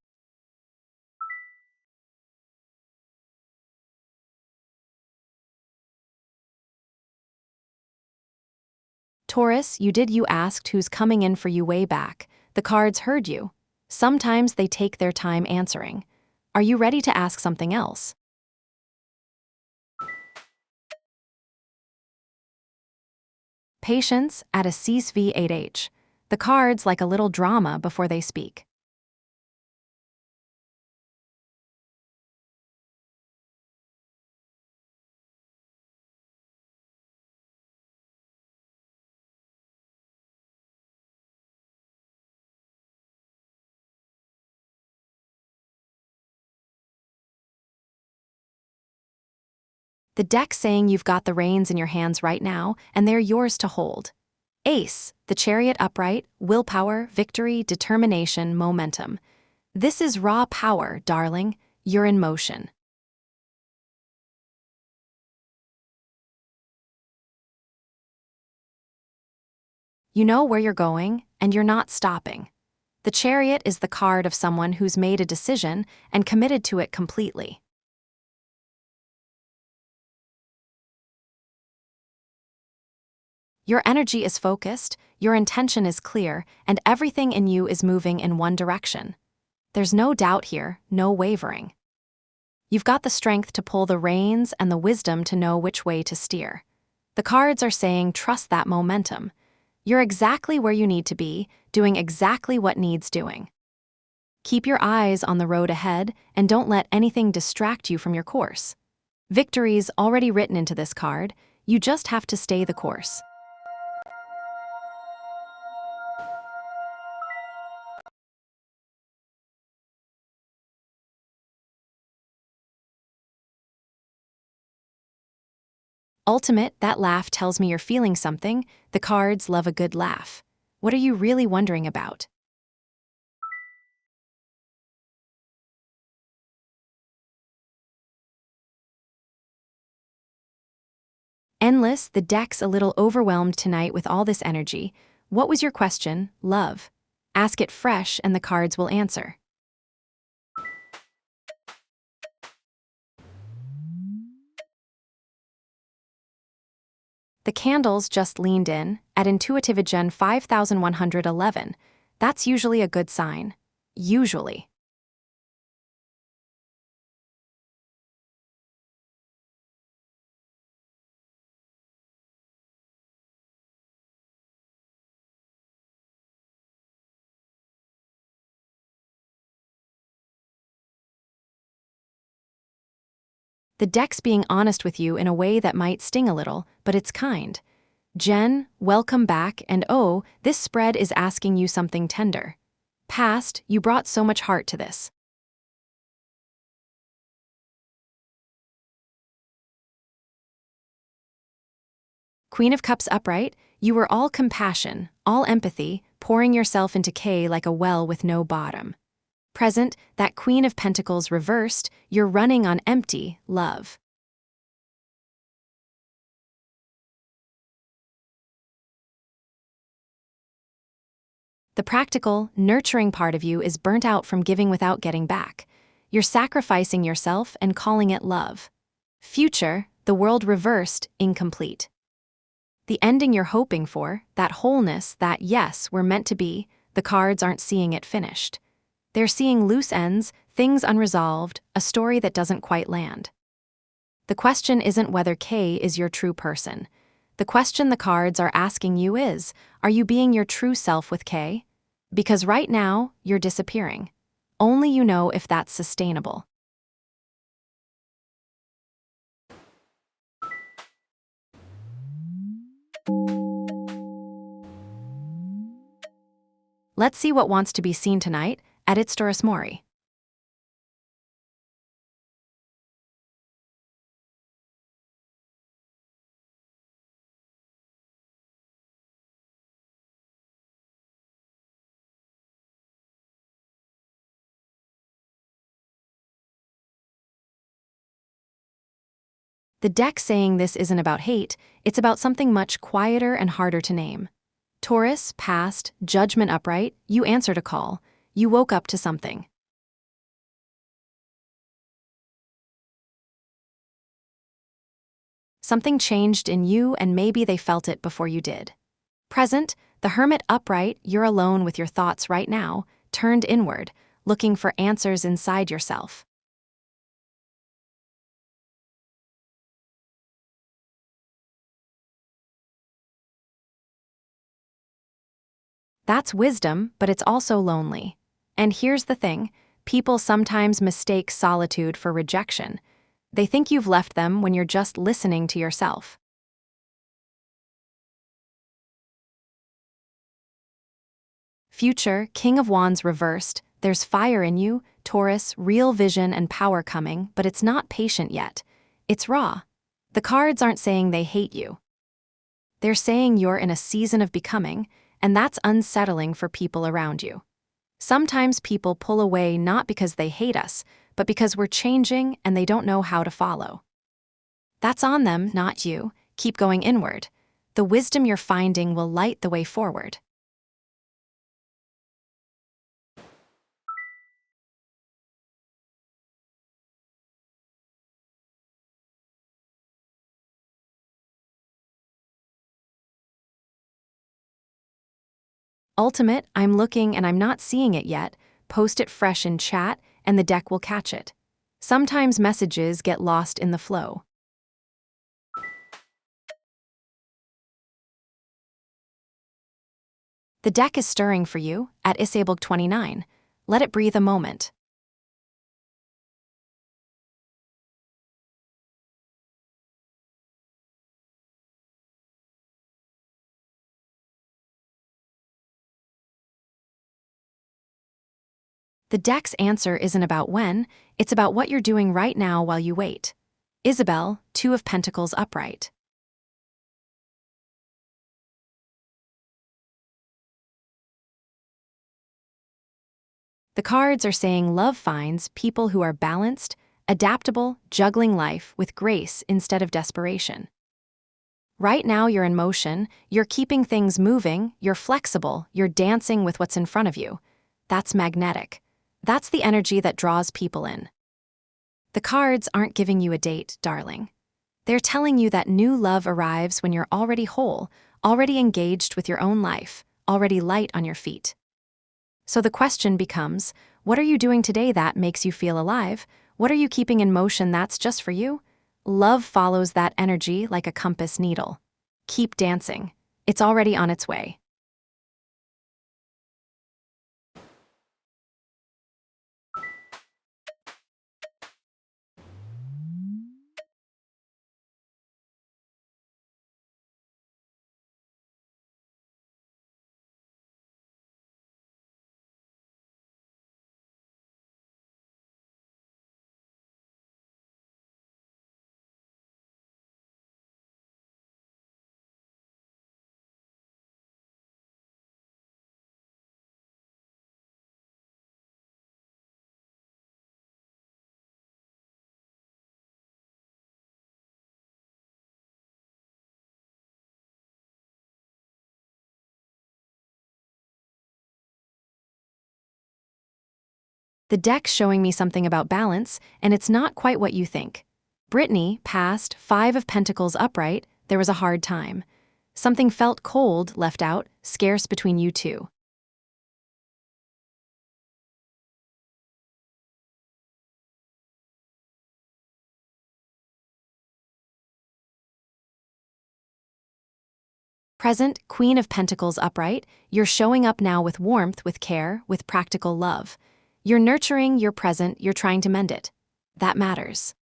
Taurus, you asked who's coming in for you way back. The cards heard you. Sometimes they take their time answering. Are you ready to ask something else? Patience at a CSV8H. The cards like a little drama before they speak. The deck saying you've got the reins in your hands right now, and they're yours to hold. Ace, the chariot upright, willpower, victory, determination, momentum. This is raw power, darling. You're in motion. You know where you're going, and you're not stopping. The chariot is the card of someone who's made a decision and committed to it completely. Your energy is focused, your intention is clear, and everything in you is moving in one direction. There's no doubt here, no wavering. You've got the strength to pull the reins and the wisdom to know which way to steer. The cards are saying trust that momentum. You're exactly where you need to be, doing exactly what needs doing. Keep your eyes on the road ahead and don't let anything distract you from your course. Victory's already written into this card, you just have to stay the course. Ultimate, that laugh tells me you're feeling something. The cards love a good laugh. What are you really wondering about? Endless, the deck's a little overwhelmed tonight with all this energy. What was your question, love? Ask it fresh and the cards will answer. The candles just leaned in at Intuitivigen 5111. That's usually a good sign. Usually. The deck's being honest with you in a way that might sting a little, but it's kind. Jen, welcome back, and oh, this spread is asking you something tender. Past, you brought so much heart to this. Queen of Cups upright, you were all compassion, all empathy, pouring yourself into Kay like a well with no bottom. Present, that Queen of Pentacles reversed, you're running on empty, love. The practical, nurturing part of you is burnt out from giving without getting back. You're sacrificing yourself and calling it love. Future, the world reversed, incomplete. The ending you're hoping for, that wholeness, that yes, we're meant to be, the cards aren't seeing it finished. They're seeing loose ends, things unresolved, a story that doesn't quite land. The question isn't whether Kay is your true person. The question the cards are asking you is, are you being your true self with Kay? Because right now, you're disappearing. Only you know if that's sustainable. Let's see what wants to be seen tonight at It's Doris Mori. The deck saying this isn't about hate, it's about something much quieter and harder to name. Taurus, past, judgment upright, you answered a call. You woke up to something. Something changed in you and maybe they felt it before you did. Present, the hermit upright, you're alone with your thoughts right now, turned inward, looking for answers inside yourself. That's wisdom, but it's also lonely. And here's the thing, people sometimes mistake solitude for rejection. They think you've left them when you're just listening to yourself. Future, King of Wands reversed, there's fire in you, Taurus, real vision and power coming, but it's not patient yet. It's raw. The cards aren't saying they hate you. They're saying you're in a season of becoming, and that's unsettling for people around you. Sometimes people pull away not because they hate us, but because we're changing and they don't know how to follow. That's on them, not you. Keep going inward. The wisdom you're finding will light the way forward. Ultimate, I'm looking and I'm not seeing it yet. Post it fresh in chat and the deck will catch it. Sometimes messages get lost in the flow. The deck is stirring for you at Isabled 29. Let it breathe a moment. The deck's answer isn't about when, it's about what you're doing right now while you wait. Isabel, Two of Pentacles upright. The cards are saying love finds people who are balanced, adaptable, juggling life with grace instead of desperation. Right now you're in motion, you're keeping things moving, you're flexible, you're dancing with what's in front of you. That's magnetic. That's the energy that draws people in. The cards aren't giving you a date, darling. They're telling you that new love arrives when you're already whole, already engaged with your own life, already light on your feet. So the question becomes, what are you doing today that makes you feel alive? What are you keeping in motion that's just for you? Love follows that energy like a compass needle. Keep dancing. It's already on its way. The deck's showing me something about balance, and it's not quite what you think. Brittany passed 5 of Pentacles upright. There was a hard time. Something felt cold, left out, scarce between you two. Present, Queen of Pentacles upright, you're showing up now with warmth, with care, with practical love. You're nurturing, you're present, you're trying to mend it. That matters.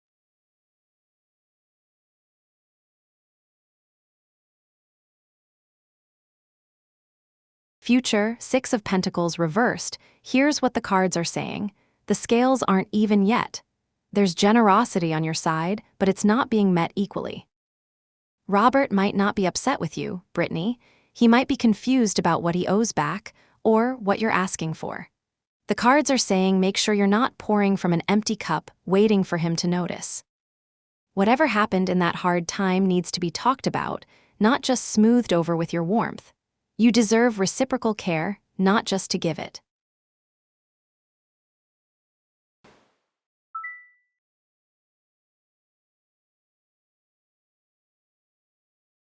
Future, 6 of Pentacles reversed, here's what the cards are saying. The scales aren't even yet. There's generosity on your side, but it's not being met equally. Robert might not be upset with you, Brittany. He might be confused about what he owes back, or what you're asking for. The cards are saying make sure you're not pouring from an empty cup, waiting for him to notice. Whatever happened in that hard time needs to be talked about, not just smoothed over with your warmth. You deserve reciprocal care, not just to give it.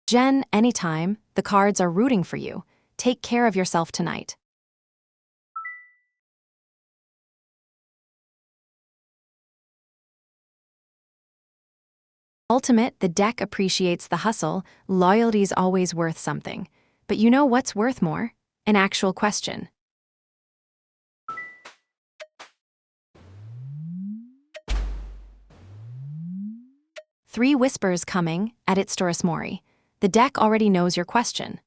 Jen, anytime, the cards are rooting for you. Take care of yourself tonight. Ultimate, the deck appreciates the hustle. Loyalty's always worth something. But you know what's worth more? An actual question. Three whispers coming, at its Doris Mori. The deck already knows your question.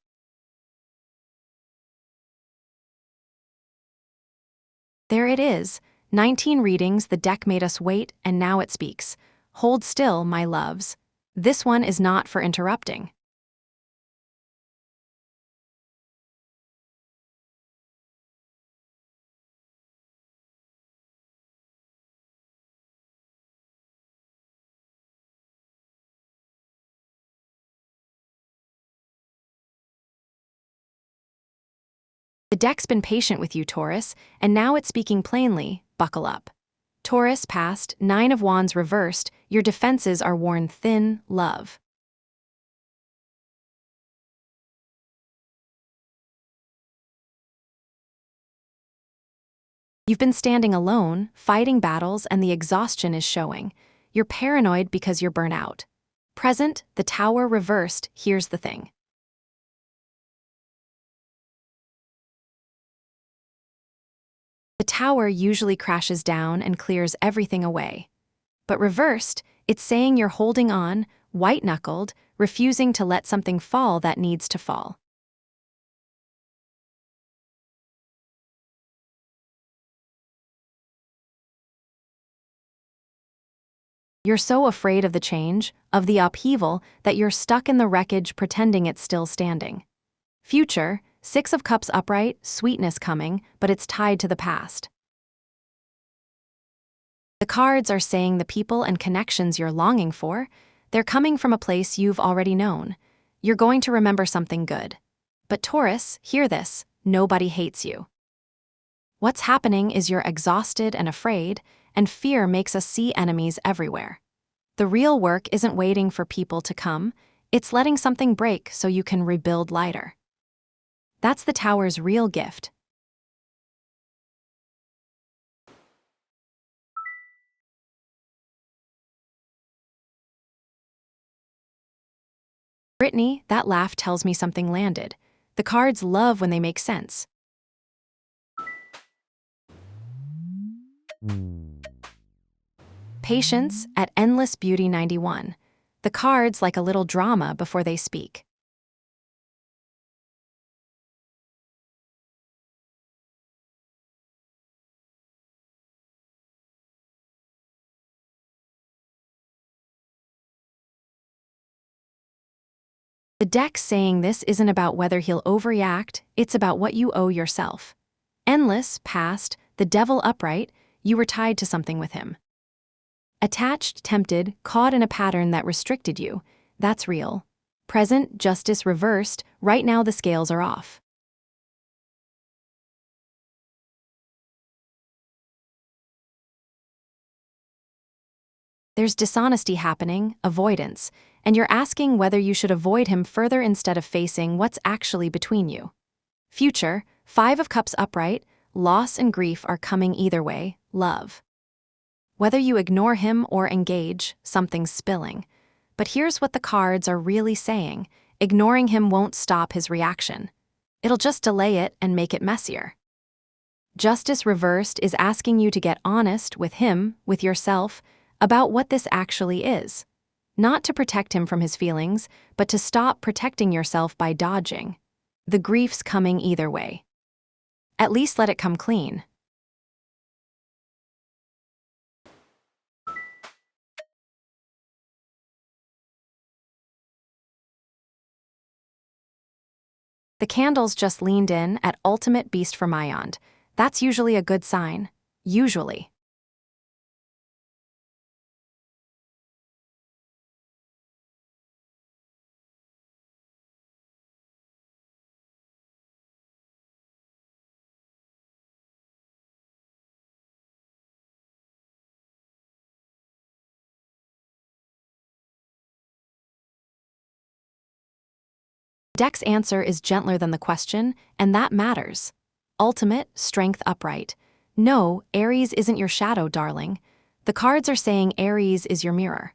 There it is. 19 readings, the deck made us wait, and now it speaks. Hold still, my loves. This one is not for interrupting. The deck's been patient with you, Taurus, and now it's speaking plainly. Buckle up. Taurus passed, 9 of Wands reversed, your defenses are worn thin, love. You've been standing alone, fighting battles, and the exhaustion is showing. You're paranoid because you're burnt out. Present, the Tower reversed, here's the thing. The Tower usually crashes down and clears everything away. But reversed, it's saying you're holding on, white-knuckled, refusing to let something fall that needs to fall. You're so afraid of the change, of the upheaval, that you're stuck in the wreckage pretending it's still standing. Future, 6 of Cups upright, sweetness coming, but it's tied to the past. The cards are saying the people and connections you're longing for, they're coming from a place you've already known. You're going to remember something good. But Taurus, hear this, nobody hates you. What's happening is you're exhausted and afraid, and fear makes us see enemies everywhere. The real work isn't waiting for people to come, it's letting something break so you can rebuild lighter. That's the Tower's real gift. Brittany, that laugh tells me something landed. The cards love when they make sense. Patience at Endless Beauty 91. The cards like a little drama before they speak. The deck's saying this isn't about whether he'll overreact, it's about what you owe yourself. Endless, past, the devil upright, you were tied to something with him. Attached, tempted, caught in a pattern that restricted you, that's real. Present, justice reversed, right now the scales are off. There's dishonesty happening, avoidance, and you're asking whether you should avoid him further instead of facing what's actually between you. Future, 5 of Cups upright, loss and grief are coming either way, love. Whether you ignore him or engage, something's spilling. But here's what the cards are really saying. Ignoring him won't stop his reaction. It'll just delay it and make it messier. Justice reversed is asking you to get honest with him, with yourself, about what this actually is. Not to protect him from his feelings, but to stop protecting yourself by dodging. The grief's coming either way. At least let it come clean. The candles just leaned in at Ultimate Beast for Mayond. That's usually a good sign. Usually. Deck's answer is gentler than the question, and that matters. Ultimate, strength upright. No, Aries isn't your shadow, darling. The cards are saying Aries is your mirror.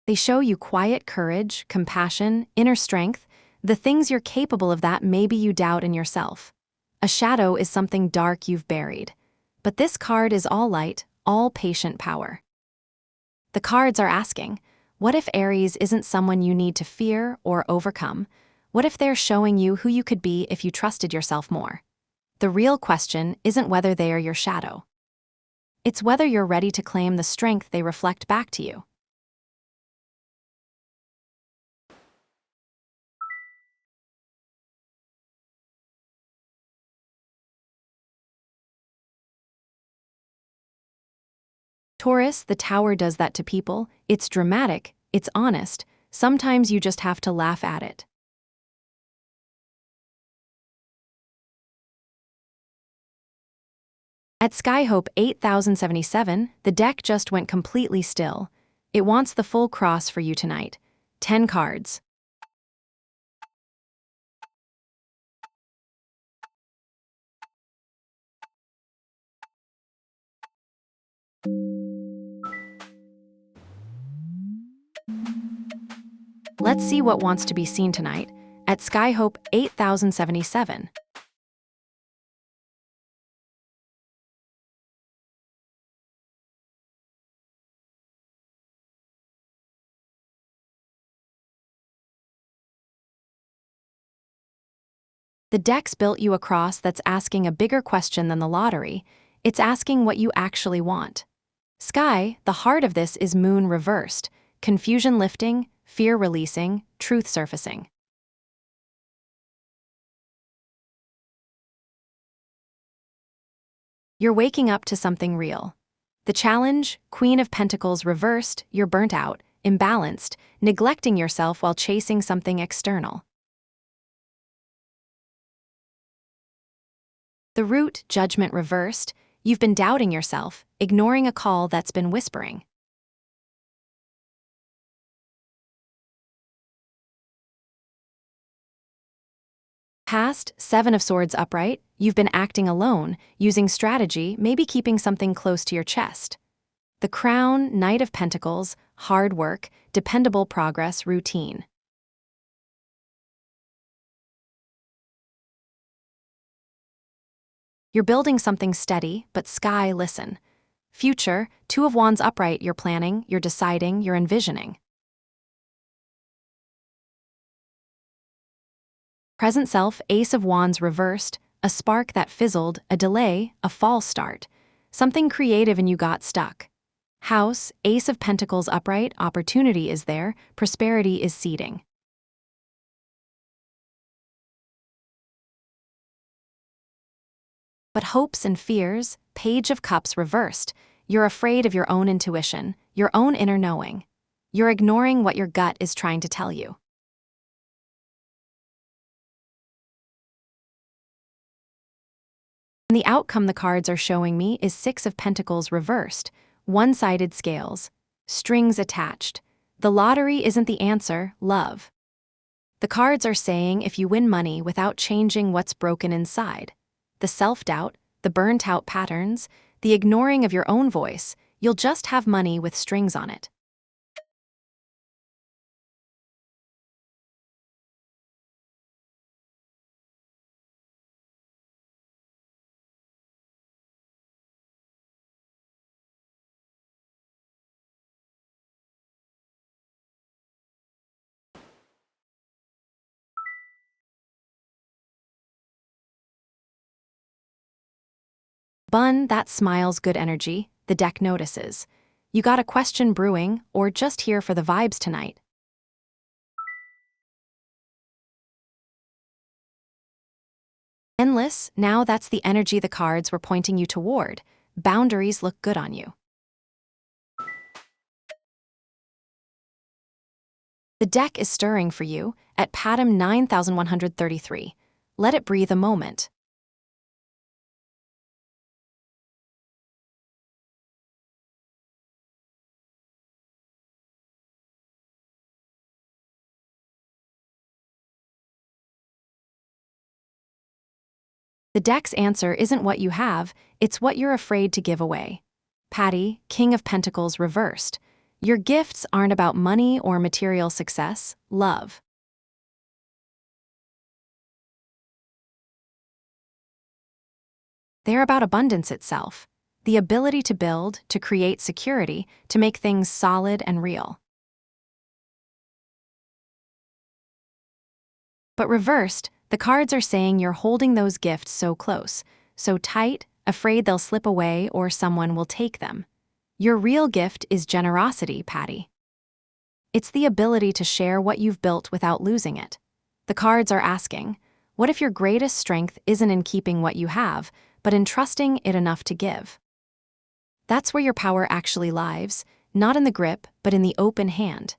They show you quiet courage, compassion, inner strength, the things you're capable of that maybe you doubt in yourself. A shadow is something dark you've buried. But this card is all light, all patient power. The cards are asking, what if Aries isn't someone you need to fear or overcome? What if they're showing you who you could be if you trusted yourself more? The real question isn't whether they are your shadow. It's whether you're ready to claim the strength they reflect back to you. Taurus, the Tower does that to people. It's dramatic, it's honest. Sometimes you just have to laugh at it. At Skyhope 8077, the deck just went completely still. It wants the full cross for you tonight. 10 cards. Let's see what wants to be seen tonight. At Skyhope 8077. The deck's built you a cross that's asking a bigger question than the lottery. It's asking what you actually want. Sky, the heart of this is moon reversed, confusion lifting, fear releasing, truth surfacing. You're waking up to something real. The challenge, Queen of Pentacles reversed, you're burnt out, imbalanced, neglecting yourself while chasing something external. The Root, Judgment reversed, you've been doubting yourself, ignoring a call that's been whispering. Past, Seven of Swords upright, you've been acting alone, using strategy, maybe keeping something close to your chest. The Crown, Knight of Pentacles, hard work, dependable progress, routine. You're building something steady, but Sky, listen. Future, Two of Wands upright, you're planning, you're deciding, you're envisioning. Present self, Ace of Wands reversed, a spark that fizzled, a delay, a false start. Something creative and you got stuck. House, Ace of Pentacles upright, opportunity is there, prosperity is seeding. But hopes and fears, Page of Cups reversed, you're afraid of your own intuition, your own inner knowing. You're ignoring what your gut is trying to tell you. And the outcome the cards are showing me is Six of Pentacles reversed, one-sided scales, strings attached. The lottery isn't the answer, love. The cards are saying if you win money without changing what's broken inside, the self-doubt, the burnt-out patterns, the ignoring of your own voice, you'll just have money with strings on it. Bun, that smiles good energy, the deck notices. You got a question brewing, or just here for the vibes tonight. Endless, now that's the energy the cards were pointing you toward. Boundaries look good on you. The deck is stirring for you at Patam 9133. Let it breathe a moment. The deck's answer isn't what you have, it's what you're afraid to give away. Patty, King of Pentacles reversed. Your gifts aren't about money or material success, love. They're about abundance itself, the ability to build, to create security, to make things solid and real. But reversed, the cards are saying you're holding those gifts so close, so tight, afraid they'll slip away or someone will take them. Your real gift is generosity, Patty. It's the ability to share what you've built without losing it. The cards are asking, what if your greatest strength isn't in keeping what you have, but in trusting it enough to give? That's where your power actually lies, not in the grip, but in the open hand.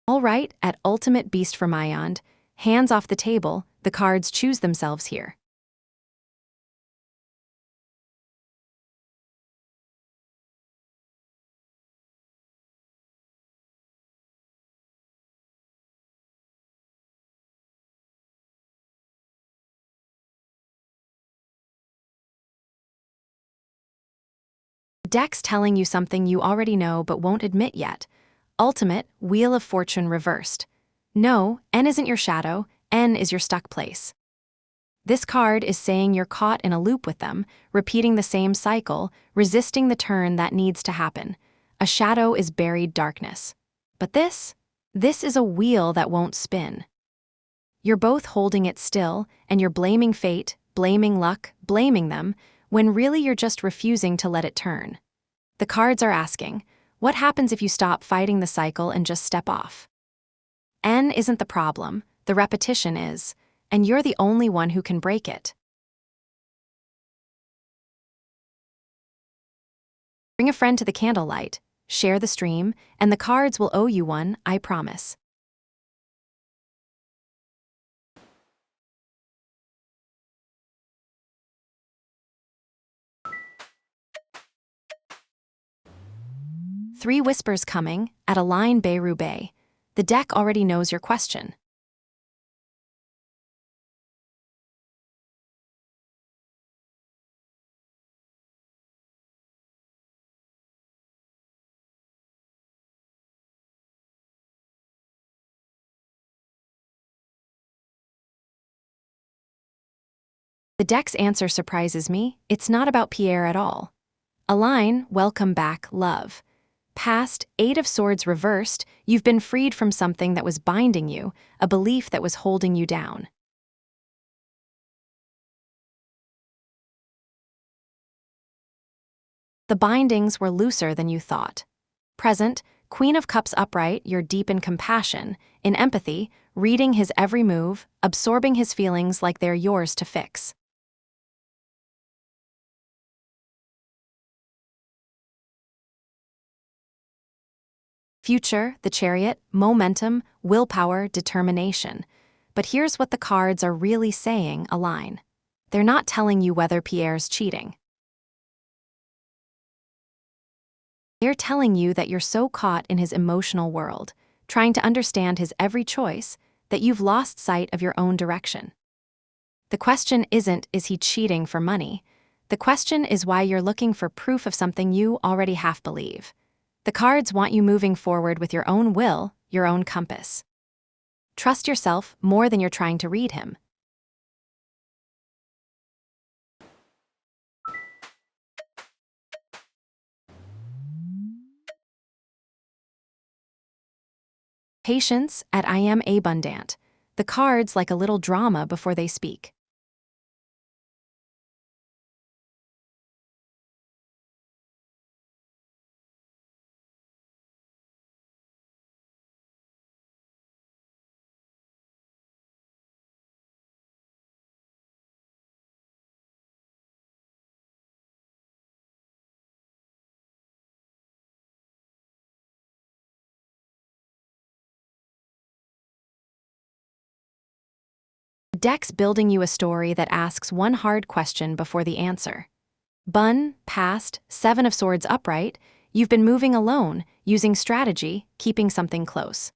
All right, at Ultimate Beast for Mayand, hands off the table, the cards choose themselves here. The deck's telling you something you already know but won't admit yet. Ultimate, Wheel of Fortune reversed. No, N isn't your shadow, N is your stuck place. This card is saying you're caught in a loop with them, repeating the same cycle, resisting the turn that needs to happen. A shadow is buried darkness. But this is a wheel that won't spin. You're both holding it still, and you're blaming fate, blaming luck, blaming them, when really you're just refusing to let it turn. The cards are asking, what happens if you stop fighting the cycle and just step off? N isn't the problem, the repetition is, and you're the only one who can break it. Bring a friend to the candlelight, share the stream, and the cards will owe you one, I promise. Three whispers coming, at a line Bay. The deck already knows your question. The deck's answer surprises me. It's not about Pierre at all. A line, welcome back, love. Past, 8 of Swords reversed, you've been freed from something that was binding you, a belief that was holding you down. The bindings were looser than you thought. Present, Queen of Cups upright, you're deep in compassion, in empathy, reading his every move, absorbing his feelings like they're yours to fix. Future, the Chariot, momentum, willpower, determination. But here's what the cards are really saying, align. They're not telling you whether Pierre's cheating. They're telling you that you're so caught in his emotional world, trying to understand his every choice, that you've lost sight of your own direction. The question isn't, is he cheating for money? The question is why you're looking for proof of something you already half believe. The cards want you moving forward with your own will, your own compass. Trust yourself more than you're trying to read him. Patience at I am abundant. The cards like a little drama before they speak. The deck's building you a story that asks one hard question before the answer. Bun, past, 7 of Swords upright, you've been moving alone, using strategy, keeping something close.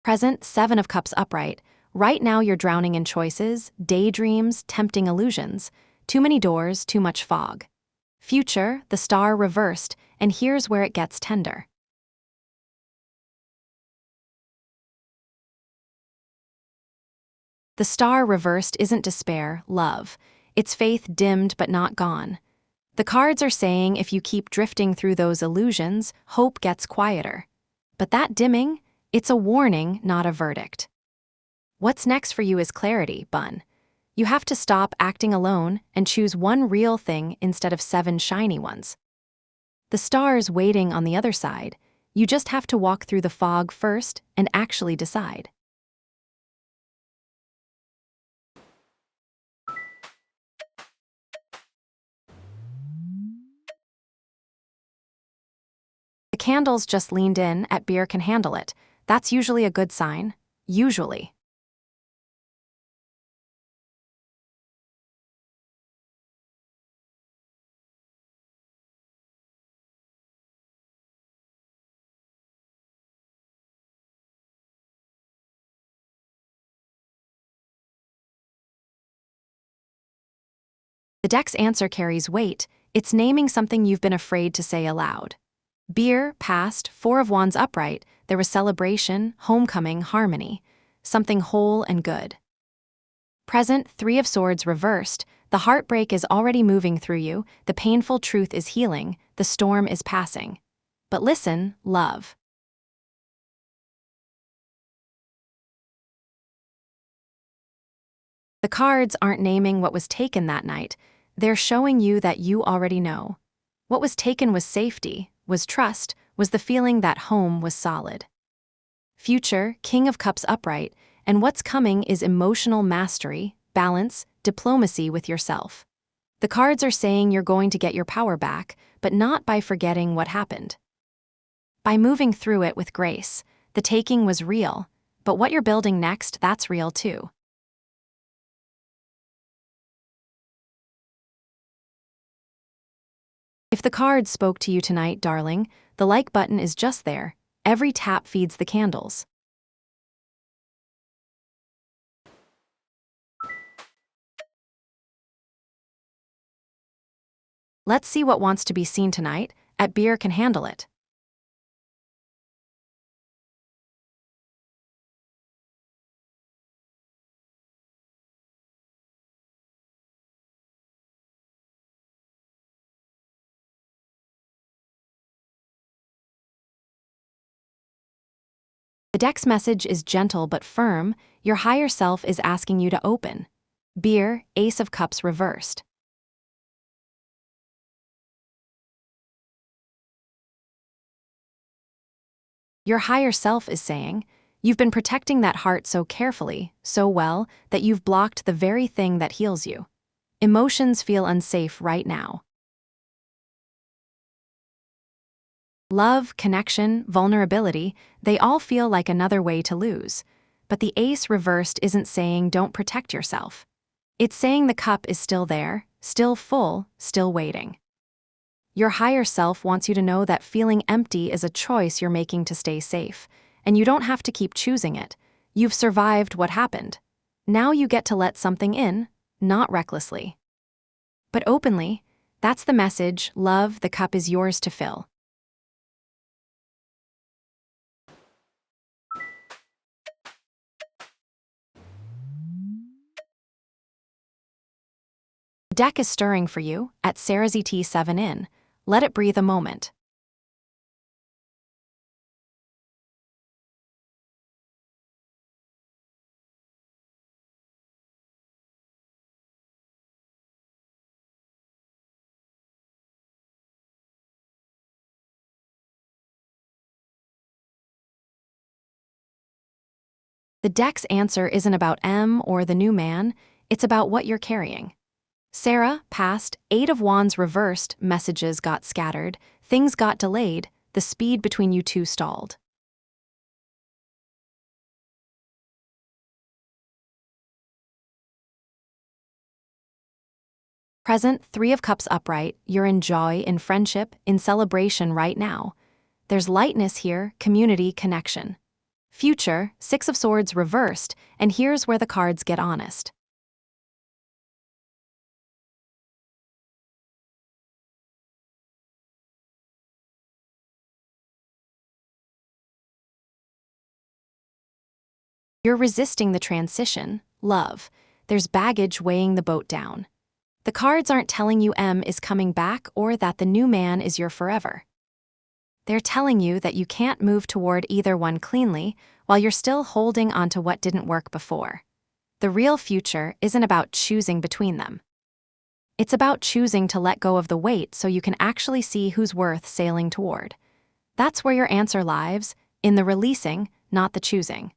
Present, 7 of Cups upright, right now you're drowning in choices, daydreams, tempting illusions, too many doors, too much fog. Future, the Star reversed, and here's where it gets tender. The Star reversed isn't despair, love. It's faith dimmed but not gone. The cards are saying if you keep drifting through those illusions, hope gets quieter. But that dimming, it's a warning, not a verdict. What's next for you is clarity, Bun. You have to stop acting alone and choose one real thing instead of 7 shiny ones. The star's waiting on the other side. You just have to walk through the fog first and actually decide. The candles just leaned in at beer can handle it. That's usually a good sign. Usually. The deck's answer carries weight. It's naming something you've been afraid to say aloud. Beer, past, 4 of Wands upright, there was celebration, homecoming, harmony. Something whole and good. Present, 3 of Swords reversed, the heartbreak is already moving through you, the painful truth is healing, the storm is passing. But listen, love. The cards aren't naming what was taken that night. They're showing you that you already know. What was taken was safety, was trust, was the feeling that home was solid. Future, King of Cups upright, and what's coming is emotional mastery, balance, diplomacy with yourself. The cards are saying you're going to get your power back, but not by forgetting what happened. By moving through it with grace. The taking was real, but what you're building next, that's real too. If the cards spoke to you tonight, darling, the like button is just there. Every tap feeds the candles. Let's see what wants to be seen tonight. At Beer can handle it. The deck's message is gentle but firm. Your higher self is asking you to open. Beer, Ace of Cups reversed. Your higher self is saying, you've been protecting that heart so carefully, so well, that you've blocked the very thing that heals you. Emotions feel unsafe right now. Love, connection, vulnerability, they all feel like another way to lose. But the ace reversed isn't saying don't protect yourself. It's saying the cup is still there, still full, still waiting. Your higher self wants you to know that feeling empty is a choice you're making to stay safe, and you don't have to keep choosing it. You've survived what happened. Now you get to let something in, not recklessly, but openly. That's the message. Love, the cup is yours to fill. The deck is stirring for you at Sarah's ET7 in. Let it breathe a moment. The deck's answer isn't about M or the new man, it's about what you're carrying. Sarah, past, 8 of Wands reversed, messages got scattered, things got delayed, the speed between you two stalled. Present, 3 of Cups upright, you're in joy, in friendship, in celebration right now. There's lightness here, community, connection. Future, 6 of Swords reversed, and here's where the cards get honest. You're resisting the transition, love. There's baggage weighing the boat down. The cards aren't telling you M is coming back or that the new man is your forever. They're telling you that you can't move toward either one cleanly while you're still holding onto what didn't work before. The real future isn't about choosing between them. It's about choosing to let go of the weight so you can actually see who's worth sailing toward. That's where your answer lies, in the releasing, not the choosing.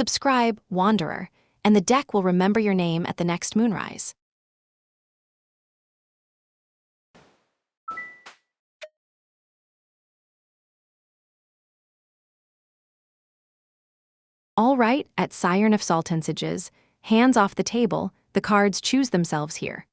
Subscribe, Wanderer, and the deck will remember your name at the next moonrise. All right, at Siren of Saltensages, hands off the table, the cards choose themselves here.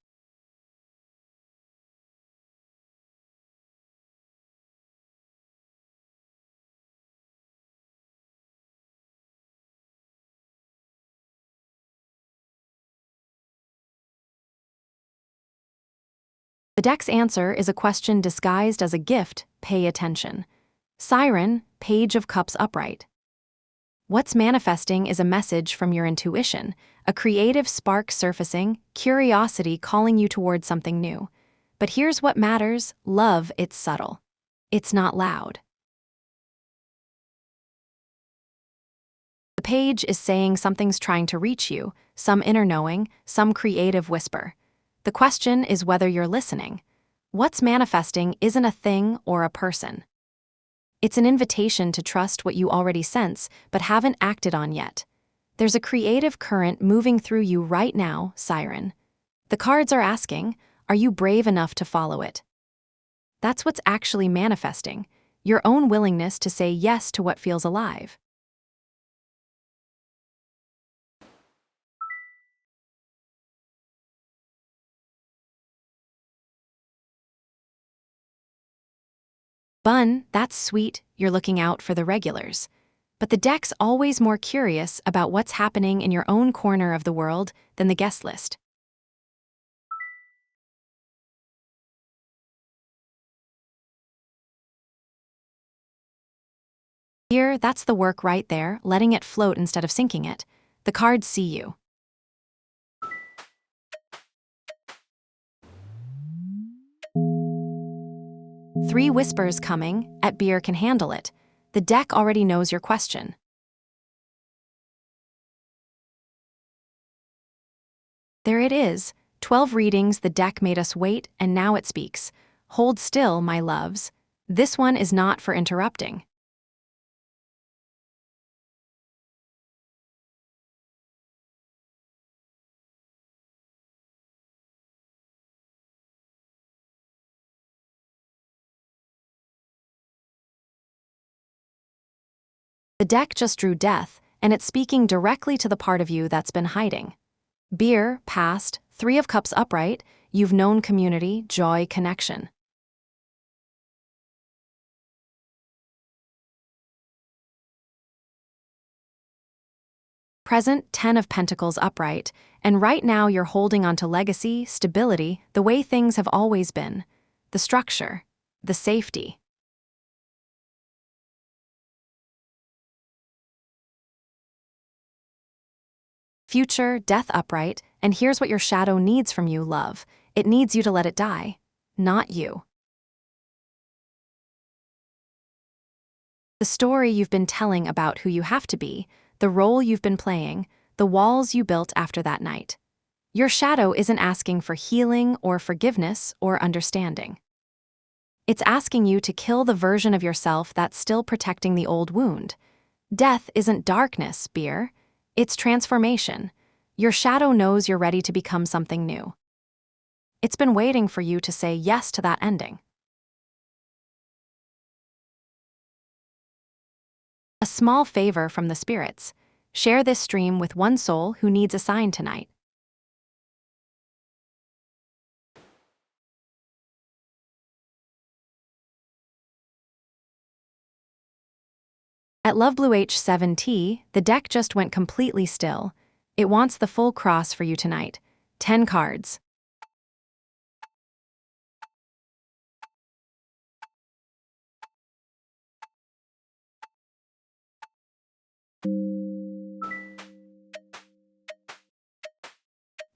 The deck's answer is a question disguised as a gift. Pay attention. Siren, Page of Cups upright. What's manifesting is a message from your intuition, a creative spark surfacing, curiosity calling you toward something new. But here's what matters, love, it's subtle. It's not loud. page is saying something's trying to reach you, some inner knowing, some creative whisper. The question is whether you're listening. What's manifesting isn't a thing or a person. It's an invitation to trust what you already sense but haven't acted on yet. There's a creative current moving through you right now, Siren. The cards are asking, are you brave enough to follow it? That's what's actually manifesting, your own willingness to say yes to what feels alive. Bun, that's sweet, you're looking out for the regulars. But the deck's always more curious about what's happening in your own corner of the world than the guest list. Here, that's the work right there, letting it float instead of sinking it. The cards see you. Three whispers coming, at beer can handle it. The deck already knows your question. There it is, 12 readings the deck made us wait, and now it speaks. Hold still, my loves. This one is not for interrupting. The deck just drew death, and it's speaking directly to the part of you that's been hiding. Beer, past, 3 of Cups upright, you've known community, joy, connection. Present, 10 of Pentacles upright, and right now you're holding on to legacy, stability, the way things have always been. The structure, the safety. Future, Death upright, and here's what your shadow needs from you, love. It needs you to let it die, not you. The story you've been telling about who you have to be, the role you've been playing, the walls you built after that night. Your shadow isn't asking for healing or forgiveness or understanding. It's asking you to kill the version of yourself that's still protecting the old wound. Death isn't darkness, Beer. It's transformation. Your shadow knows you're ready to become something new. It's been waiting for you to say yes to that ending. A small favor from the spirits. Share this stream with one soul who needs a sign tonight. At Lovebluh H7T, the deck just went completely still. It wants the full cross for you tonight. 10 cards.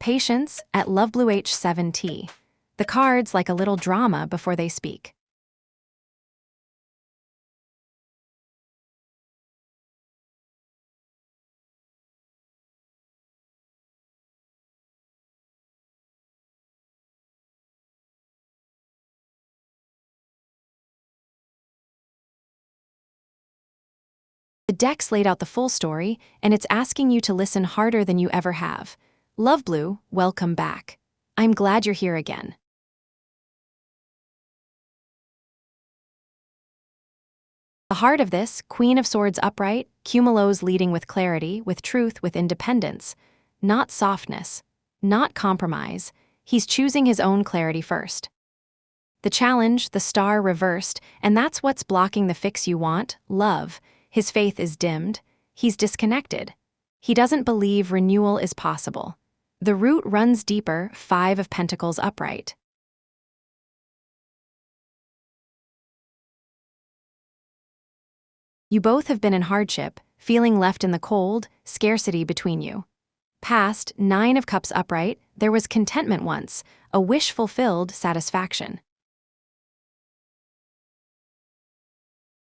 Patience at Lovebluh H7T. The cards like a little drama before they speak. The deck's laid out the full story, and it's asking you to listen harder than you ever have. Lovebluh, welcome back. I'm glad you're here again. The heart of this, Queen of Swords upright, Cumulo's leading with clarity, with truth, with independence. Not softness, not compromise. He's choosing his own clarity first. The challenge, the star reversed, and that's what's blocking the fix you want, love. His faith is dimmed. He's disconnected. He doesn't believe renewal is possible. The root runs deeper, 5 of Pentacles upright. You both have been in hardship, feeling left in the cold, scarcity between you. Past, 9 of Cups upright, there was contentment once, a wish fulfilled, satisfaction.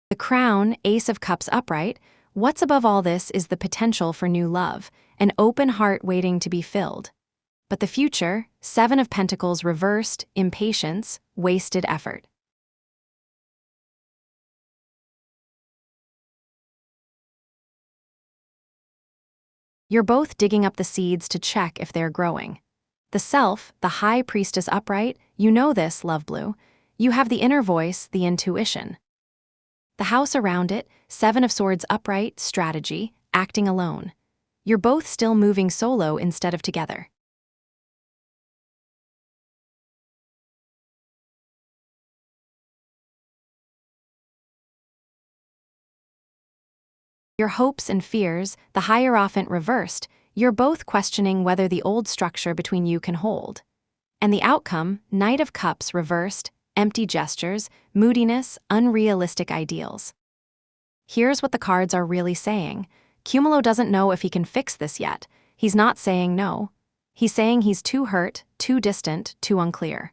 The crown, Ace of Cups upright, What's above all this is the potential for new love, an open heart waiting to be filled. But the future, Seven of Pentacles reversed, impatience, wasted effort. You're both digging up the seeds to check if they're growing. The self, the high priestess upright, you know this, love blue. You have the inner voice, the intuition. The house around it, Seven of Swords upright, strategy, acting alone. You're both still moving solo instead of together. Your hopes and fears, the Hierophant reversed, you're both questioning whether the old structure between you can hold. And the outcome, Knight of Cups reversed, empty gestures, moodiness, unrealistic ideals. Here's what the cards are really saying. Cumulo doesn't know if he can fix this yet. He's not saying no. He's saying he's too hurt, too distant, too unclear.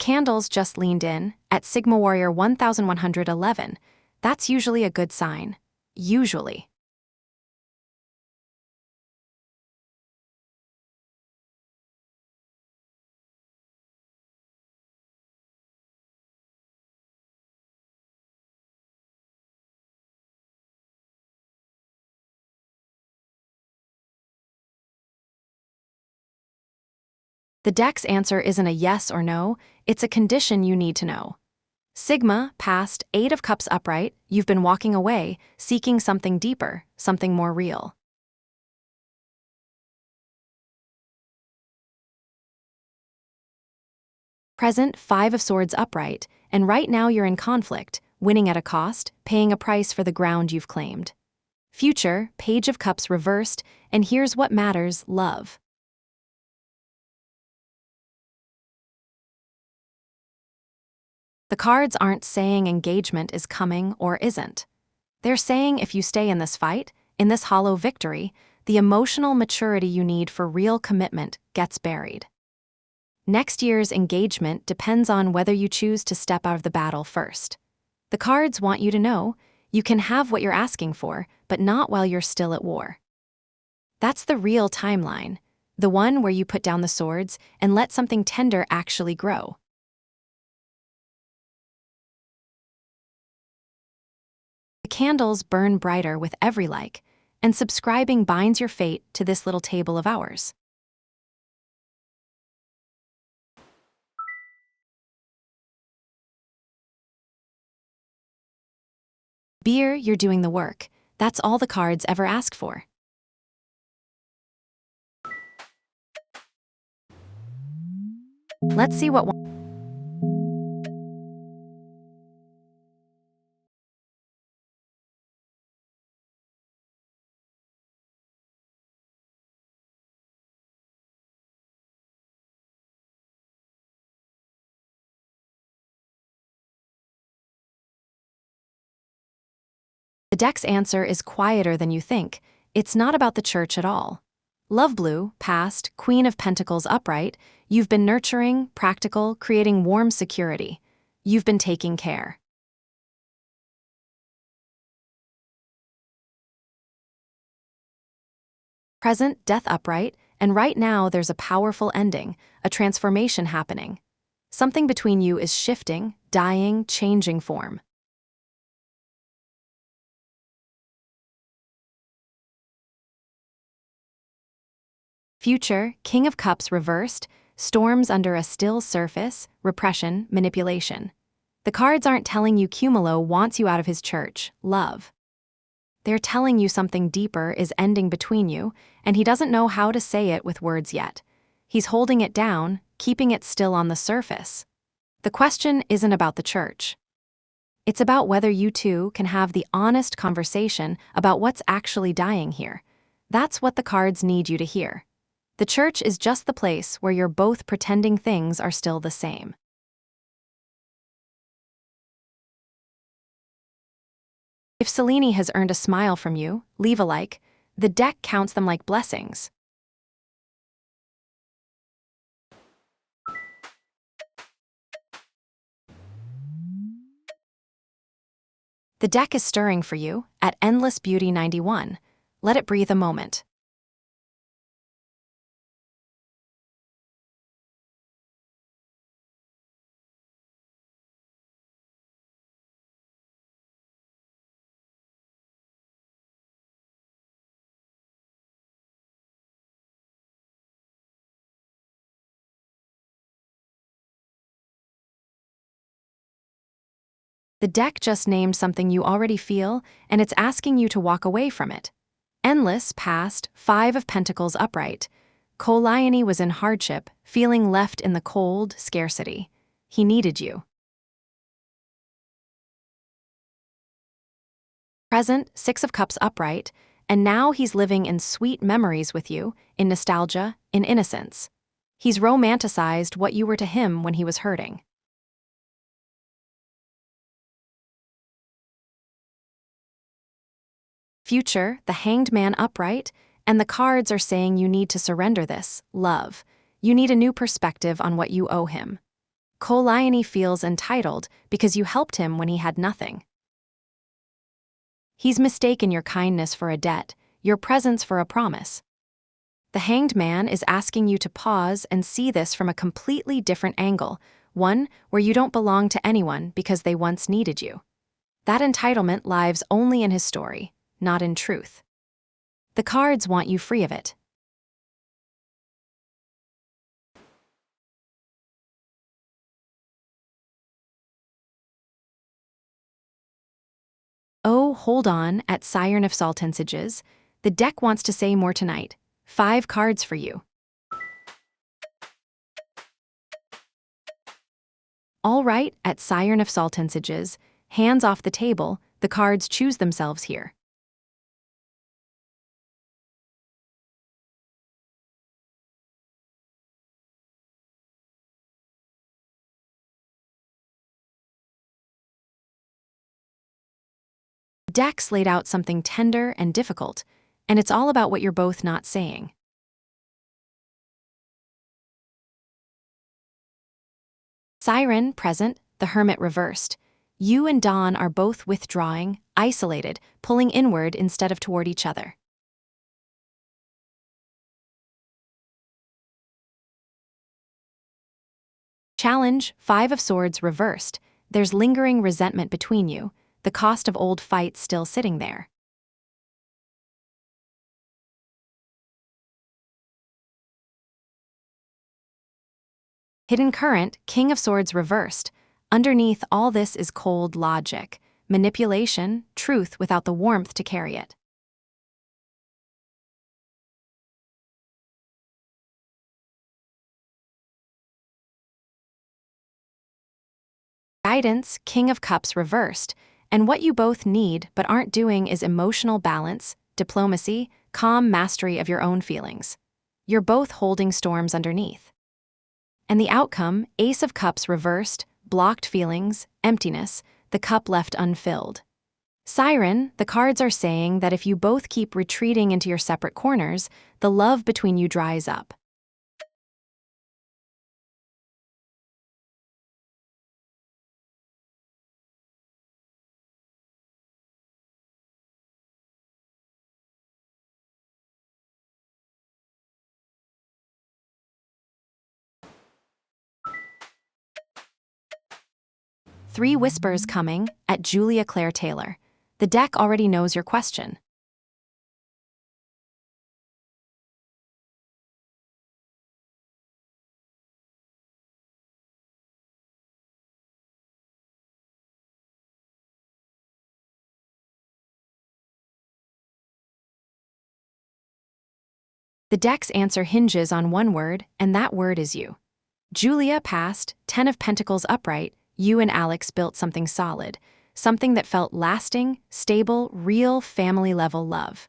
Candles just leaned in, at Sigma Warrior 1111. That's usually a good sign. Usually. The deck's answer isn't a yes or no, it's a condition you need to know. Sigma, past, Eight of Cups upright, you've been walking away, seeking something deeper, something more real. Present, Five of Swords upright, and right now you're in conflict, winning at a cost, paying a price for the ground you've claimed. Future, Page of Cups reversed, and here's what matters, love. The cards aren't saying engagement is coming or isn't. They're saying if you stay in this fight, in this hollow victory, the emotional maturity you need for real commitment gets buried. Next year's engagement depends on whether you choose to step out of the battle first. The cards want you to know you can have what you're asking for, but not while you're still at war. That's the real timeline, the one where you put down the swords and let something tender actually grow. The candles burn brighter with every like, and subscribing binds your fate to this little table of ours. Beer, you're doing the work. That's all the cards ever ask for. Let's see what the deck's answer is quieter than you think. It's not about the church at all. Love blue, past, Queen of Pentacles upright, you've been nurturing, practical, creating warm security. You've been taking care. Present, Death upright, and right now there's a powerful ending, a transformation happening. Something between you is shifting, dying, changing form. Future, King of Cups reversed, storms under a still surface, repression, manipulation. The cards aren't telling you Cumulo wants you out of his church, love. They're telling you something deeper is ending between you, and he doesn't know how to say it with words yet. He's holding it down, keeping it still on the surface. The question isn't about the church. It's about whether you two can have the honest conversation about what's actually dying here. That's what the cards need you to hear. The church is just the place where you're both pretending things are still the same. If Selene has earned a smile from you, leave a like. The deck counts them like blessings. The deck is stirring for you at Endless Beauty 91. Let it breathe a moment. The deck just named something you already feel, and it's asking you to walk away from it. Endless passed 5 of Pentacles upright. Selene was in hardship, feeling left in the cold, scarcity. He needed you. Present 6 of Cups upright, and now he's living in sweet memories with you, in nostalgia, in innocence. He's romanticized what you were to him when he was hurting. Future, the Hanged Man upright, and the cards are saying you need to surrender this, love. You need a new perspective on what you owe him. Selene feels entitled because you helped him when he had nothing. He's mistaken your kindness for a debt, your presence for a promise. The Hanged Man is asking you to pause and see this from a completely different angle, one where you don't belong to anyone because they once needed you. That entitlement lives only in his story, not in truth. The cards want you free of it. Oh, hold on, at Siren of Saltensages. The deck wants to say more tonight. 5 cards for you. All right, at Siren of Saltensages. Hands off the table, the cards choose themselves here. The deck's laid out something tender and difficult, and it's all about what you're both not saying. Siren, present, the Hermit reversed. You and Dawn are both withdrawing, isolated, pulling inward instead of toward each other. Challenge, 5 of Swords reversed. There's lingering resentment between you, the cost of old fights still sitting there. Hidden Current, King of Swords reversed. Underneath all this is cold logic, manipulation, truth without the warmth to carry it. Guidance, King of Cups reversed, and what you both need but aren't doing is emotional balance, diplomacy, calm mastery of your own feelings. You're both holding storms underneath. And the outcome, Ace of Cups reversed, blocked feelings, emptiness, the cup left unfilled. Siren, the cards are saying that if you both keep retreating into your separate corners, the love between you dries up. Three whispers coming at Julia Claire Taylor. The deck already knows your question. The deck's answer hinges on one word, and that word is you. Julia passed 10 of Pentacles upright. You and Alex built something solid. something that felt lasting, stable, real family-level love.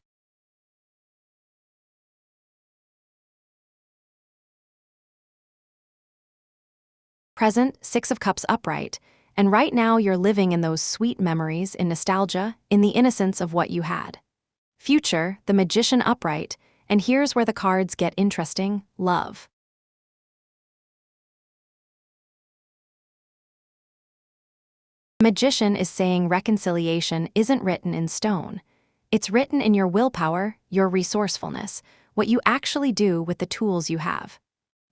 Present, Six of Cups upright, and right now you're living in those sweet memories, in nostalgia, in the innocence of what you had. Future, the Magician upright, and here's where the cards get interesting: love. The Magician is saying reconciliation isn't written in stone. It's written in your willpower, your resourcefulness, what you actually do with the tools you have.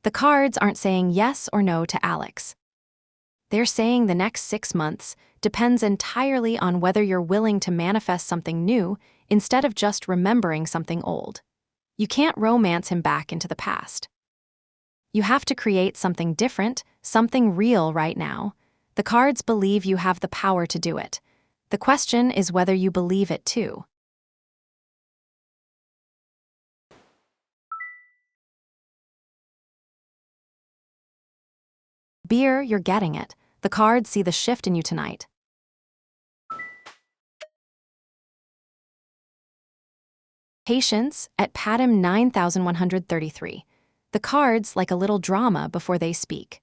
The cards aren't saying yes or no to Alex. They're saying the next 6 months depends entirely on whether you're willing to manifest something new instead of just remembering something old. You can't romance him back into the past. You have to create something different, something real right now. The cards believe you have the power to do it. The question is whether you believe it too. Beer, you're getting it. The cards see the shift in you tonight. Patience at Padim 9133. The cards like a little drama before they speak.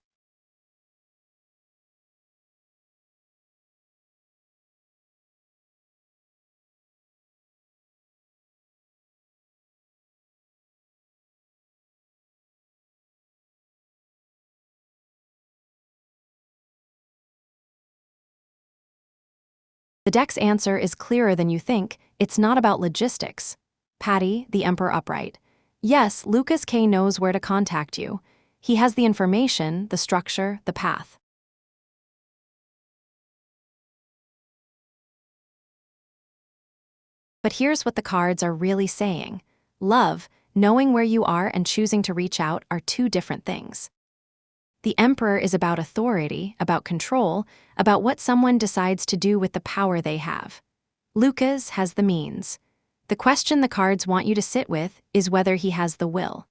The deck's answer is clearer than you think. It's not about logistics. Patty, the Emperor upright. Yes, Lucas K knows where to contact you. He has the information, the structure, the path. But here's what the cards are really saying. Love, knowing where you are and choosing to reach out are two different things. The Emperor is about authority, about control, about what someone decides to do with the power they have. Lucas has the means. The question the cards want you to sit with is whether he has the will.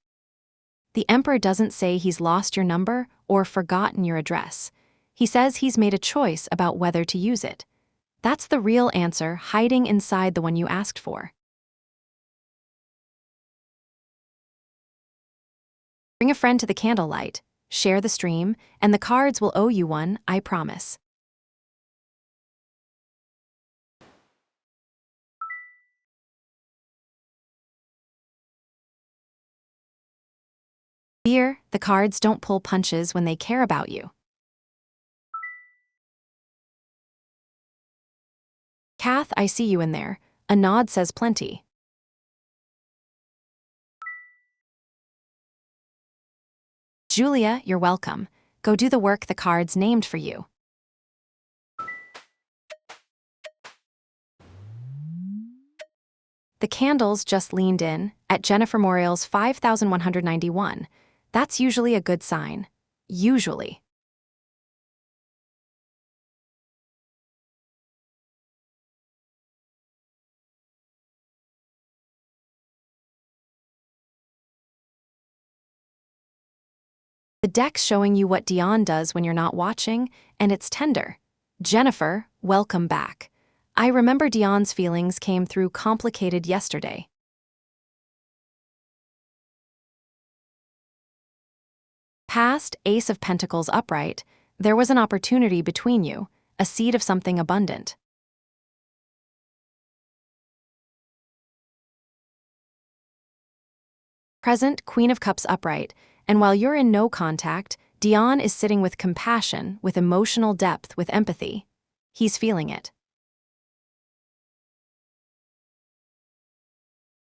The Emperor doesn't say he's lost your number or forgotten your address. He says he's made a choice about whether to use it. That's the real answer hiding inside the one you asked for. Bring a friend to the candlelight, share the stream, and the cards will owe you one, I promise. Beer, the cards don't pull punches when they care about you. Kath, I see you in there. A nod says plenty. Julia, you're welcome. Go do the work the cards named for you. The candles just leaned in at Jennifer Morial's 5,191. That's usually a good sign. Usually. The deck's showing you what Dion does when you're not watching, and it's tender. Jennifer, welcome back. I remember Dion's feelings came through complicated yesterday. Past, Ace of Pentacles upright, there was an opportunity between you, a seed of something abundant. Present, Queen of Cups upright, and while you're in no contact, Dion is sitting with compassion, with emotional depth, with empathy. He's feeling it.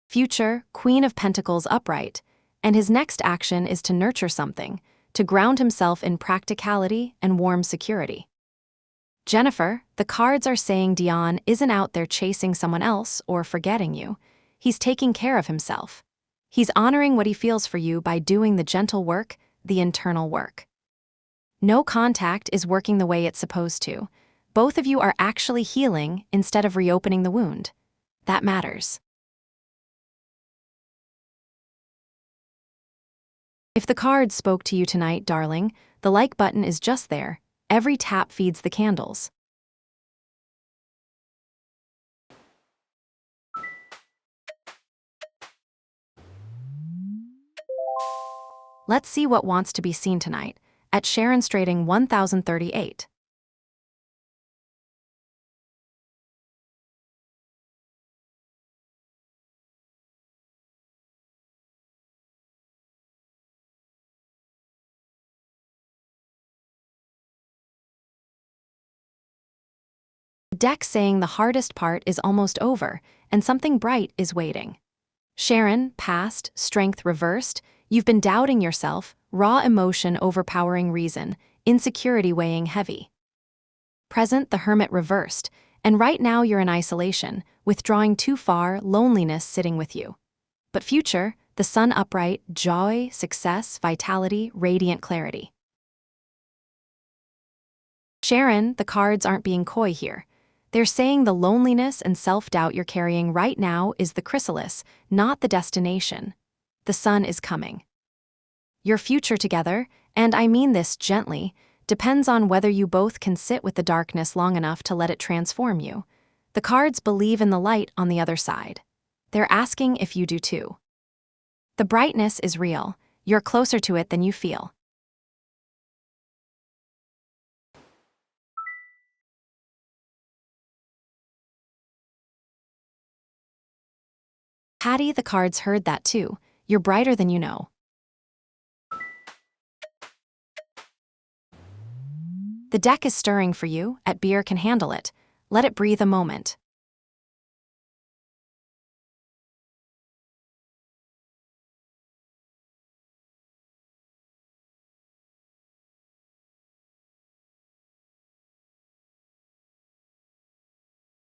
Future, Queen of Pentacles upright, and his next action is to nurture something, to ground himself in practicality and warm security. Jennifer, the cards are saying Dion isn't out there chasing someone else or forgetting you. He's taking care of himself. He's honoring what he feels for you by doing the gentle work, the internal work. No contact is working the way it's supposed to. Both of you are actually healing instead of reopening the wound. That matters. If the cards spoke to you tonight, darling, the like button is just there. Every tap feeds the candles. Let's see what wants to be seen tonight at Sharon's Trading 1038. Deck saying the hardest part is almost over and something bright is waiting. Sharon, past, strength reversed, you've been doubting yourself, raw emotion overpowering reason, insecurity weighing heavy. Present, the hermit reversed, and right now you're in isolation, withdrawing too far, loneliness sitting with you. But future, the sun upright, joy, success, vitality, radiant clarity. Sharon, the cards aren't being coy here. They're saying the loneliness and self-doubt you're carrying right now is the chrysalis, not the destination. The sun is coming. Your future together, and I mean this gently, depends on whether you both can sit with the darkness long enough to let it transform you. The cards believe in the light on the other side. They're asking if you do too. The brightness is real. You're closer to it than you feel. Patty, the cards heard that too. You're brighter than you know. The deck is stirring for you, at beer can handle it. Let it breathe a moment.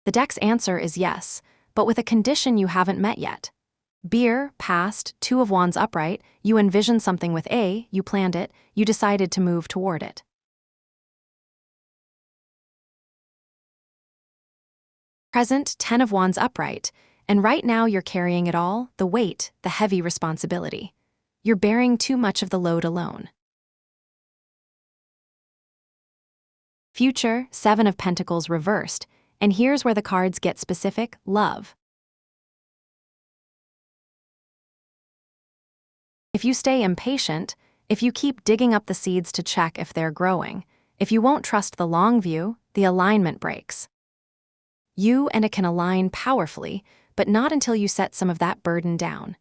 The deck's answer is yes, but with a condition you haven't met yet. Beer, past, Two of Wands upright, you envisioned something with A, you planned it, you decided to move toward it. Present, Ten of Wands upright, and right now you're carrying it all, the weight, the heavy responsibility. You're bearing too much of the load alone. Future, Seven of Pentacles reversed, and here's where the cards get specific, love. If you stay impatient, if you keep digging up the seeds to check if they're growing, if you won't trust the long view, the alignment breaks. You and it can align powerfully, but not until you set some of that burden down.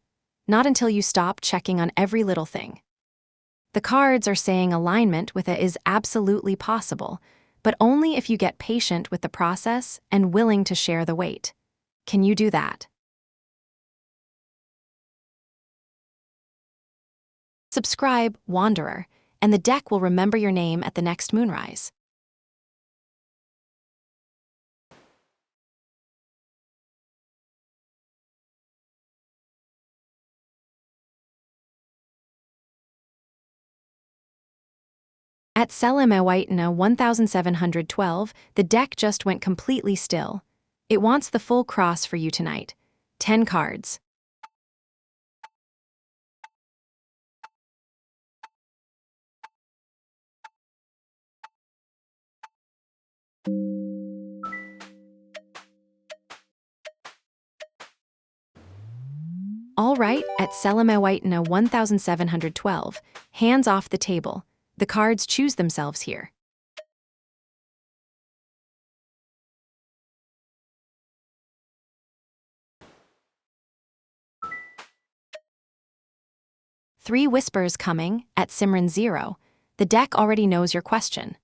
Not until you stop checking on every little thing. The cards are saying alignment with it is absolutely possible, but only if you get patient with the process and willing to share the weight. Can you do that? Subscribe, Wanderer, and the deck will remember your name at the next moonrise. At SELENE IS an AI 1712, the deck just went completely still. It wants the full cross for you tonight. 10 cards. All right, at SELENE IS an AI 1712, hands off the table. The cards choose themselves here. Three whispers coming, at Simran 0. The deck already knows your question.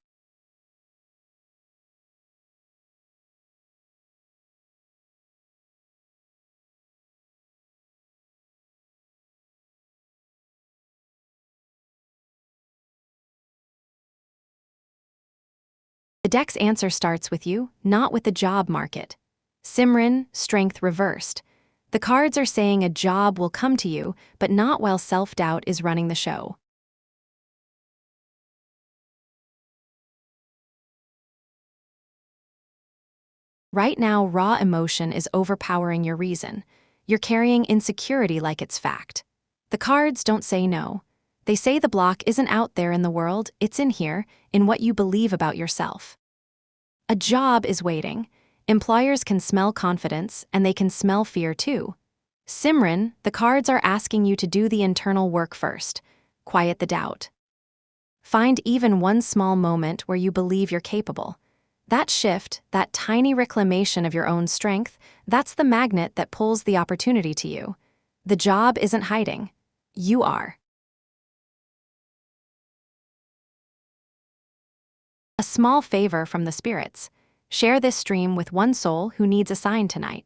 The deck's answer starts with you, not with the job market. Simran, strength reversed. The cards are saying a job will come to you, but not while self-doubt is running the show. Right now, raw emotion is overpowering your reason. You're carrying insecurity like it's fact. The cards don't say no. They say the block isn't out there in the world, it's in here, in what you believe about yourself. A job is waiting. Employers can smell confidence, and they can smell fear too. Simran, the cards are asking you to do the internal work first. quiet the doubt. Find even one small moment where you believe you're capable. That shift, that tiny reclamation of your own strength, that's the magnet that pulls the opportunity to you. The job isn't hiding. You are. A small favor from the spirits. Share this stream with one soul who needs a sign tonight.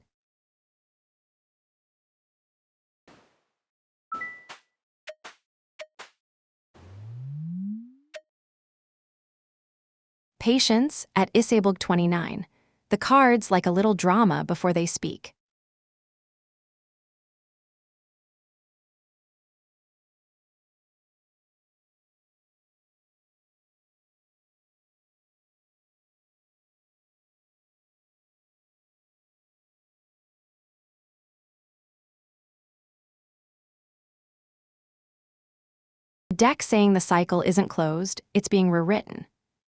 Patience at Isabog 29. The cards like a little drama before they speak. The deck saying the cycle isn't closed, it's being rewritten.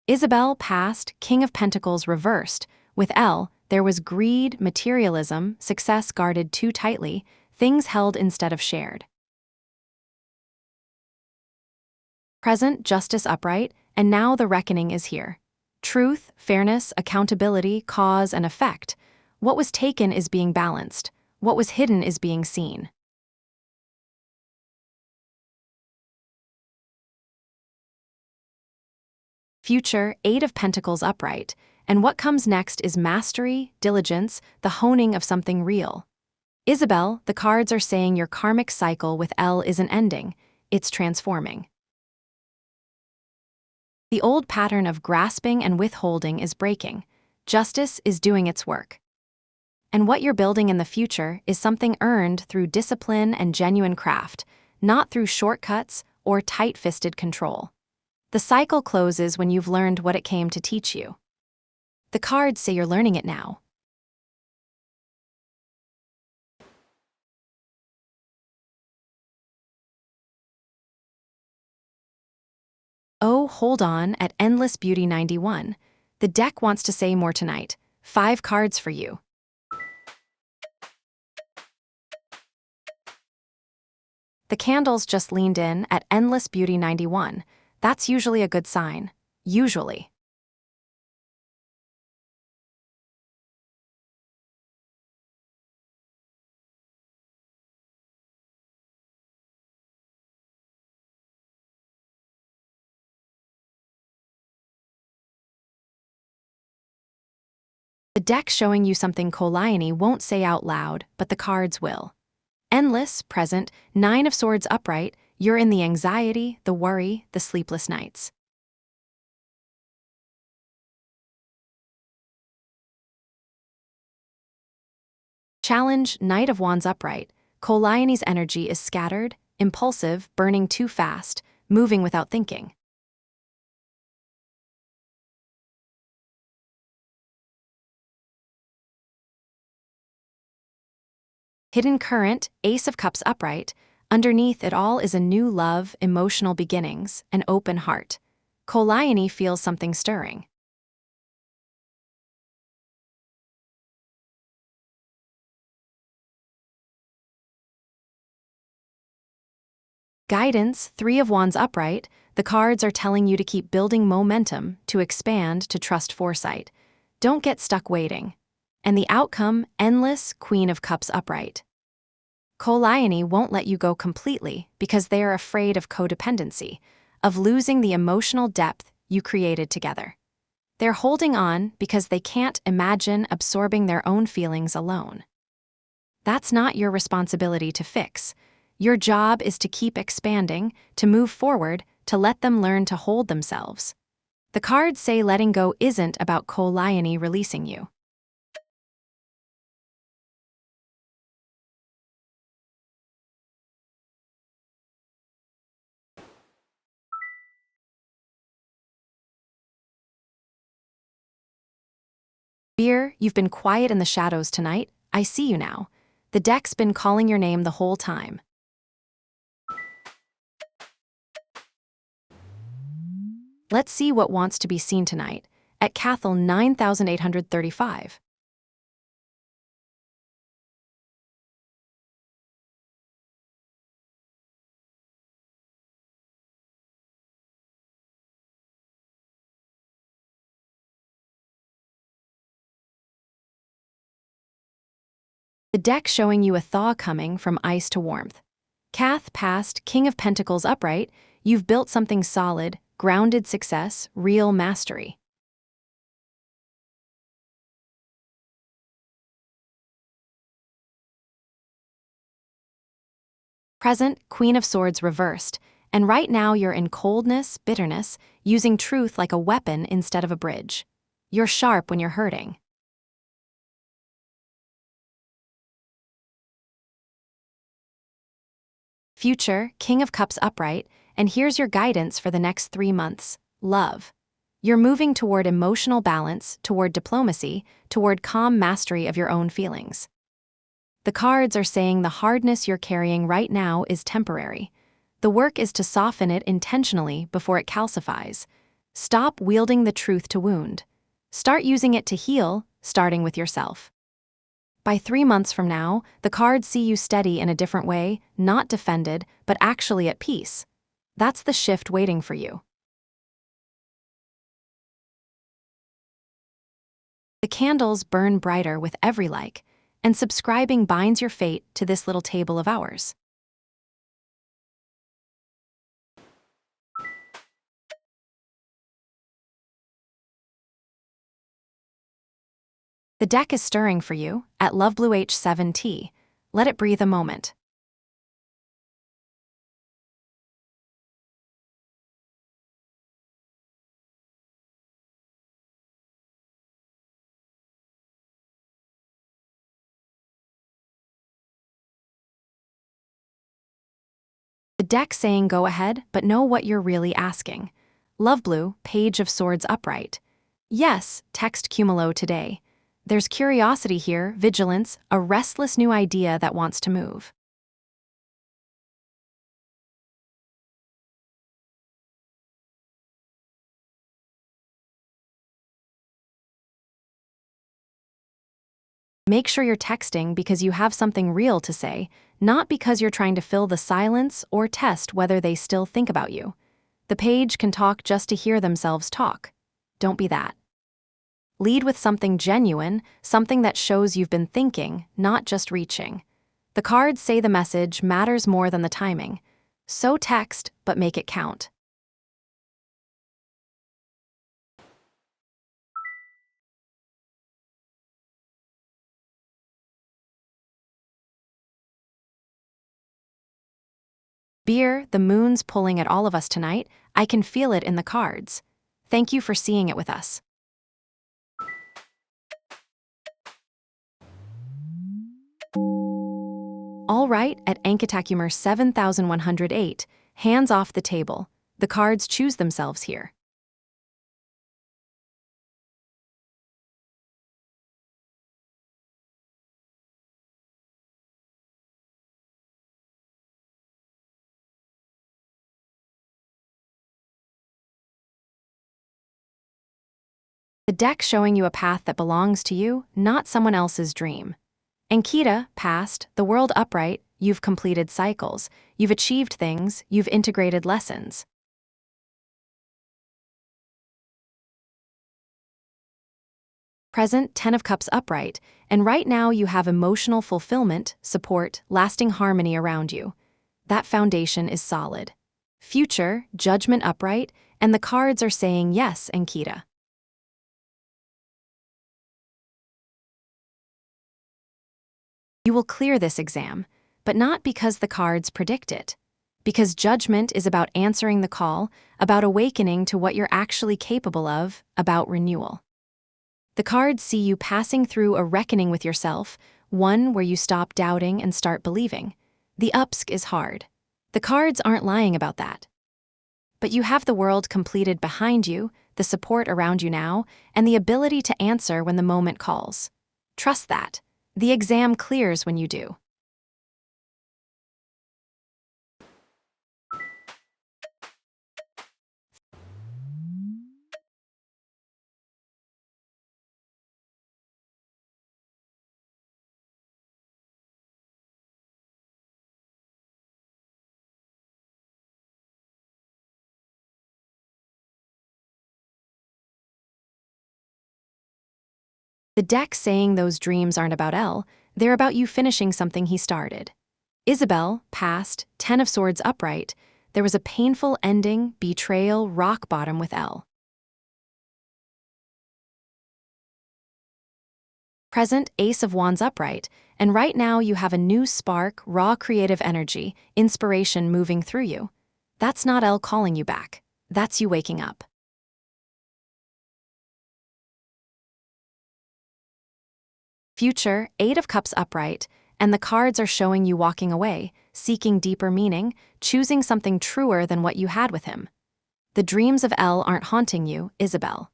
Isabel passed, King of Pentacles reversed. With L, there was greed, materialism, success guarded too tightly, things held instead of shared. Present, justice upright, and now the reckoning is here. Truth, fairness, accountability, cause and effect. What was taken is being balanced. What was hidden is being seen. Future, Eight of Pentacles upright, and what comes next is mastery, diligence, the honing of something real. Isabel, the cards are saying your karmic cycle with L isn't ending, it's transforming. The old pattern of grasping and withholding is breaking. Justice is doing its work. And what you're building in the future is something earned through discipline and genuine craft, not through shortcuts or tight-fisted control. The cycle closes when you've learned what it came to teach you. The cards say you're learning it now. Oh, hold on at Endless Beauty 91. The deck wants to say more tonight. 5 cards for you. The candles just leaned in at Endless Beauty 91. That's usually a good sign. Usually. The deck showing you something Kolaiani won't say out loud, but the cards will. Endless, present, 9 of Swords upright, you're in the anxiety, the worry, the sleepless nights. Challenge, Knight of Wands upright, Kolaiani's energy is scattered, impulsive, burning too fast, moving without thinking. Hidden Current, Ace of Cups upright, underneath it all is a new love, emotional beginnings, an open heart. Kolaiani feels something stirring. Guidance, 3 of Wands upright, the cards are telling you to keep building momentum, to expand, to trust foresight. Don't get stuck waiting. And the outcome, Endless, Queen of Cups upright. Kolaiani won't let you go completely because they are afraid of codependency, of losing the emotional depth you created together. They're holding on because they can't imagine absorbing their own feelings alone. That's not your responsibility to fix. Your job is to keep expanding, to move forward, to let them learn to hold themselves. The cards say letting go isn't about Kolaiani releasing you. Beer, you've been quiet in the shadows tonight. I see you now. The deck's been calling your name the whole time. Let's see what wants to be seen tonight. At Cathal 9835. The deck showing you a thaw coming from ice to warmth. Cath passed, King of Pentacles upright, you've built something solid, grounded success, real mastery. Present, Queen of Swords reversed, and right now you're in coldness, bitterness, using truth like a weapon instead of a bridge. You're sharp when you're hurting. Future, King of Cups upright, and here's your guidance for the next 3 months. Love. You're moving toward emotional balance, toward diplomacy, toward calm mastery of your own feelings. The cards are saying the hardness you're carrying right now is temporary. The work is to soften it intentionally before it calcifies. Stop wielding the truth to wound. Start using it to heal, starting with yourself. By 3 months from now, the cards see you steady in a different way, not defended, but actually at peace. That's the shift waiting for you. The candles burn brighter with every like, and subscribing binds your fate to this little table of ours. The deck is stirring for you at Loveblue H7T. Let it breathe a moment. The deck saying go ahead, but know what you're really asking. Loveblue, Page of Swords upright. Yes, text Cumulo today. There's curiosity here, vigilance, a restless new idea that wants to move. Make sure you're texting because you have something real to say, not because you're trying to fill the silence or test whether they still think about you. The page can talk just to hear themselves talk. Don't be that. Lead with something genuine, something that shows you've been thinking, not just reaching. The cards say the message matters more than the timing. So text, but make it count. Beer, the moon's pulling at all of us tonight. I can feel it in the cards. Thank you for seeing it with us. All right, at Ankitacumer 7108, hands off the table. The cards choose themselves here. The deck showing you a path that belongs to you, not someone else's dream. Ankita, past, the world upright, you've completed cycles, you've achieved things, you've integrated lessons. Present, 10 of Cups upright, and right now you have emotional fulfillment, support, lasting harmony around you. That foundation is solid. Future, Judgment upright, and the cards are saying yes, Ankita. You will clear this exam, but not because the cards predict it. Because judgment is about answering the call, about awakening to what you're actually capable of, about renewal. The cards see you passing through a reckoning with yourself, one where you stop doubting and start believing. The ups is hard. The cards aren't lying about that. But you have the world completed behind you, the support around you now, and the ability to answer when the moment calls. Trust that. The exam clears when you do. The deck saying those dreams aren't about L, They're about you finishing something he started. Isabel, past, 10 of Swords upright. There was a painful ending, betrayal, rock bottom with L. Present, Ace of Wands upright, and right now you have a new spark, raw creative energy, inspiration moving through you. That's not L calling you back. That's you waking up. Future, 8 of Cups upright, and the cards are showing you walking away, seeking deeper meaning, choosing something truer than what you had with him. The dreams of L aren't haunting you, Isabel.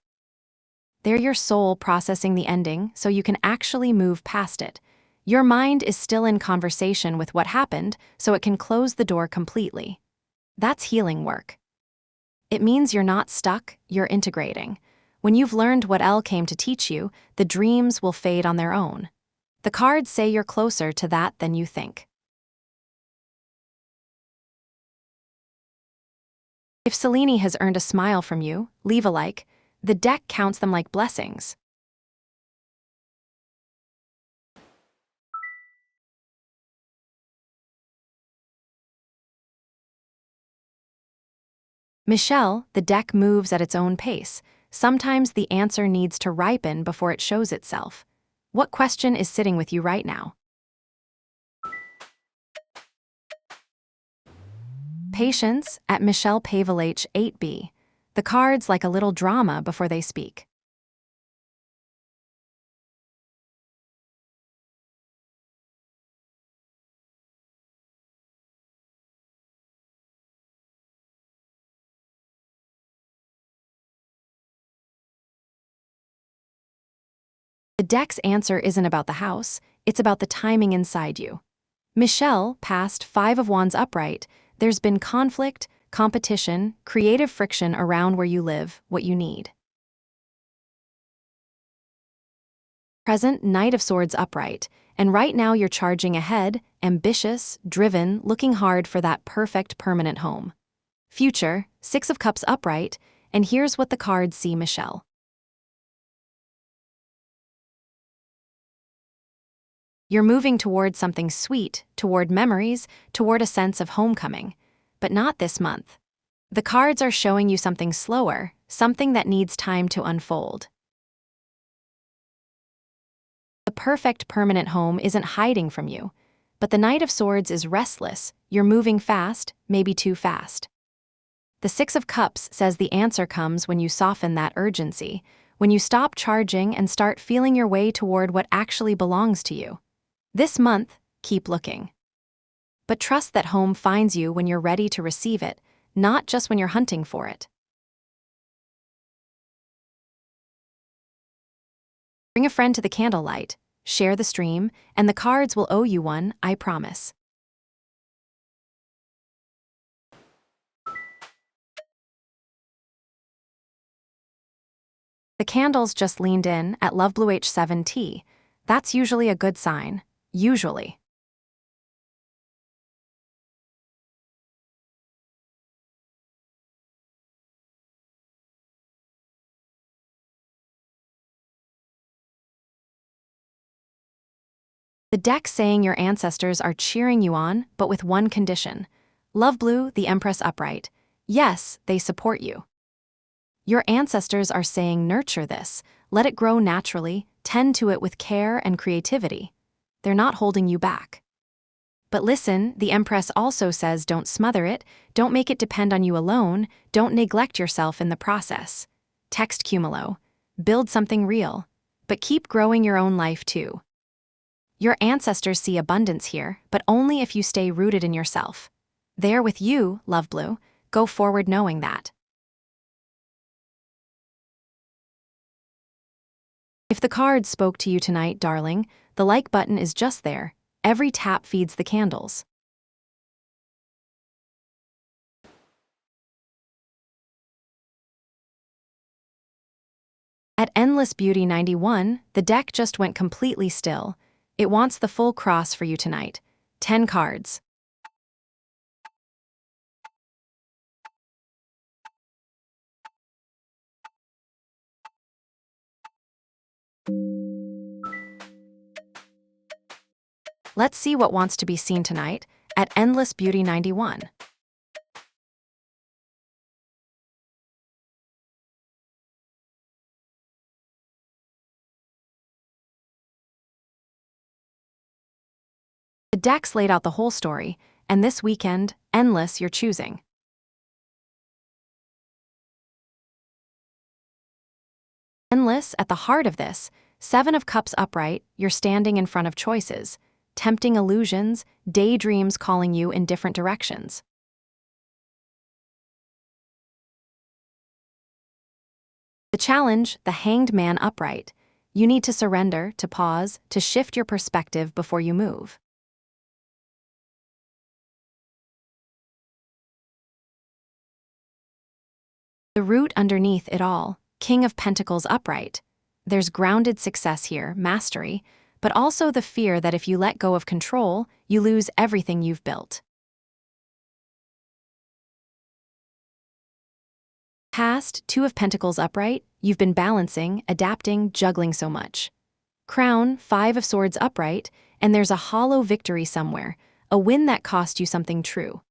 They're your soul processing the ending so you can actually move past it. Your mind is still in conversation with what happened so it can close the door completely. That's healing work. It means you're not stuck, you're integrating. When you've learned what L came to teach you, the dreams will fade on their own. The cards say you're closer to that than you think. If Selene has earned a smile from you, leave a like. The deck counts them like blessings. Michelle, the deck moves at its own pace. Sometimes the answer needs to ripen before it shows itself. What question is sitting with you right now? Patience at Michelle Pavel H 8B. The cards like a little drama before they speak. The deck's answer isn't about the house, it's about the timing inside you. Michelle, past 5 of Wands upright, there's been conflict, competition, creative friction around where you live, what you need. Present, Knight of Swords upright, and right now you're charging ahead, ambitious, driven, looking hard for that perfect permanent home. Future, 6 of Cups upright, and here's what the cards see, Michelle. You're moving toward something sweet, toward memories, toward a sense of homecoming. But not this month. The cards are showing you something slower, something that needs time to unfold. The perfect permanent home isn't hiding from you, but the Knight of Swords is restless. You're moving fast, maybe too fast. The 6 of Cups says the answer comes when you soften that urgency, when you stop charging and start feeling your way toward what actually belongs to you. This month, keep looking. But trust that home finds you when you're ready to receive it, not just when you're hunting for it. Bring a friend to the candlelight, share the stream, and the cards will owe you one, I promise. The candles just leaned in at Love Blue H7T. That's usually a good sign. Usually. The deck saying your ancestors are cheering you on, but with one condition. Love Blue, the Empress upright. Yes, they support you. Your ancestors are saying nurture this, let it grow naturally, tend to it with care and creativity. They're not holding you back. But listen, the Empress also says don't smother it, don't make it depend on you alone, don't neglect yourself in the process. Text Cumulo. Build something real. But keep growing your own life too. Your ancestors see abundance here, but only if you stay rooted in yourself. They're with you, Love Blue. Go forward knowing that. If the cards spoke to you tonight, darling, the like button is just there. Every tap feeds the candles. At Endless Beauty 91, the deck just went completely still. It wants the full cross for you tonight. 10 cards. Let's see what wants to be seen tonight at Endless Beauty 91. The decks laid out the whole story, and this weekend, endless you're choosing. Endless, at the heart of this, Seven of Cups upright, you're standing in front of choices, tempting illusions, daydreams calling you in different directions. The challenge, the Hanged Man upright. You need to surrender, to pause, to shift your perspective before you move. The root underneath it all, King of Pentacles upright. There's grounded success here, mastery, but also the fear that if you let go of control, you lose everything you've built. Past, Two of Pentacles upright, you've been balancing, adapting, juggling so much. Crown, Five of Swords upright, and there's a hollow victory somewhere, a win that cost you something true.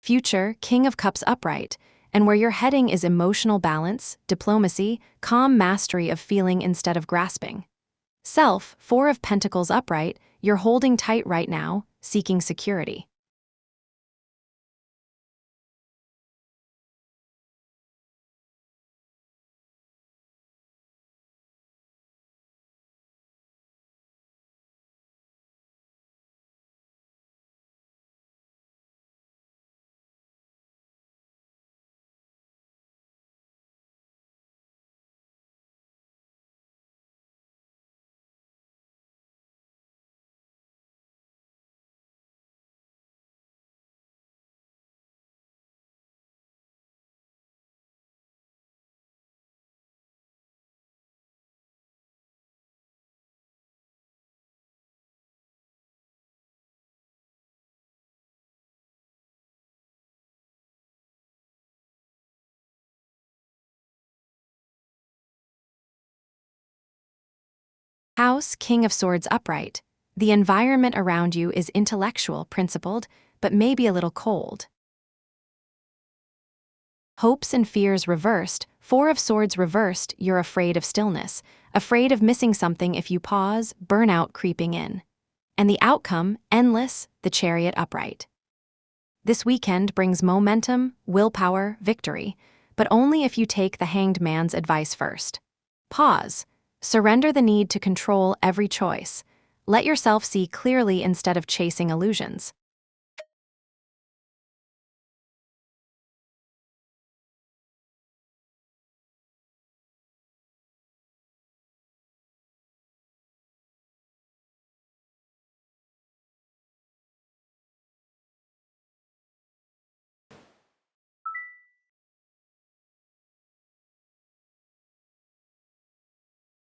Future, King of Cups upright, and where you're heading is emotional balance, diplomacy, calm mastery of feeling instead of grasping. Self, Four of Pentacles upright, you're holding tight right now, seeking security. House, King of Swords upright. The environment around you is intellectual, principled, but maybe a little cold. Hopes and fears reversed, Four of Swords reversed, you're afraid of stillness, afraid of missing something if you pause, burnout creeping in. And the outcome, endless, the Chariot upright. This weekend brings momentum, willpower, victory, but only if you take the Hanged Man's advice first. Pause. Surrender the need to control every choice. Let yourself see clearly instead of chasing illusions.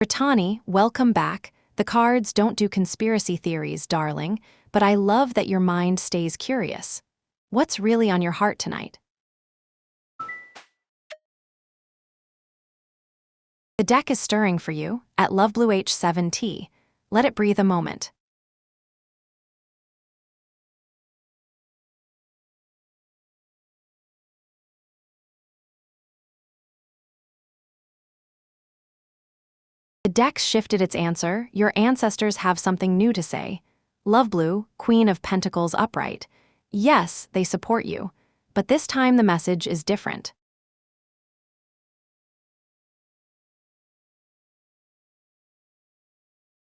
Brittany, welcome back. The cards don't do conspiracy theories, darling, but I love that your mind stays curious. What's really on your heart tonight? The deck is stirring for you at Loveblue H7T. Let it breathe a moment. The deck shifted its answer. Your ancestors have something new to say. Loveblue, Queen of Pentacles upright. Yes, they support you, but this time the message is different.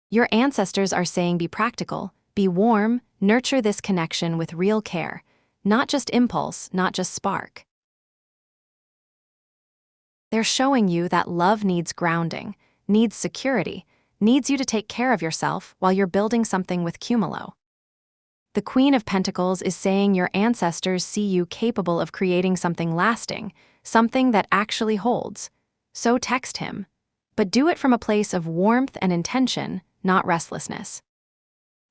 Your ancestors are saying be practical, be warm, nurture this connection with real care, not just impulse, not just spark. They're showing you that love needs grounding, needs security, needs you to take care of yourself while you're building something with Cumulo. The Queen of Pentacles is saying your ancestors see you capable of creating something lasting, something that actually holds. So text him. But do it from a place of warmth and intention, not restlessness.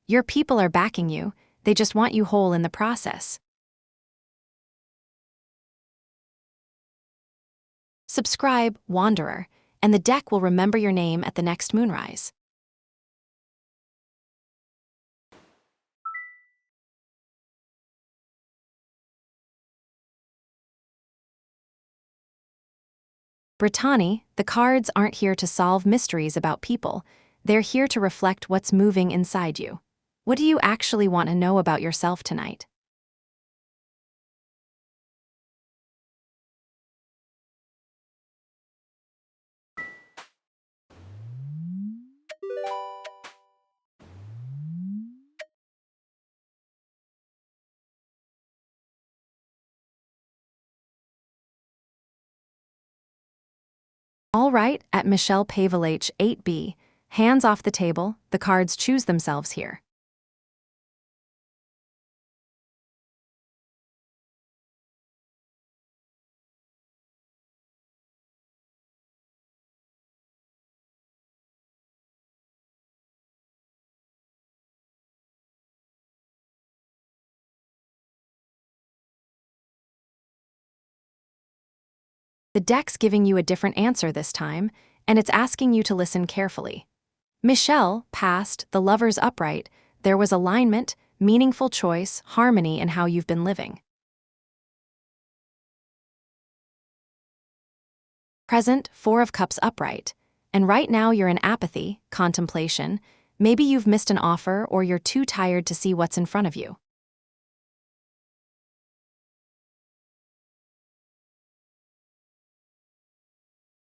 Your people are backing you, they just want you whole in the process. Subscribe, Wanderer, and the deck will remember your name at the next moonrise. Brittany, the cards aren't here to solve mysteries about people. They're here to reflect what's moving inside you. What do you actually want to know about yourself tonight? All right, at Michelle Pavel 8B, hands off the table, the cards choose themselves here. The deck's giving you a different answer this time, and it's asking you to listen carefully. Michelle passed the Lover's upright. There was alignment, meaningful choice, harmony in how you've been living. Present, Four of Cups upright. And right now you're in apathy, contemplation. Maybe you've missed an offer or you're too tired to see what's in front of you.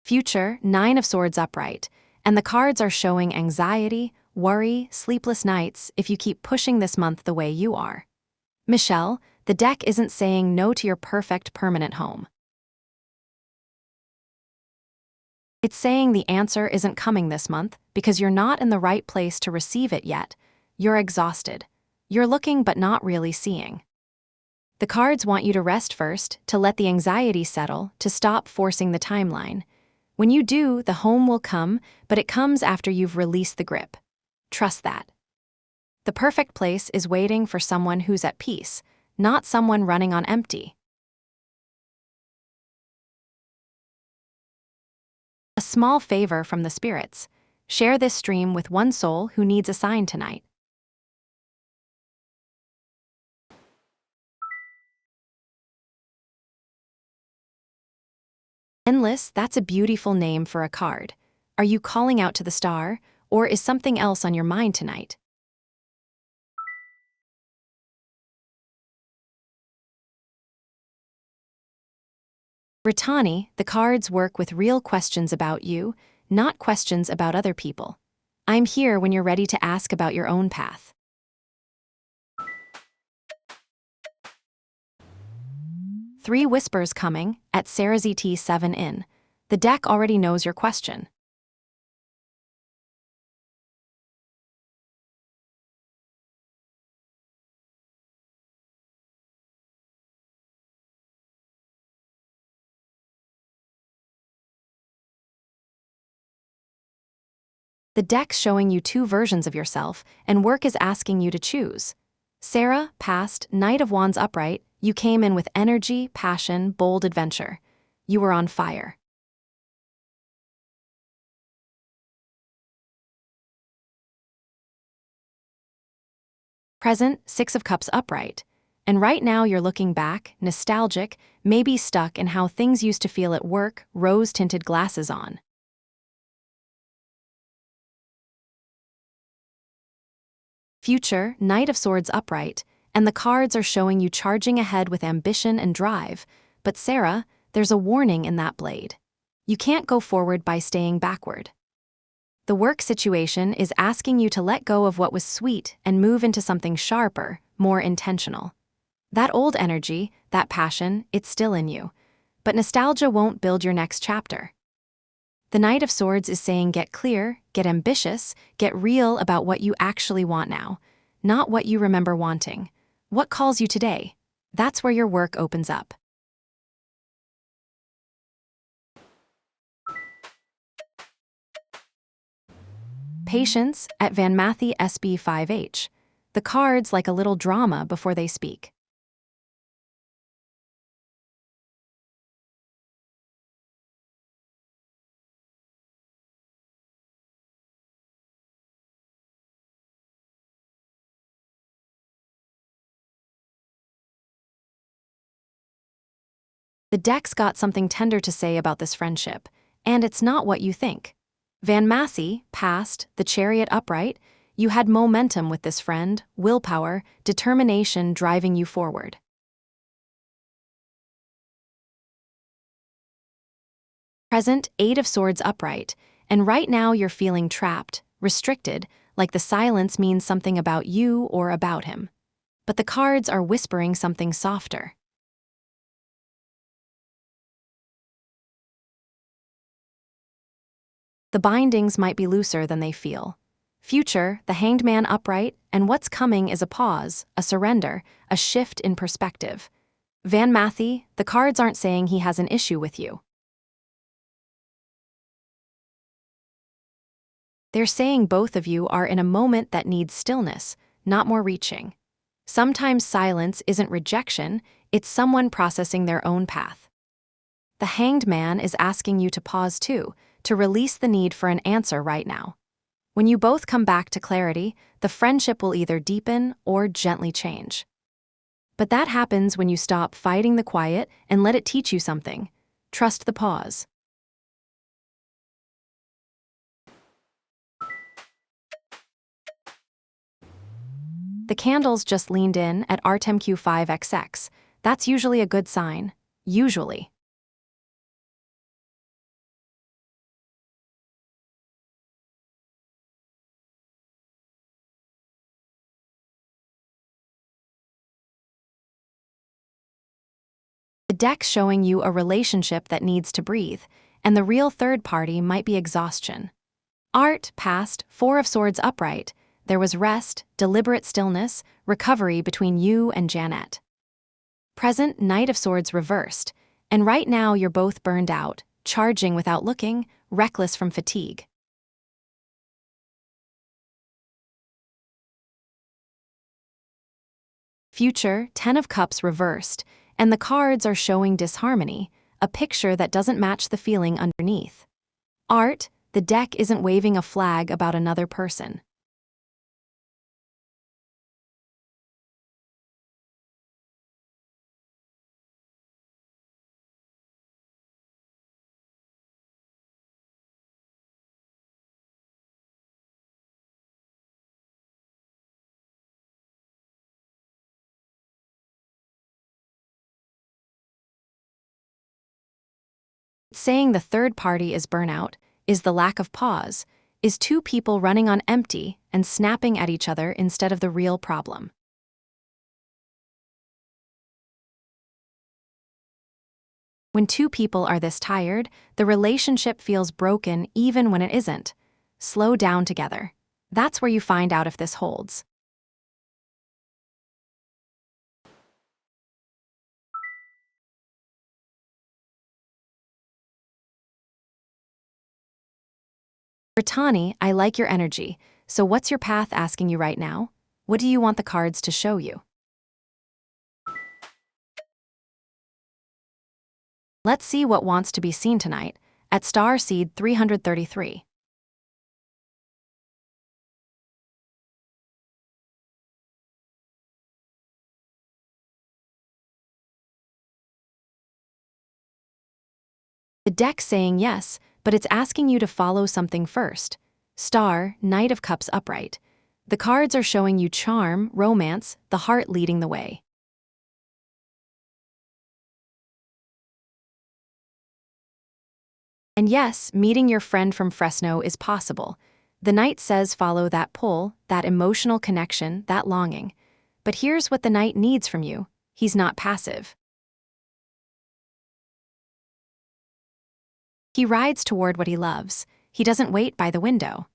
Future, Nine of Swords upright. And the cards are showing anxiety, worry, sleepless nights if you keep pushing this month the way you are. Michelle, the deck isn't saying no to your perfect permanent home. It's saying the answer isn't coming this month because you're not in the right place to receive it yet. You're exhausted. You're looking but not really seeing. The cards want you to rest first, to let the anxiety settle, to stop forcing the timeline. When you do, the home will come, but it comes after you've released the grip. Trust that. The perfect place is waiting for someone who's at peace, not someone running on empty. A small favor from the spirits. Share this stream with one soul who needs a sign tonight. Endless, that's a beautiful name for a card. Are you calling out to the star, or is something else on your mind tonight? Brittany, the cards work with real questions about you, not questions about other people. I'm here when you're ready to ask about your own path. Three whispers coming at Sarah's ET7 in. The deck already knows your question. The deck's showing you two versions of yourself, and work is asking you to choose. Sarah, past, Knight of Wands upright, you came in with energy, passion, bold adventure. You were on fire. Present, Six of Cups upright. And right now you're looking back, nostalgic, maybe stuck in how things used to feel at work, rose-tinted glasses on. Future, Knight of Swords upright, and the cards are showing you charging ahead with ambition and drive. But Sarah, there's a warning in that blade. You can't go forward by staying backward. The work situation is asking you to let go of what was sweet and move into something sharper, more intentional. That old energy, that passion, it's still in you. But nostalgia won't build your next chapter. The Knight of Swords is saying get clear, get ambitious, get real about what you actually want now, not what you remember wanting. What calls you today? That's where your work opens up. Patience at Van Mathy SB5H. The cards like a little drama before they speak. The deck's got something tender to say about this friendship, and it's not what you think. Van Massey, past, the Chariot upright, you had momentum with this friend, willpower, determination driving you forward. Present, Eight of Swords upright, and right now you're feeling trapped, restricted, like the silence means something about you or about him. But the cards are whispering something softer. The bindings might be looser than they feel. Future, the Hanged Man upright, and what's coming is a pause, a surrender, a shift in perspective. Van Massey, the cards aren't saying he has an issue with you. They're saying both of you are in a moment that needs stillness, not more reaching. Sometimes silence isn't rejection, it's someone processing their own path. The Hanged Man is asking you to pause too, to release the need for an answer right now. When you both come back to clarity, the friendship will either deepen or gently change. But that happens when you stop fighting the quiet and let it teach you something. Trust the pause. The candles just leaned in at RTMQ5XX. That's usually a good sign. Usually. The deck's showing you a relationship that needs to breathe, and the real third party might be exhaustion. Art, past, Four of Swords upright. There was rest, deliberate stillness, recovery between you and Janet. Present, Knight of Swords reversed, and right now you're both burned out, charging without looking, reckless from fatigue. Future, Ten of Cups reversed, and the cards are showing disharmony, a picture that doesn't match the feeling underneath. Art, the deck isn't waving a flag about another person. Saying the third party is burnout, is the lack of pause, is two people running on empty and snapping at each other instead of the real problem. When two people are this tired, the relationship feels broken even when it isn't. Slow down together. That's where you find out if this holds. Brittany, I like your energy, so what's your path asking you right now? What do you want the cards to show you? Let's see what wants to be seen tonight, at Star Seed 333. The deck's saying yes, but it's asking you to follow something first. Star, Knight of Cups upright. The cards are showing you charm, romance, the heart leading the way. And yes, meeting your friend from Fresno is possible. The Knight says follow that pull, that emotional connection, that longing. But here's what the Knight needs from you. He's not passive. He rides toward what he loves. He doesn't wait by the window.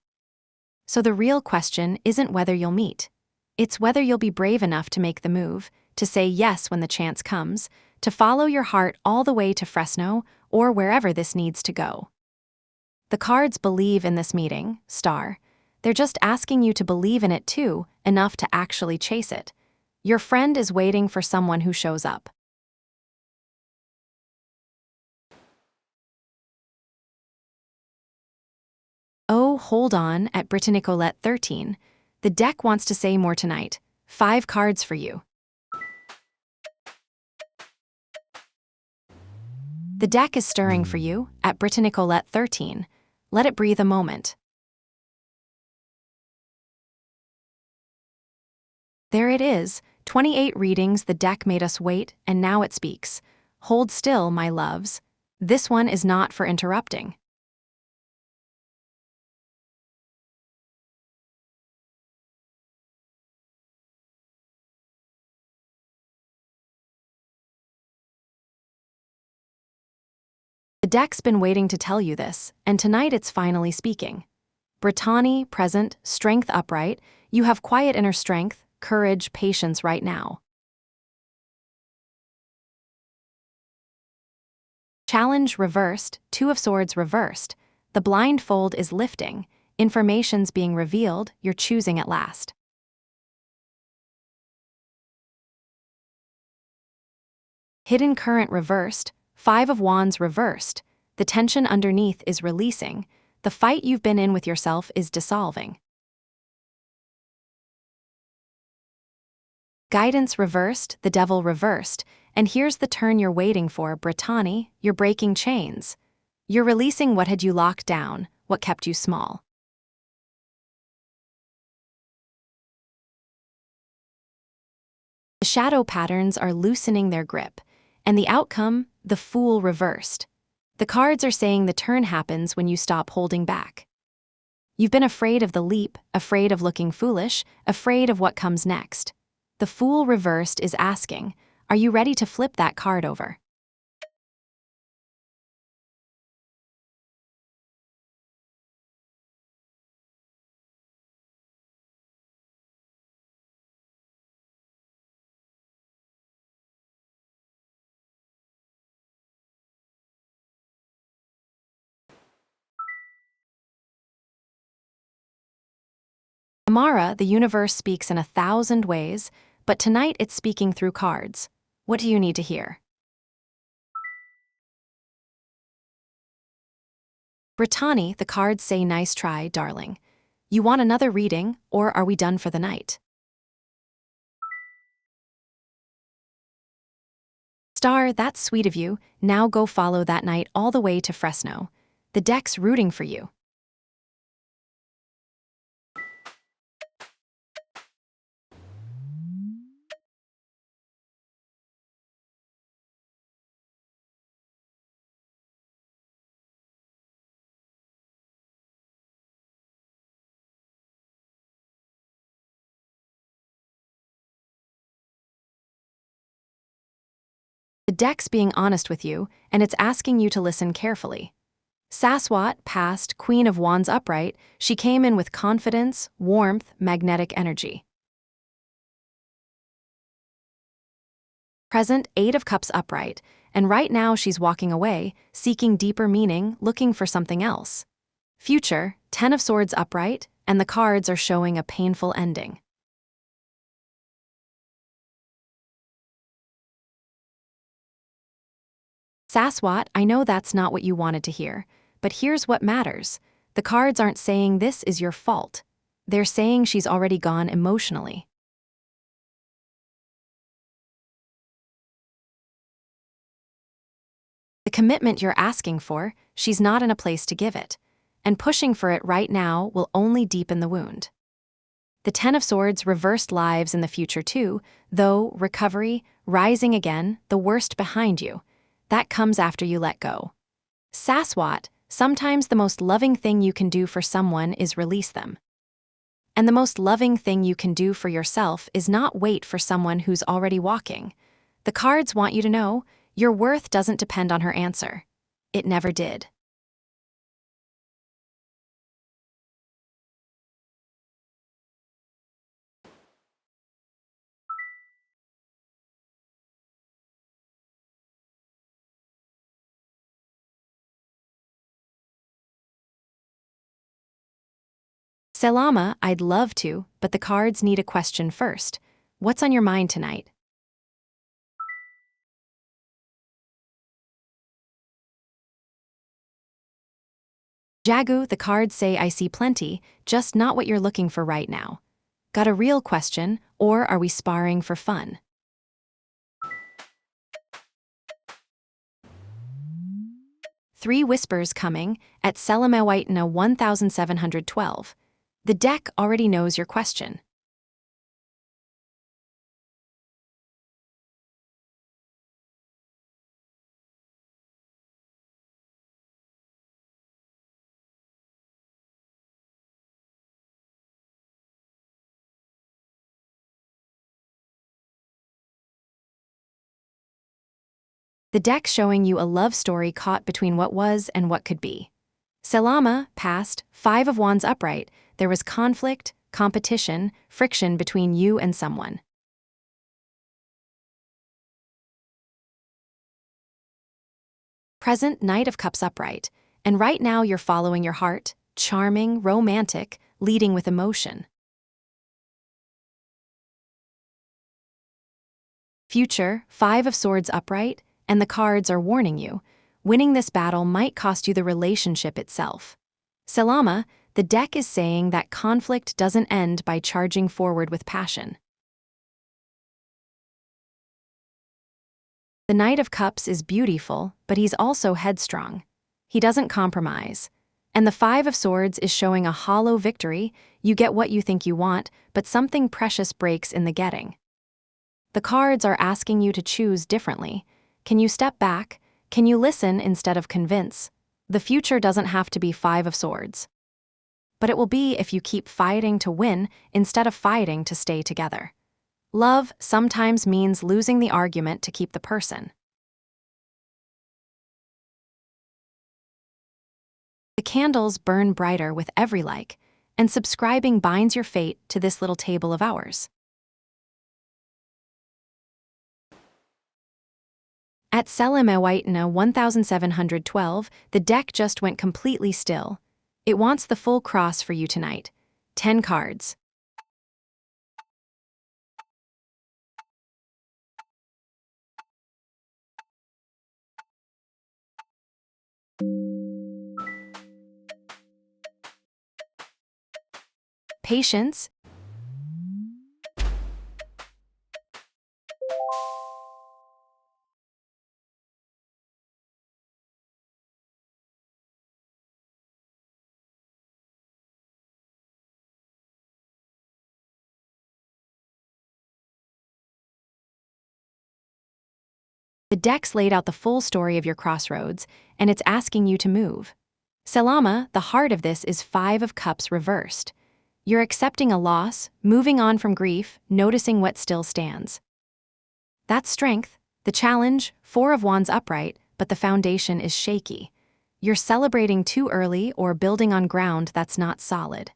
So the real question isn't whether you'll meet. It's whether you'll be brave enough to make the move, to say yes when the chance comes, to follow your heart all the way to Fresno or wherever this needs to go. The cards believe in this meeting, Star. They're just asking you to believe in it too, enough to actually chase it. Your friend is waiting for someone who shows up. Oh, hold on, at Brittany-Colette 13. The deck wants to say more tonight. 5 cards for you. The deck is stirring for you at Britannicolette 13. Let it breathe a moment. There it is, 28 readings the deck made us wait, and now it speaks. Hold still, my loves. This one is not for interrupting. The deck's been waiting to tell you this, and tonight it's finally speaking. Brittany, present, strength upright, you have quiet inner strength, courage, patience right now. Challenge reversed, Two of Swords reversed. The blindfold is lifting, information's being revealed, you're choosing at last. Hidden current reversed, Five of Wands reversed. The tension underneath is releasing. The fight you've been in with yourself is dissolving. Guidance reversed, the Devil reversed. And here's the turn you're waiting for, Brittany, you're breaking chains. You're releasing what had you locked down, what kept you small. The shadow patterns are loosening their grip, and the outcome, the Fool reversed. The cards are saying the turn happens when you stop holding back. You've been afraid of the leap, afraid of looking foolish, afraid of what comes next. The Fool reversed is asking, are you ready to flip that card over? Amara, the universe speaks in 1,000 ways, but tonight it's speaking through cards. What do you need to hear? Brittany, the cards say nice try, darling. You want another reading, or are we done for the night? Star, that's sweet of you. Now go follow that knight all the way to Fresno. The deck's rooting for you. The deck's being honest with you, and it's asking you to listen carefully. Saswat, past, Queen of Wands upright, she came in with confidence, warmth, magnetic energy. Present, Eight of Cups upright, and right now she's walking away, seeking deeper meaning, looking for something else. Future, Ten of Swords upright, and the cards are showing a painful ending. Saswat, I know that's not what you wanted to hear, but here's what matters. The cards aren't saying this is your fault. They're saying she's already gone emotionally. The commitment you're asking for, she's not in a place to give it, and pushing for it right now will only deepen the wound. The Ten of Swords reversed lives in the future too, though recovery, rising again, the worst behind you. That comes after you let go. Saswat, sometimes the most loving thing you can do for someone is release them. And the most loving thing you can do for yourself is not wait for someone who's already walking. The cards want you to know, your worth doesn't depend on her answer. It never did. Selama, I'd love to, but the cards need a question first. What's on your mind tonight? Jagu, the cards say I see plenty, just not what you're looking for right now. Got a real question, or are we sparring for fun? Three whispers coming at SELENE IS 1712. The deck already knows your question. The deck showing you a love story caught between what was and what could be. Selama, past, 5 of Wands upright, there was conflict, competition, friction between you and someone. Present, Knight of Cups upright, and right now you're following your heart, charming, romantic, leading with emotion. Future, 5 of Swords upright, and the cards are warning you. Winning this battle might cost you the relationship itself. Selama, the deck is saying that conflict doesn't end by charging forward with passion. The Knight of Cups is beautiful, but he's also headstrong. He doesn't compromise. And the 5 of Swords is showing a hollow victory. You get what you think you want, but something precious breaks in the getting. The cards are asking you to choose differently. Can you step back? Can you listen instead of convince? The future doesn't have to be 5 of Swords. But it will be if you keep fighting to win instead of fighting to stay together. Love sometimes means losing the argument to keep the person. The candles burn brighter with every like, and subscribing binds your fate to this little table of ours. At SELENE IS 1712, the deck just went completely still. It wants the full cross for you tonight. 10 cards. Patience. The deck's laid out the full story of your crossroads, and it's asking you to move. Selama, the heart of this is 5 of Cups reversed. You're accepting a loss, moving on from grief, noticing what still stands. That's strength. The challenge, 4 of Wands upright, but the foundation is shaky. You're celebrating too early or building on ground that's not solid.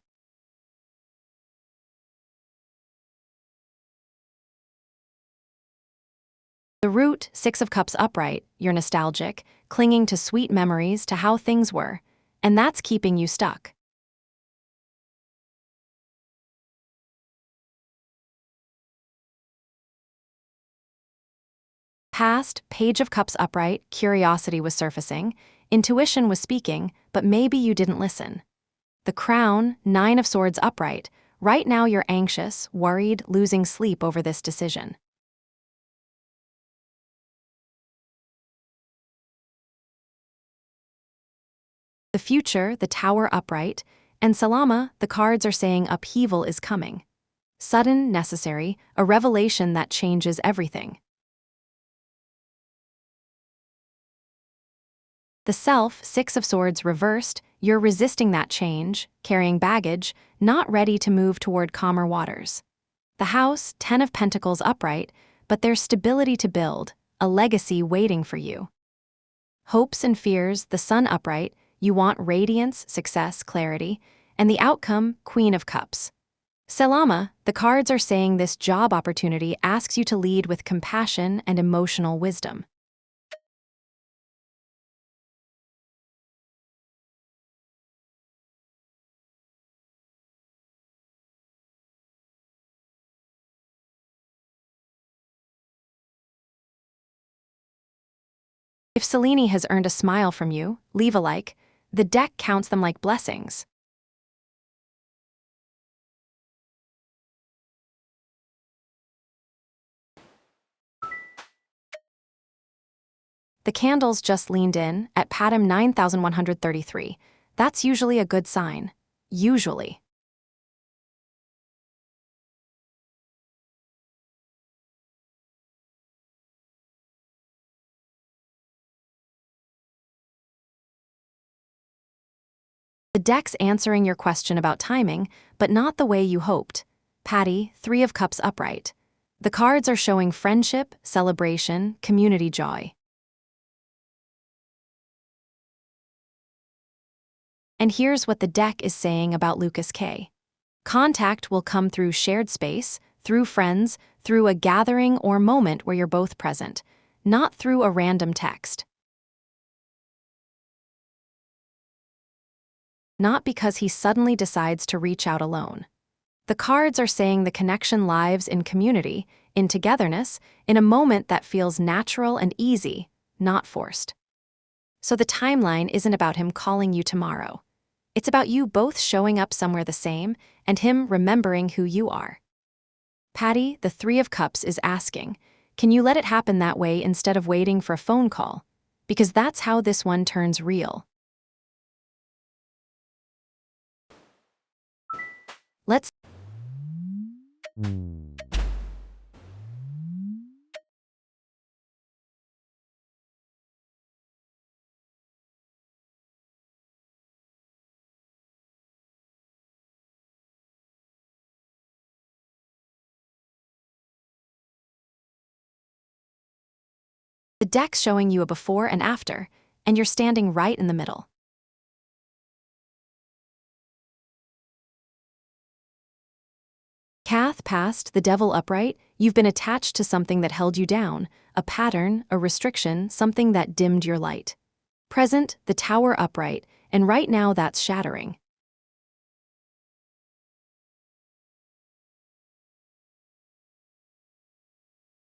The root, 6 of Cups upright, you're nostalgic, clinging to sweet memories to how things were, and that's keeping you stuck. Past, Page of Cups upright, curiosity was surfacing, intuition was speaking, but maybe you didn't listen. The Crown, 9 of Swords upright, right now you're anxious, worried, losing sleep over this decision. The Future, the Tower upright, and Selama, the cards are saying upheaval is coming. Sudden, necessary, a revelation that changes everything. The Self, 6 of Swords reversed, you're resisting that change, carrying baggage, not ready to move toward calmer waters. The House, 10 of Pentacles upright, but there's stability to build, a legacy waiting for you. Hopes and fears, the Sun upright, you want radiance, success, clarity, and the outcome, Queen of Cups. Selama, the cards are saying this job opportunity asks you to lead with compassion and emotional wisdom. If Selene has earned a smile from you, leave a like. The deck counts them like blessings. The candles just leaned in at Patam 9133. That's usually a good sign. Usually. The deck's answering your question about timing, but not the way you hoped. Patty, 3 of Cups upright. The cards are showing friendship, celebration, community joy. And here's what the deck is saying about Lucas K. Contact will come through shared space, through friends, through a gathering or moment where you're both present, not through a random text. Not because he suddenly decides to reach out alone. The cards are saying the connection lives in community, in togetherness, in a moment that feels natural and easy, not forced. So the timeline isn't about him calling you tomorrow. It's about you both showing up somewhere the same and him remembering who you are. Patty, the 3 of Cups, is asking, can you let it happen that way instead of waiting for a phone call? Because that's how this one turns real. Let's The deck's showing you a before and after, and you're standing right in the middle. Kath passed the Devil upright. You've been attached to something that held you down, a pattern, a restriction, something that dimmed your light. Present, the Tower upright, and right now that's shattering.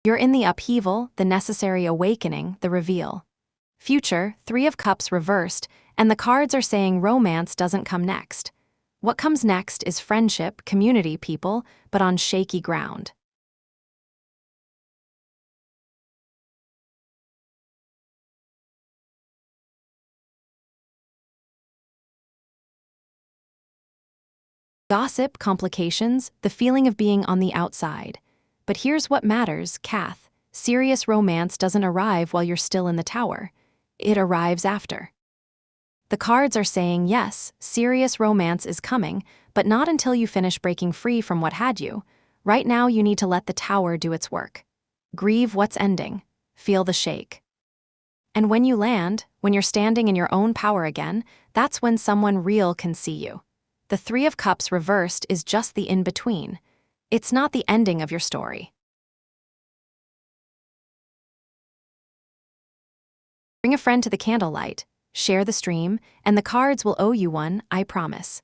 You're in the upheaval, the necessary awakening, the reveal. Future, 3 of Cups reversed, and the cards are saying romance doesn't come next. What comes next is friendship, community, people, but on shaky ground. Gossip, complications, the feeling of being on the outside. But here's what matters, Kath. Serious romance doesn't arrive while you're still in the tower. It arrives after. The cards are saying yes, serious romance is coming, but not until you finish breaking free from what had you. Right now you need to let the tower do its work. Grieve what's ending. Feel the shake. And when you land, when you're standing in your own power again, that's when someone real can see you. The 3 of Cups reversed is just the in-between. It's not the ending of your story. Bring a friend to the candlelight, share the stream, and the cards will owe you one, I promise.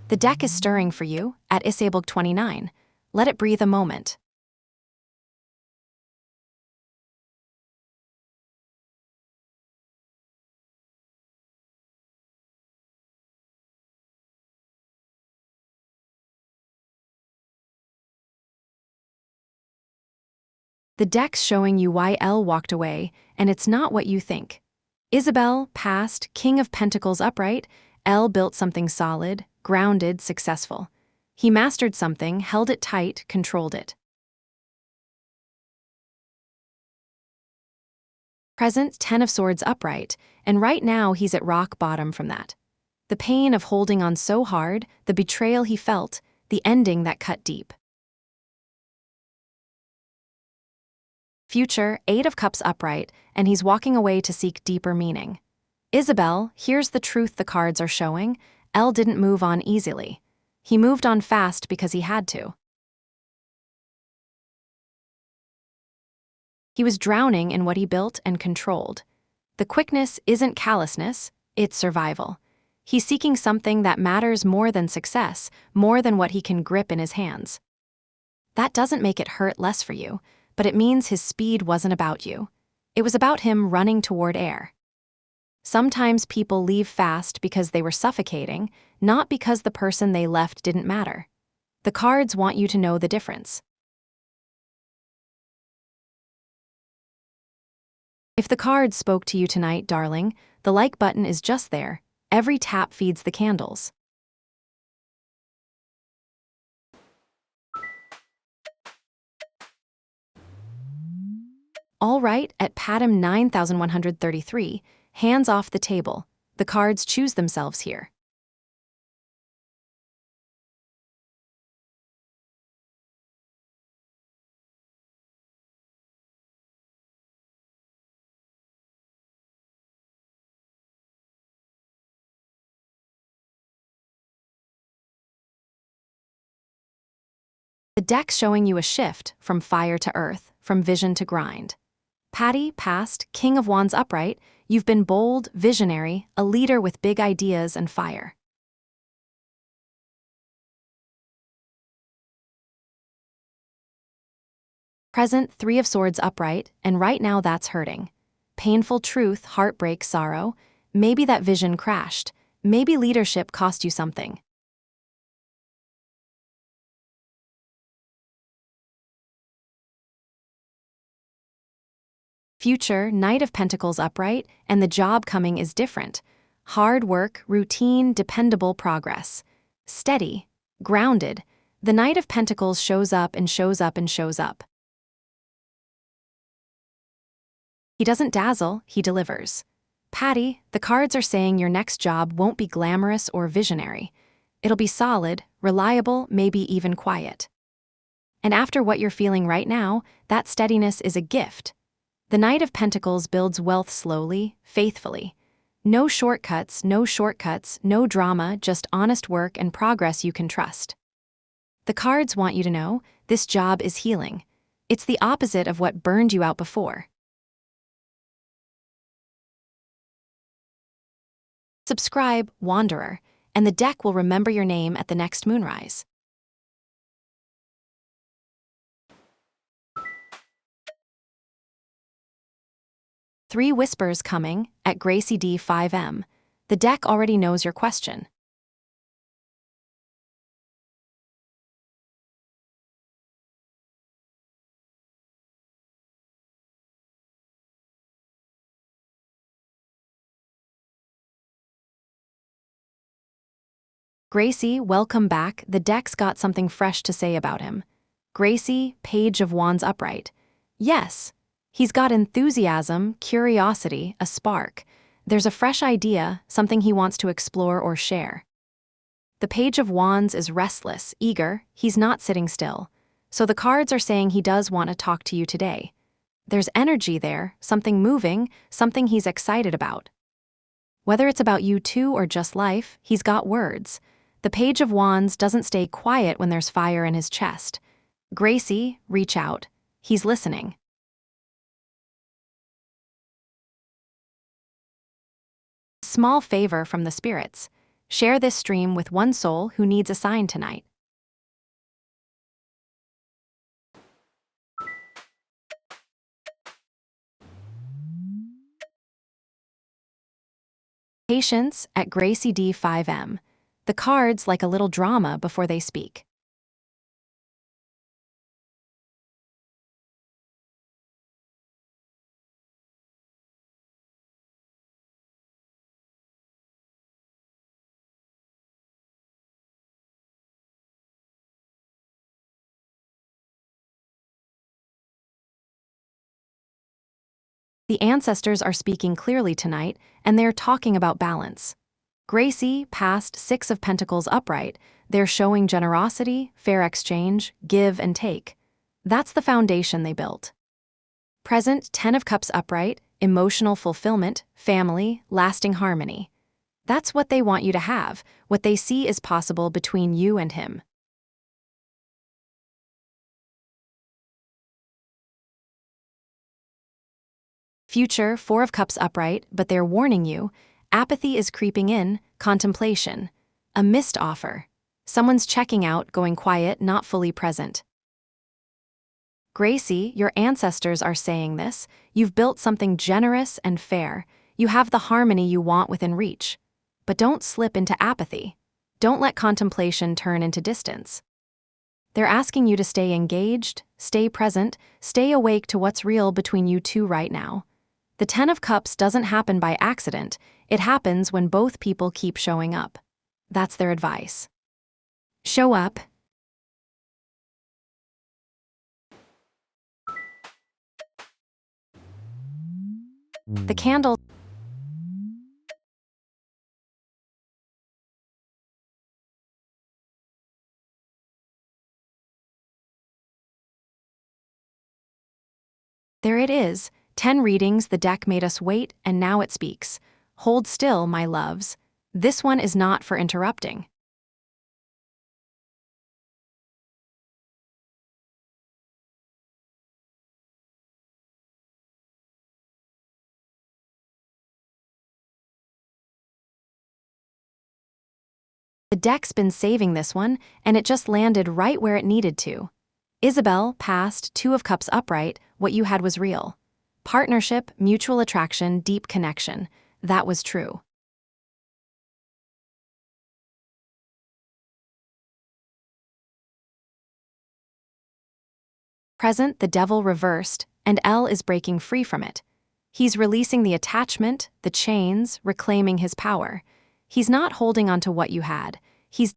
The deck is stirring for you at Isabel 29. Let it breathe a moment. The deck's showing you why Elle walked away, and it's not what you think. Isabel passed, King of Pentacles upright. Elle built something solid, grounded, successful. He mastered something, held it tight, controlled it. Present, 10 of Swords upright, and right now he's at rock bottom from that. The pain of holding on so hard, the betrayal he felt, the ending that cut deep. Future, 8 of Cups upright, and he's walking away to seek deeper meaning. Isabel, here's the truth the cards are showing. Elle didn't move on easily. He moved on fast because he had to. He was drowning in what he built and controlled. The quickness isn't callousness, it's survival. He's seeking something that matters more than success, more than what he can grip in his hands. That doesn't make it hurt less for you, but it means his speed wasn't about you. It was about him running toward air. Sometimes people leave fast because they were suffocating, not because the person they left didn't matter. The cards want you to know the difference. If the cards spoke to you tonight, darling, the like button is just there. Every tap feeds the candles. All right, at Patam 9133, hands off the table. The cards choose themselves here. The deck's showing you a shift from fire to earth, from vision to grind. Patty, past, King of Wands upright, you've been bold, visionary, a leader with big ideas and fire. Present, Three of Swords upright, and right now that's hurting. Painful truth, heartbreak, sorrow. Maybe that vision crashed. Maybe leadership cost you something. Future, Knight of Pentacles upright, and the job coming is different. Hard work, routine, dependable progress. Steady, grounded. The Knight of Pentacles shows up and shows up and shows up. He doesn't dazzle, he delivers. Patty, the cards are saying your next job won't be glamorous or visionary. It'll be solid, reliable, maybe even quiet. And after what you're feeling right now, that steadiness is a gift. The Knight of Pentacles builds wealth slowly, faithfully. No shortcuts, no drama, just honest work and progress you can trust. The cards want you to know this job is healing. It's the opposite of what burned you out before. Subscribe, Wanderer, and the deck will remember your name at the next moonrise. Three whispers coming at Gracie D 5M. The deck already knows your question. Gracie, welcome back. The deck's got something fresh to say about him. Gracie, Page of Wands upright. Yes, he's got enthusiasm, curiosity, a spark. There's a fresh idea, something he wants to explore or share. The Page of Wands is restless, eager, he's not sitting still. So the cards are saying he does want to talk to you today. There's energy there, something moving, something he's excited about. Whether it's about you too or just life, he's got words. The Page of Wands doesn't stay quiet when there's fire in his chest. Gracie, reach out. He's listening. Small favor from the spirits. Share this stream with one soul who needs a sign tonight. Patience at Gracie D 5M. The cards like a little drama before they speak. The ancestors are speaking clearly tonight, and they're talking about balance. Gracie, past Six of Pentacles upright, they're showing generosity, fair exchange, give and take. That's the foundation they built. Present, Ten of Cups upright, emotional fulfillment, family, lasting harmony. That's what they want you to have, what they see is possible between you and him. Future, Four of Cups upright, but they're warning you, apathy is creeping in, contemplation. A missed offer. Someone's checking out, going quiet, not fully present. Gracie, your ancestors are saying this. You've built something generous and fair. You have the harmony you want within reach. But don't slip into apathy. Don't let contemplation turn into distance. They're asking you to stay engaged, stay present, stay awake to what's real between you two right now. The Ten of Cups doesn't happen by accident, it happens when both people keep showing up. That's their advice. Show up. The candle. There it is, 10 readings the deck made us wait, and now it speaks. Hold still, my loves. This one is not for interrupting. The deck's been saving this one, and it just landed right where it needed to. Isabel, past, Two of Cups upright, what you had was real. Partnership, mutual attraction, deep connection. That was true. Present, the devil reversed, and L is breaking free from it. He's releasing the attachment, the chains, reclaiming his power. He's not holding on to what you had.